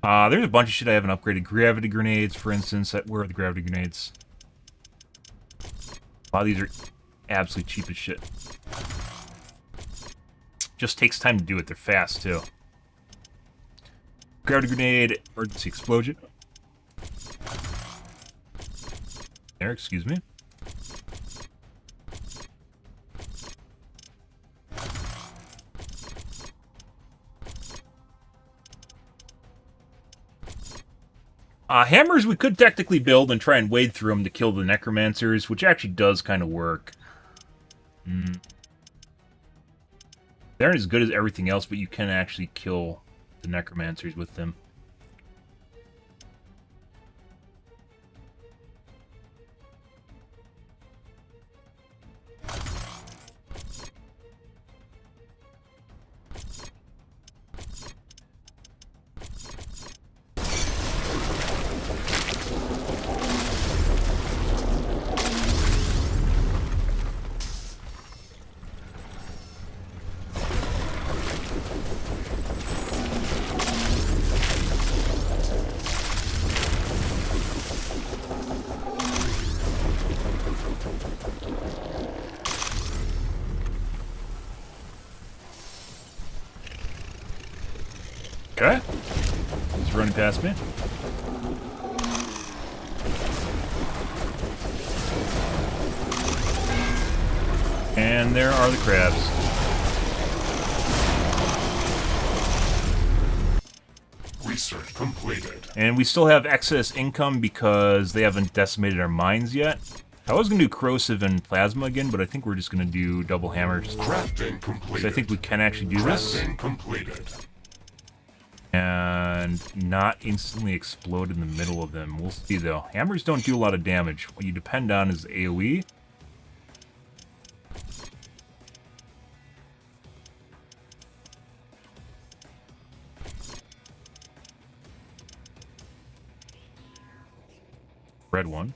E: There's a bunch of shit I haven't upgraded. Gravity grenades, for instance. Where are the gravity grenades? Wow, these are absolutely cheap as shit. Just takes time to do it. They're fast, too. Gravity grenade, emergency explosion. There, excuse me. Hammers we could technically build and try and wade through them to kill the necromancers, which actually does kind of work. They aren't as good as everything else, but you can actually kill the necromancers with them. Okay. He's running past me. And there are the crabs.
G: Research completed.
E: And we still have excess income because they haven't decimated our mines yet. I was going to do corrosive and plasma again, but I think we're just going to do double hammers.
G: Crafting completed.
E: So I think we can actually do this.
G: Crafting completed.
E: and not instantly explode in the middle of them. We'll see, though. Hammers don't do a lot of damage. What you depend on is AoE. Red one.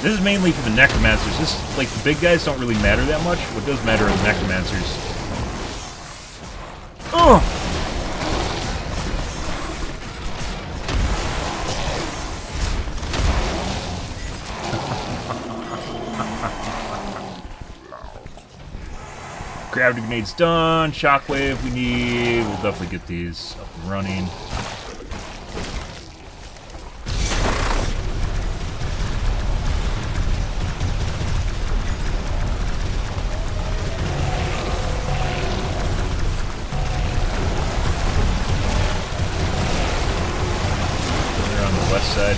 E: This is mainly for the necromancers. This, like, the big guys don't really matter that much. What does matter are the necromancers. Oh! Gravity grenade's done. Shockwave we need. We'll definitely get these up and running. They're on the west side.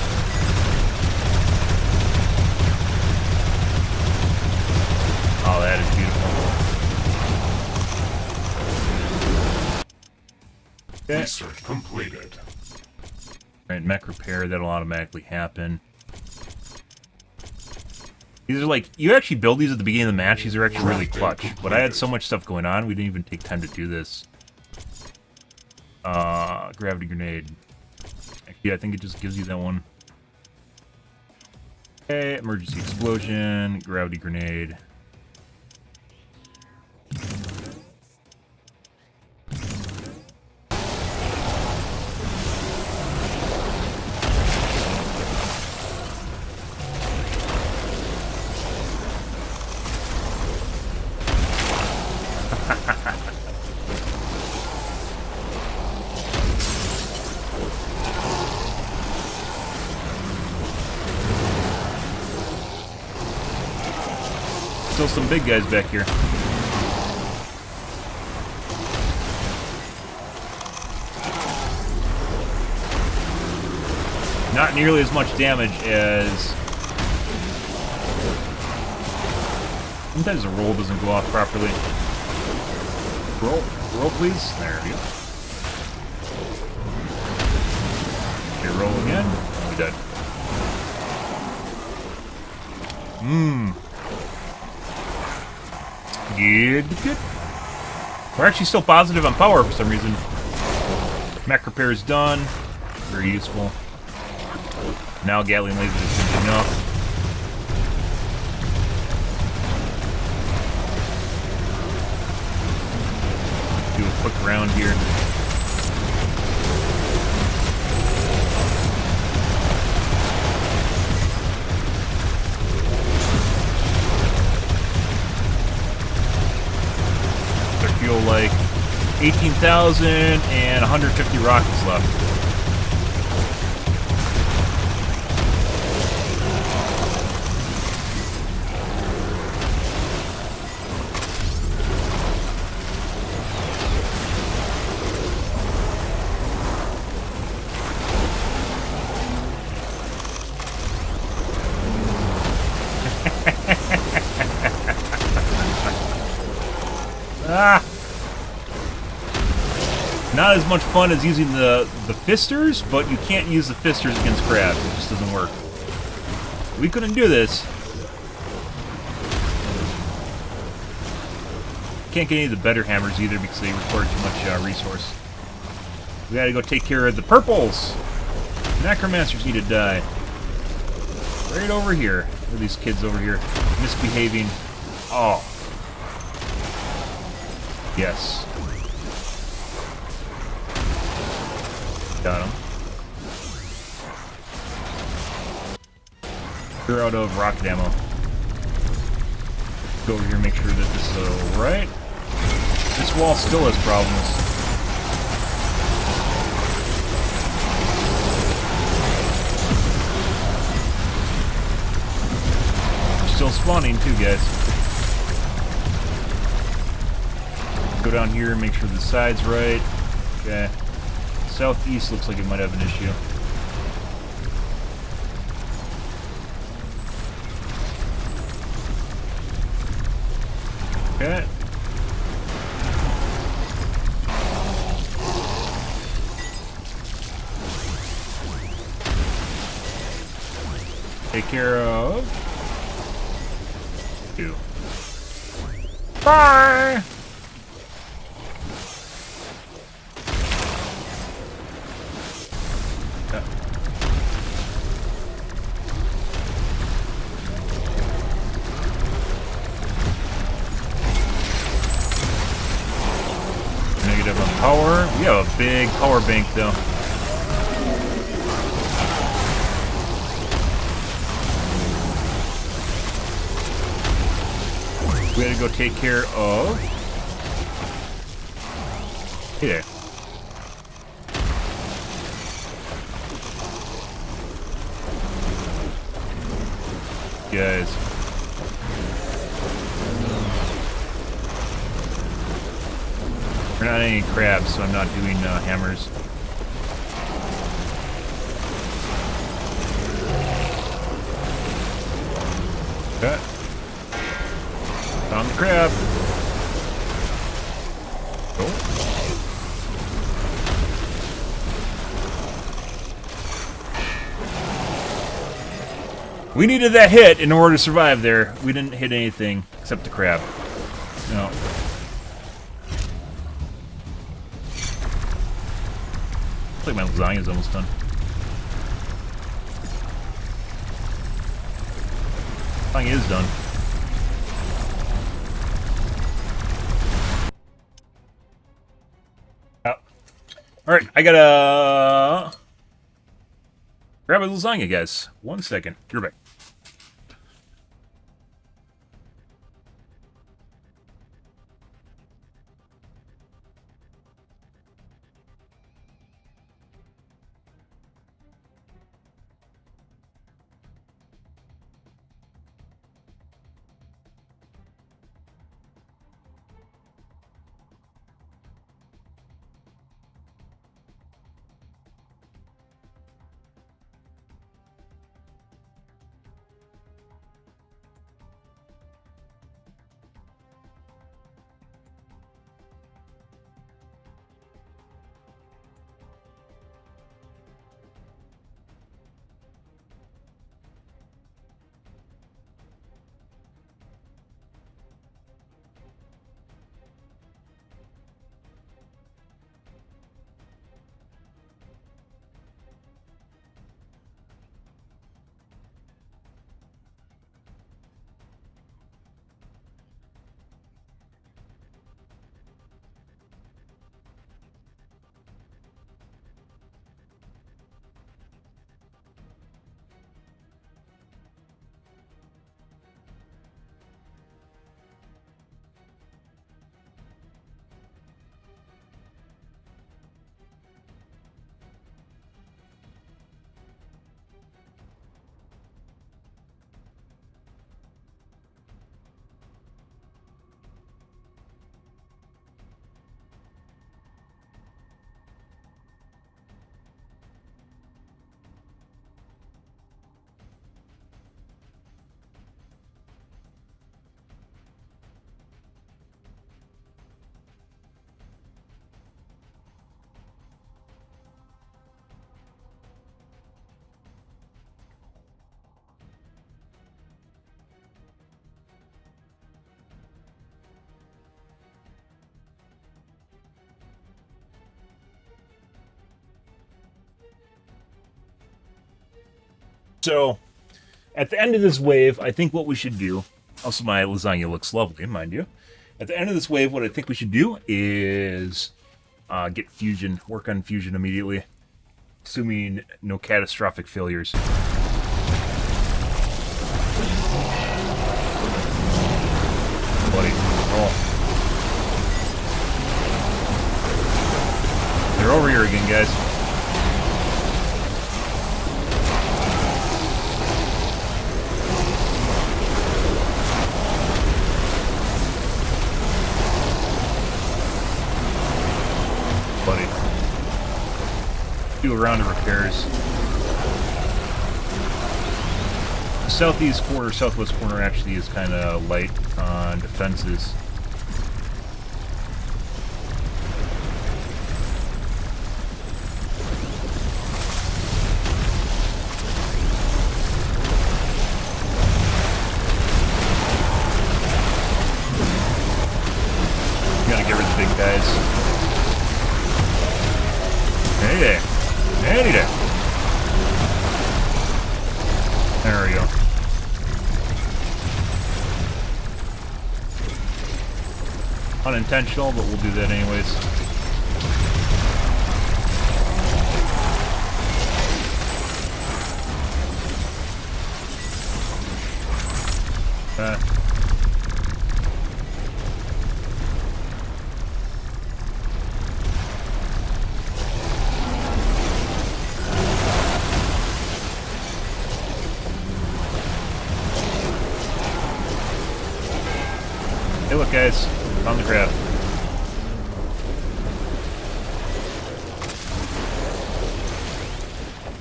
E: Oh, that is beautiful. Okay.
G: Research completed.
E: Alright, mech repair, that'll automatically happen. These are like, you actually build these at the beginning of the match, these are actually really clutch. But I had so much stuff going on, we didn't even take time to do this. Gravity grenade. Actually, I think it just gives you that one. Okay, emergency explosion, gravity grenade. Still some big guys back here. Not nearly as much damage as... Sometimes the roll doesn't go off properly. Roll please. There we go. Okay, roll again. We're dead. Good. We're actually still positive on power for some reason. Mech repair is done. Very useful. Now Gatling laser is finishing up. Do a quick round here. I feel like 18,000 and 150 rockets left. Not as much fun as using the fisters, but you can't use the fisters against crabs. It just doesn't work. We couldn't do this. Can't get any of the better hammers either because they require too much resource. We gotta go take care of the purples. Necromancers need to die. Right over here. Look at these kids over here misbehaving. Oh. Yes. Got him. We're out of rocket ammo. Go over here and make sure that this is alright. This wall still has problems. Still spawning too, guys. Go down here and make sure the side's right. Okay. Southeast looks like it might have an issue. Okay. Take care of 2. Bye! Negative on power. We have a big power bank though. We gotta go take care of... Here. Guys. We're not any crabs, so I'm not doing hammers. Okay. Found the crab. Oh. We needed that hit in order to survive there. We didn't hit anything except the crab. No. Looks like my lasagna is almost done. Lasagna is done. Alright, I gotta grab a lasagna, guys. 1 second. You're back. So, at the end of this wave, I think what we should do... Also, my lasagna looks lovely, mind you. At the end of this wave, what I think we should do is get fusion, work on fusion immediately. Assuming no catastrophic failures. guys. Buddy. Do a round of repairs. The southeast corner, southwest corner actually is kind of light on defenses. Gotta get rid of the big guys. Hey there. Hey there. There we go. Unintentional, but we'll do that anyways. Hey, look, guys, on the crab.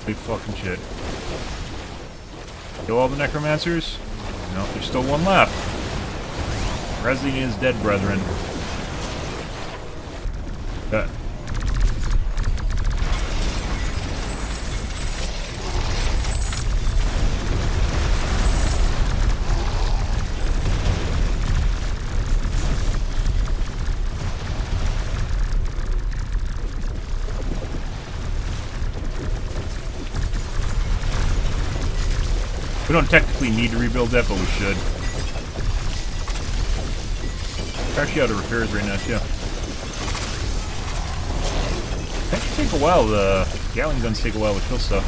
E: Big fucking shit. Kill all the necromancers? No, there's still one left. Resing is dead, brethren. We don't technically need to rebuild that, but we should. We're actually out of repairs right now, too. It actually take a while. The Gatling guns take a while to kill stuff.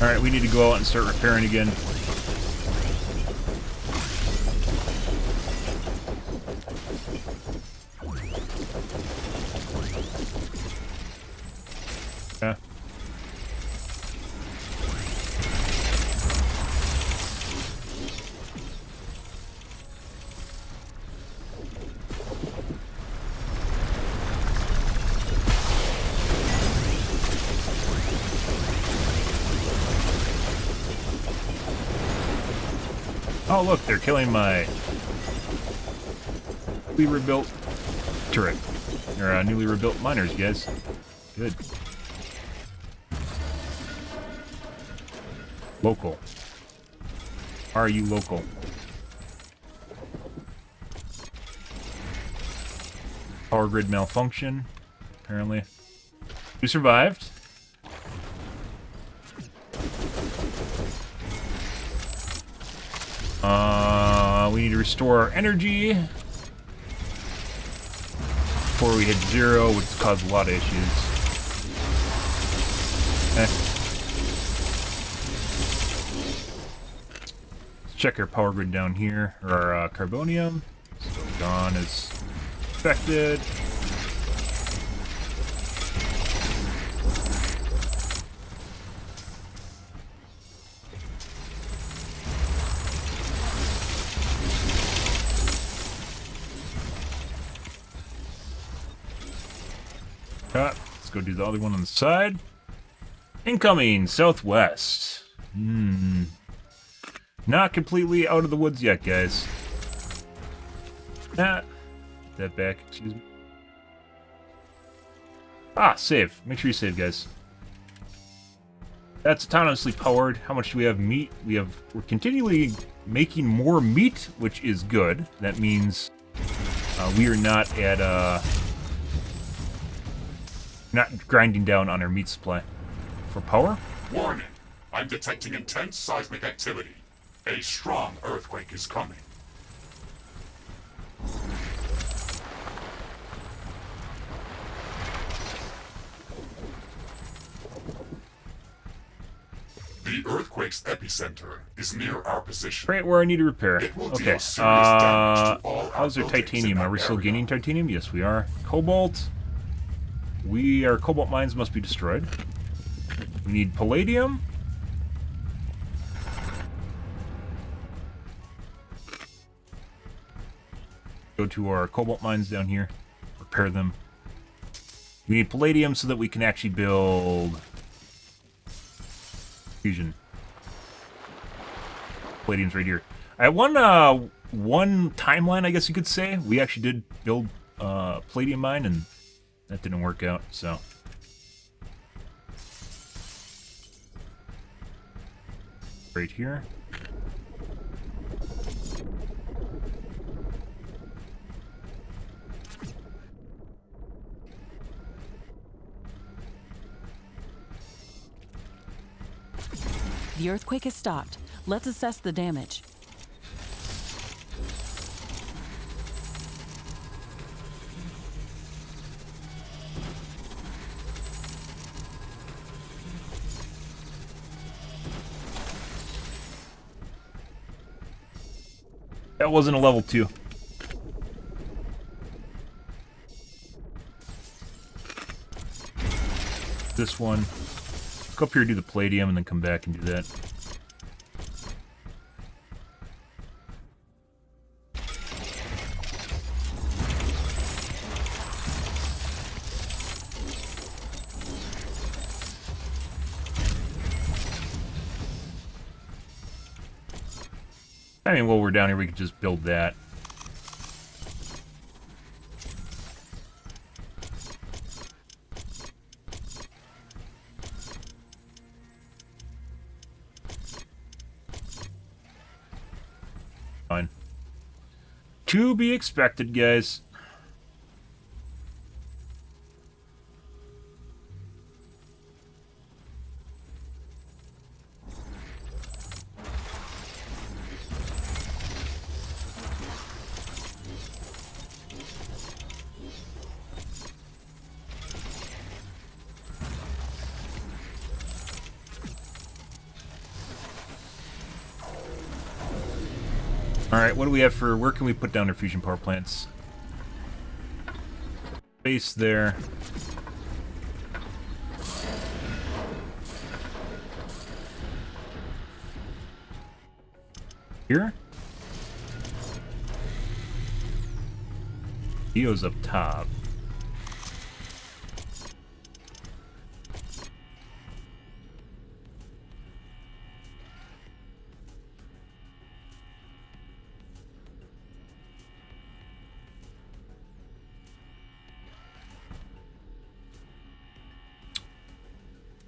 E: Alright, we need to go out and start repairing again. Yeah. Oh look, they're killing my newly rebuilt turret. Or newly rebuilt miners, guys. Good. Local. Are you local? Power grid malfunction, apparently. Who survived? We need to restore our energy before we hit 0, which caused a lot of issues. Let's check our power grid down here, or our carbonium. So gone as expected. Let's go do the other one on the side. Incoming, southwest. Not completely out of the woods yet, guys. That back, excuse me. Save. Make sure you save, guys. That's autonomously powered. How much do we have meat? We're continually making more meat, which is good. That means we are not at not grinding down on our meat supply. For power?
G: Warning! I'm detecting intense seismic activity. A strong earthquake is coming. The The earthquake's epicenter is near our position.
E: Right where I need to repair.
G: It will
E: Okay.
G: deal serious damage to all our
E: How's our
G: buildings in
E: titanium?
G: that
E: Are we still
G: area.
E: gaining titanium? Yes, we are. Cobalt. Our cobalt mines must be destroyed. We need palladium. Go to our cobalt mines down here. Repair them. We need palladium so that we can actually build fusion. Palladium's right here. I had one timeline, I guess you could say. We actually did build palladium mine, and that didn't work out. So right here.
F: The earthquake has stopped. Let's assess the damage.
E: That wasn't a level 2. This one. Let's go up here and do the palladium and then come back and do that. I mean, while we're down here, we could just build that. Fine. To be expected, guys. Alright, what do we have for... Where can we put down our fusion power plants? Base there. Here? Geo's up top.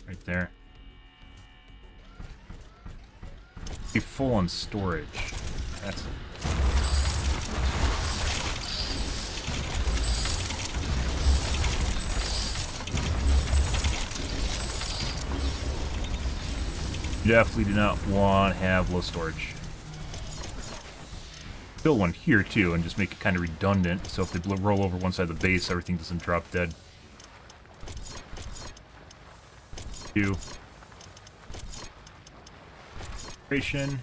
E: Right there. Be full on storage. That's it. Definitely do not want to have low storage. Build one here too, and just make it kind of redundant. So if they roll over one side of the base, everything doesn't drop dead. Creation.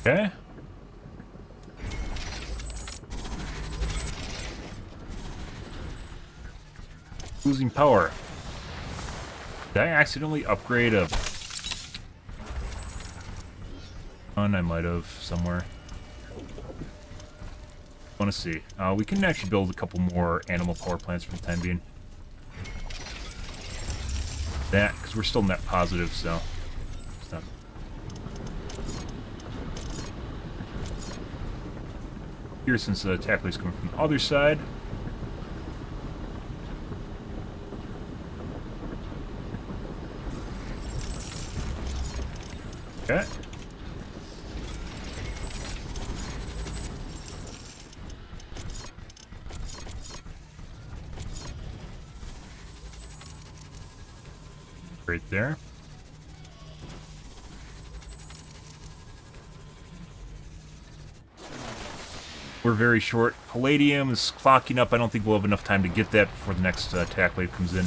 E: Okay. Losing power. Did I accidentally upgrade a... one? I might have somewhere. Want to see. We can actually build a couple more animal power plants for the time being. That, because we're still net positive, so... it's not... Here, since the attack wave's coming from the other side. Okay. Right there. We're very short. Palladium is clocking up. I don't think we'll have enough time to get that before the next attack wave comes in.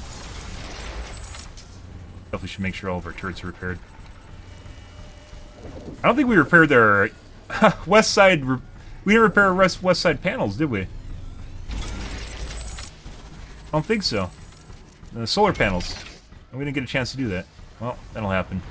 E: Definitely should make sure all of our turrets are repaired. I don't think we repaired their west side. We didn't repair our west side panels, did we? I don't think so. The solar panels. We didn't get a chance to do that. Well, that'll happen.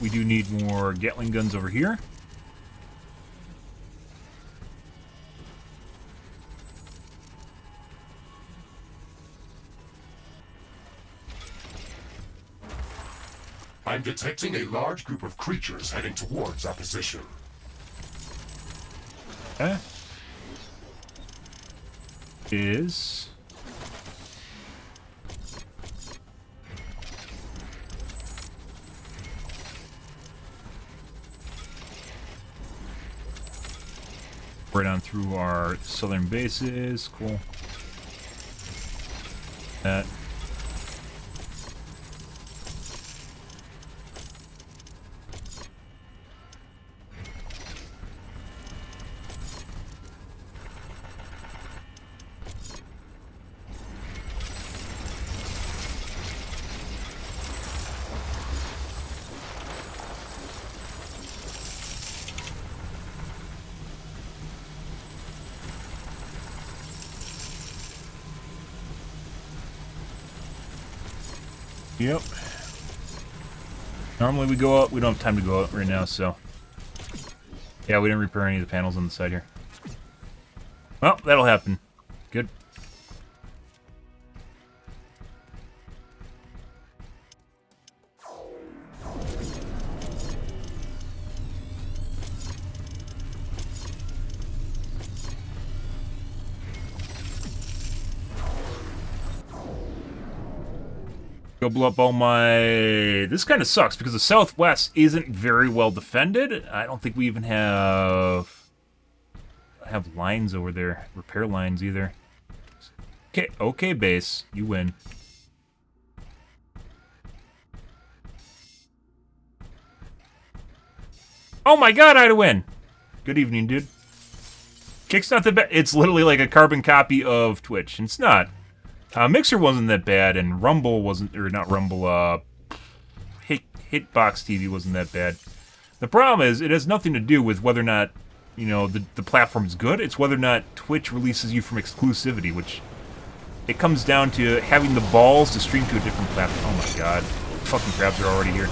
E: We do need more Gatling guns over here.
G: I'm detecting a large group of creatures heading towards our position.
E: Okay. Is... right on through our southern bases. Cool. That. Yep. Normally we go out. We don't have time to go out right now, so... Yeah, we didn't repair any of the panels on the side here. Well, that'll happen. Good. Go blow up all my... This kind of sucks because the southwest isn't very well defended. I don't think we even have lines over there, repair lines either. Okay, okay, base, you win. Oh my god, I'd win. Good evening, dude. Kick's not the best. It's literally like a carbon copy of Twitch. It's not. Mixer wasn't that bad, and Rumble wasn't, or not Rumble, Hitbox TV wasn't that bad. The problem is, it has nothing to do with whether or not, you know, the platform's good. It's whether or not Twitch releases you from exclusivity, which it comes down to having the balls to stream to a different platform. Oh my god. Fucking crabs are already here.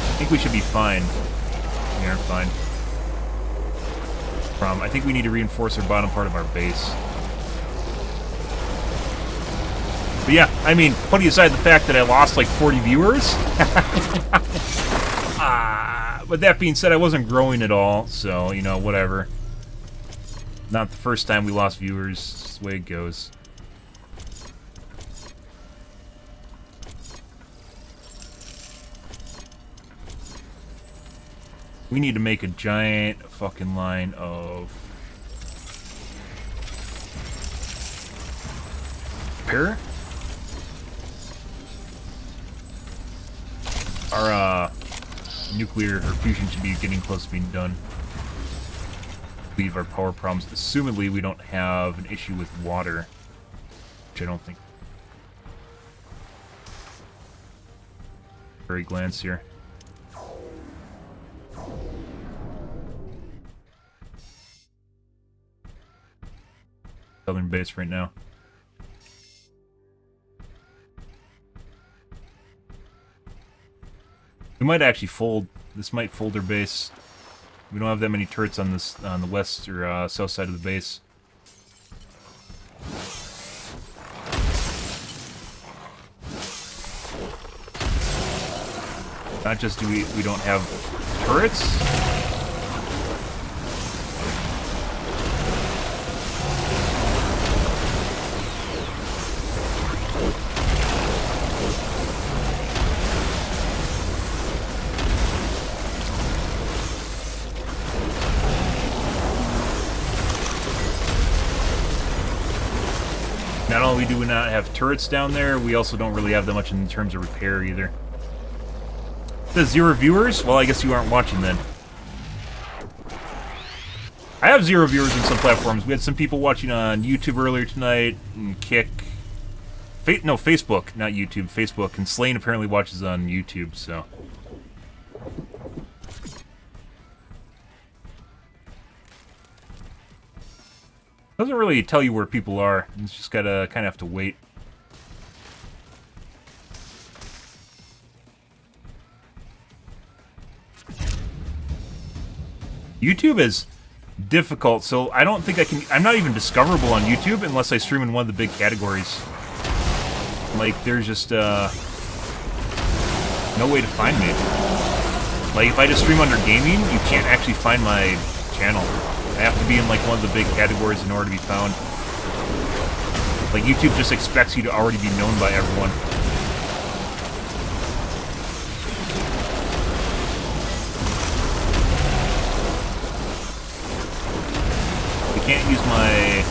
E: I think we should be fine. We aren't fine. I think we need to reinforce our bottom part of our base. But yeah, I mean, putting aside the fact that I lost like 40 viewers. But that being said, I wasn't growing at all, so, you know, whatever. Not the first time we lost viewers. It's the way it goes. We need to make a giant fucking line of repair. Our nuclear or fusion should be getting close to being done. Leave our power problems. Assumedly, we don't have an issue with water, which I don't think. Very glance here. Southern base right now. We might actually fold. This might fold our base. We don't have that many turrets on this on the west or south side of the base. Not just do we don't have turrets. Not only do we not have turrets down there, we also don't really have that much in terms of repair either. It says 0 viewers? Well, I guess you aren't watching then. I have 0 viewers on some platforms. We had some people watching on YouTube earlier tonight, and Facebook, not YouTube, Facebook. And Slane apparently watches on YouTube, so... Doesn't really tell you where people are. It's just gotta kind of have to wait. YouTube is difficult, so I don't think I can... I'm not even discoverable on YouTube unless I stream in one of the big categories. Like, there's just, no way to find me. Like, if I just stream under gaming, you can't actually find my channel. I have to be in, like, one of the big categories in order to be found. Like, YouTube just expects you to already be known by everyone. I can't use my...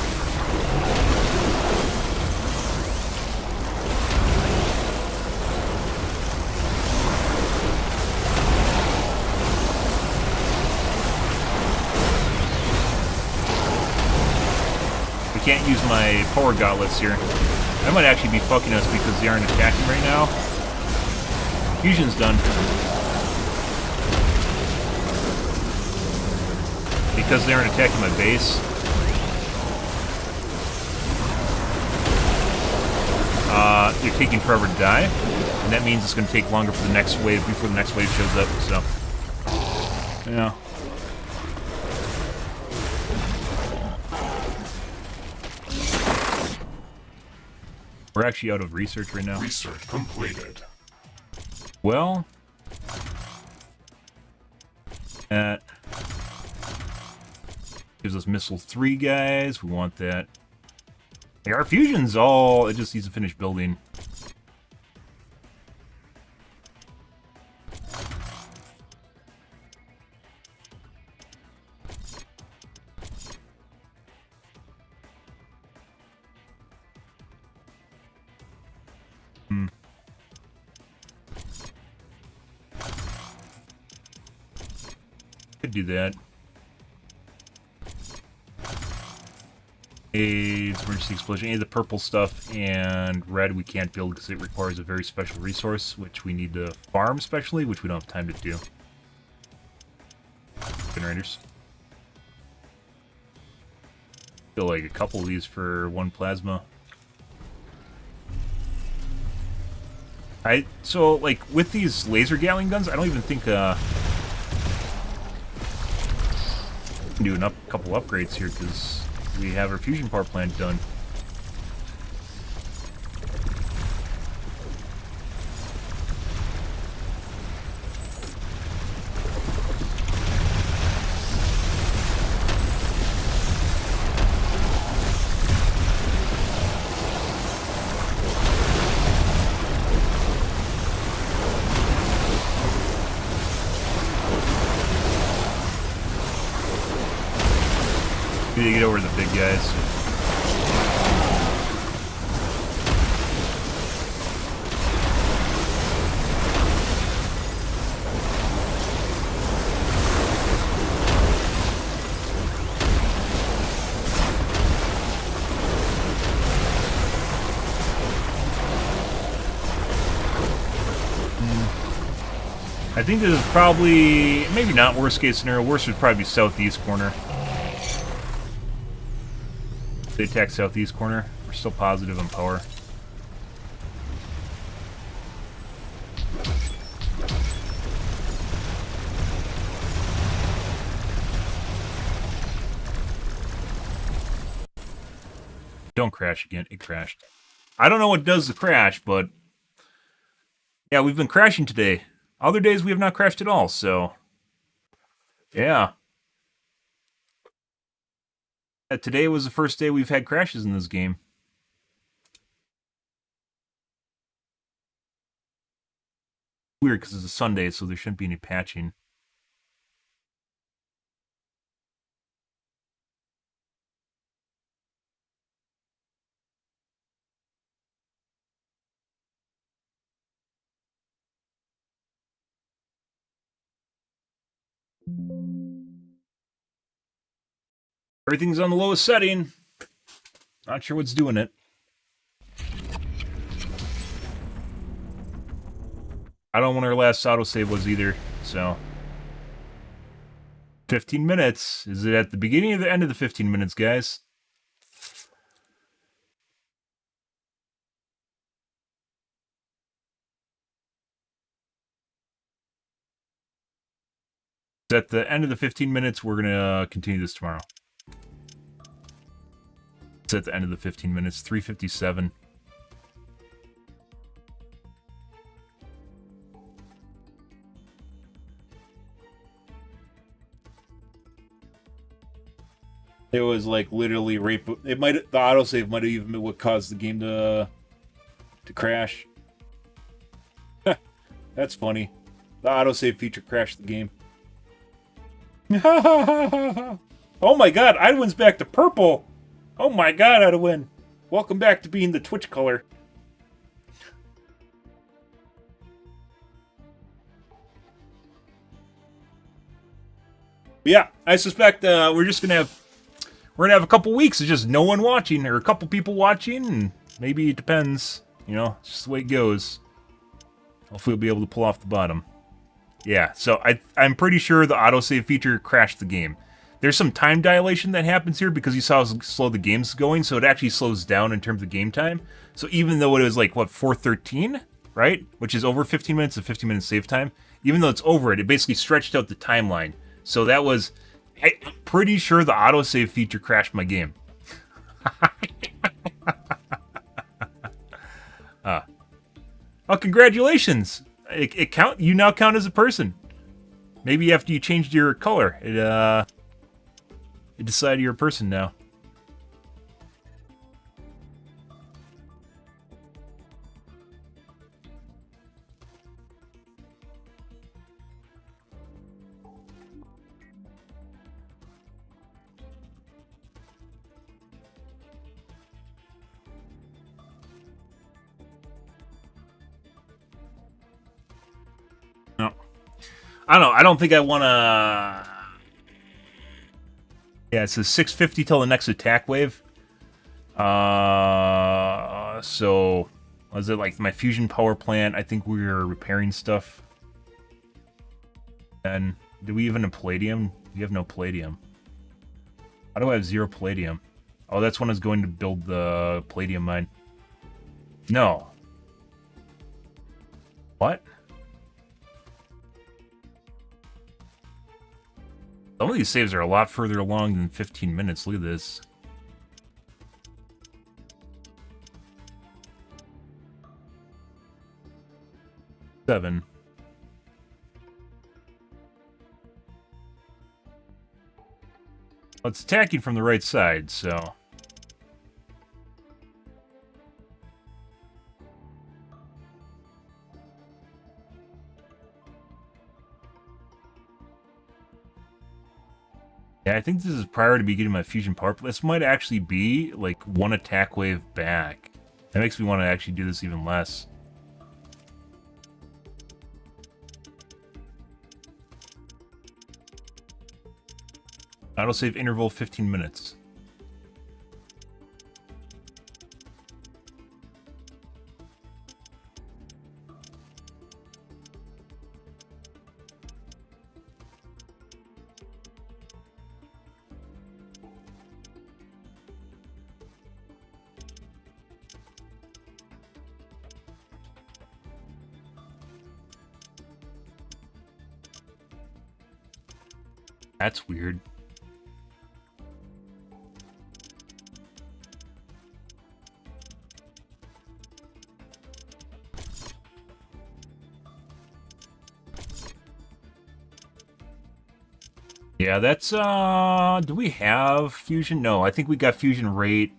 E: Can't use my power gauntlets here. That might actually be fucking us because they aren't attacking right now. Fusion's done. Because they aren't attacking my base. They're taking forever to die. And that means it's going to take longer for the next wave before the next wave shows up, so... Yeah. We're actually out of research right now.
G: Research completed.
E: Well, that gives us missile 3 guys. We want that. Like, our fusion's all... It just needs to finish building. Could do that. AIDS, emergency explosion, any of the purple stuff, and red we can't build because it requires a very special resource, which we need to farm specially, which we don't have time to do. Generators. Feel like a couple of these for 1 plasma. So, like, with these laser Gatling guns, I don't even think, can do a couple upgrades here, because we have our fusion power plant done. We need to get over the big guys. I think this is probably, maybe not worst case scenario. Worst would probably be southeast corner. They attack southeast corner. We're still positive on power. Don't crash again. It crashed. I don't know what does the crash, but yeah, we've been crashing today. Other days we have not crashed at all, so yeah. Today was the first day we've had crashes in this game. Weird because it's a Sunday, so there shouldn't be any patching. Everything's on the lowest setting. Not sure what's doing it. I don't know when our last autosave was either, so. 15 minutes. Is it at the beginning or the end of the 15 minutes, guys? At the end of the 15 minutes, we're going to continue this tomorrow. It's at the end of the 15 minutes, 3:57. It was like literally right. The autosave might have even been what caused the game to crash. That's funny. The autosave feature crashed the game. Oh my god, Idwin's back to purple. Oh my god, Idwin. Welcome back to being the Twitch color. Yeah, I suspect we're gonna have a couple weeks of just no one watching, or a couple people watching, and maybe it depends. You know, it's just the way it goes. Hopefully we'll be able to pull off the bottom. Yeah, so I'm pretty sure the autosave feature crashed the game. There's some time dilation that happens here because you saw how slow the game's going, so it actually slows down in terms of game time. So even though it was like, what, 4:13, right? Which is over 15 minutes of 15 minutes save time. Even though it's over it basically stretched out the timeline. So that was... I'm pretty sure the autosave feature crashed my game. Oh, congratulations! You now count as a person. Maybe after you changed your color, it decided you're a person now. No. I don't know. I don't think I want to... Yeah, it says 6:50 till the next attack wave. So... Was it like my fusion power plant? I think we were repairing stuff. And do we even have palladium? We have no palladium. How do I have 0 palladium? Oh, that's when I was going to build the palladium mine. No. What? Some of these saves are a lot further along than 15 minutes. Look at this. Seven. Well, it's attacking from the right side, so... Yeah, I think this is prior to me getting my fusion power. This might actually be, like, 1 attack wave back. That makes me want to actually do this even less. Autosave interval 15 minutes. That's weird. Yeah, that's, do we have fusion? No, I think we got fusion right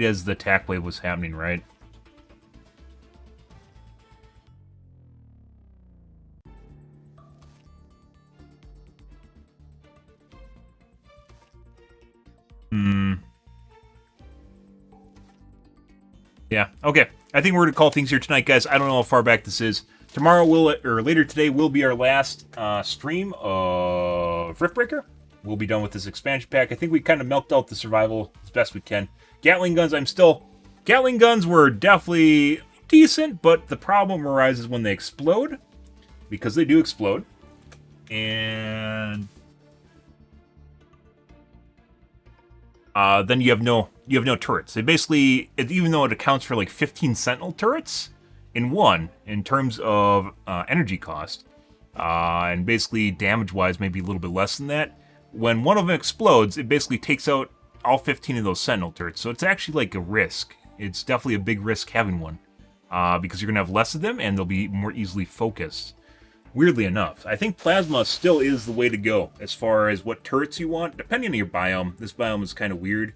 E: as the attack wave was happening, right? Yeah, okay. I think we're going to call things here tonight, guys. I don't know how far back this is. Tomorrow or later today will be our last stream of Riftbreaker. We'll be done with this expansion pack. I think we kind of milked out the survival as best we can. Gatling guns, Gatling guns were definitely decent, but the problem arises when they explode, because they do explode. And then you have no turrets. They basically, even though it accounts for like 15 sentinel turrets in one, in terms of energy cost, and basically damage-wise maybe a little bit less than that, when one of them explodes, it basically takes out all 15 of those sentinel turrets. So it's actually like a risk. It's definitely a big risk having one, because you're going to have less of them and they'll be more easily focused. Weirdly enough, I think plasma still is the way to go as far as what turrets you want, depending on your biome. This biome is kind of weird.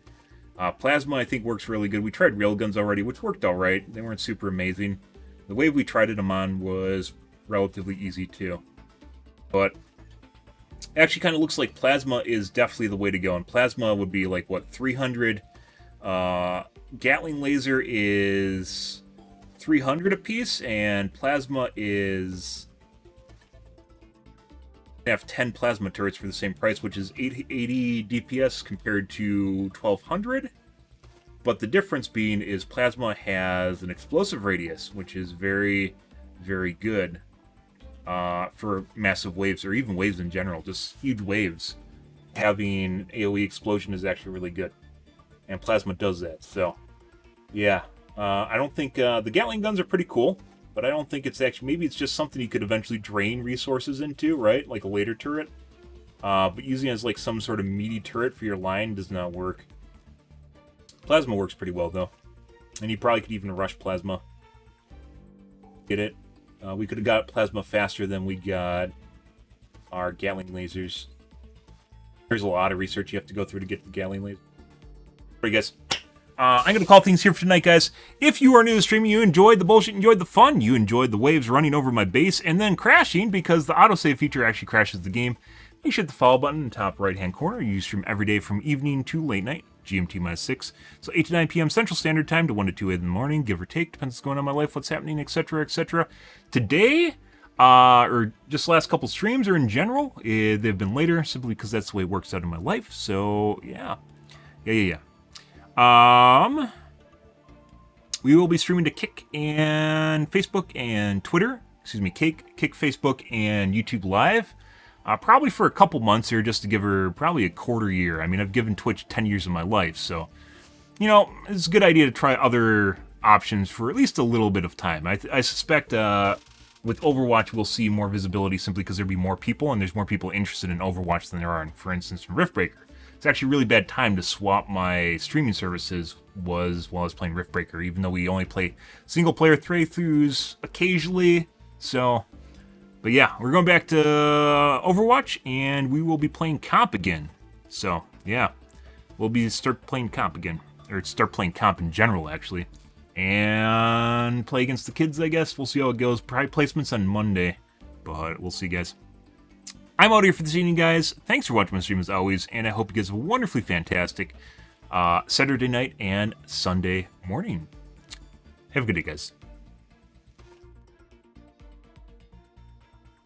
E: Plasma, I think, works really good. We tried railguns already, which worked all right. They weren't super amazing. The wave we tried them on was relatively easy, too. But it actually kind of looks like plasma is definitely the way to go. And plasma would be like, what, 300? Gatling laser is 300 apiece, and plasma is... have 10 plasma turrets for the same price, which is 80 DPS compared to 1200. But the difference being is plasma has an explosive radius, which is very, very good for massive waves, or even waves in general, just huge waves. Having AoE explosion is actually really good, and plasma does that. So, yeah, I don't think the Gatling guns are pretty cool. But I don't think it's actually... Maybe it's just something you could eventually drain resources into, right? Like a later turret. But using it as like some sort of meaty turret for your line does not work. Plasma works pretty well, though. And you probably could even rush plasma. Get it? We could have got plasma faster than we got our Gatling lasers. There's a lot of research you have to go through to get the Gatling laser. Alright, guys. I'm going to call things here for tonight, guys. If you are new to streaming, you enjoyed the bullshit, enjoyed the fun, you enjoyed the waves running over my base and then crashing because the autosave feature actually crashes the game, make sure to hit the follow button in the top right-hand corner. You stream every day from evening to late night, GMT-6. So 8 to 9 p.m. Central Standard Time to 1 to 2 in the morning, give or take. Depends what's going on in my life, what's happening, etc., etc. Today, or just the last couple streams, or in general, they've been later, simply because that's the way it works out in my life. So, yeah. We will be streaming to Kick and Facebook and Twitter. Excuse me, Kick, Facebook, and YouTube Live. Probably for a couple months here, just to give her probably a quarter year. I mean, I've given Twitch 10 years of my life, so, you know, it's a good idea to try other options for at least a little bit of time. I suspect with Overwatch we'll see more visibility simply because there'll be more people, and there's more people interested in Overwatch than there are, for instance, in Riftbreaker. It's actually a really bad time to swap my streaming services while I was playing Riftbreaker, even though we only play single-player playthroughs occasionally. So, but yeah, we're going back to Overwatch, and we will be playing comp again. So, yeah, we'll start playing comp again, or start playing comp in general, actually, and play against the kids, I guess. We'll see how it goes. Probably placements on Monday, but we'll see, guys. I'm out here for this evening, guys. Thanks for watching my stream as always, and I hope you guys have a wonderfully fantastic Saturday night and Sunday morning. Have a good day, guys.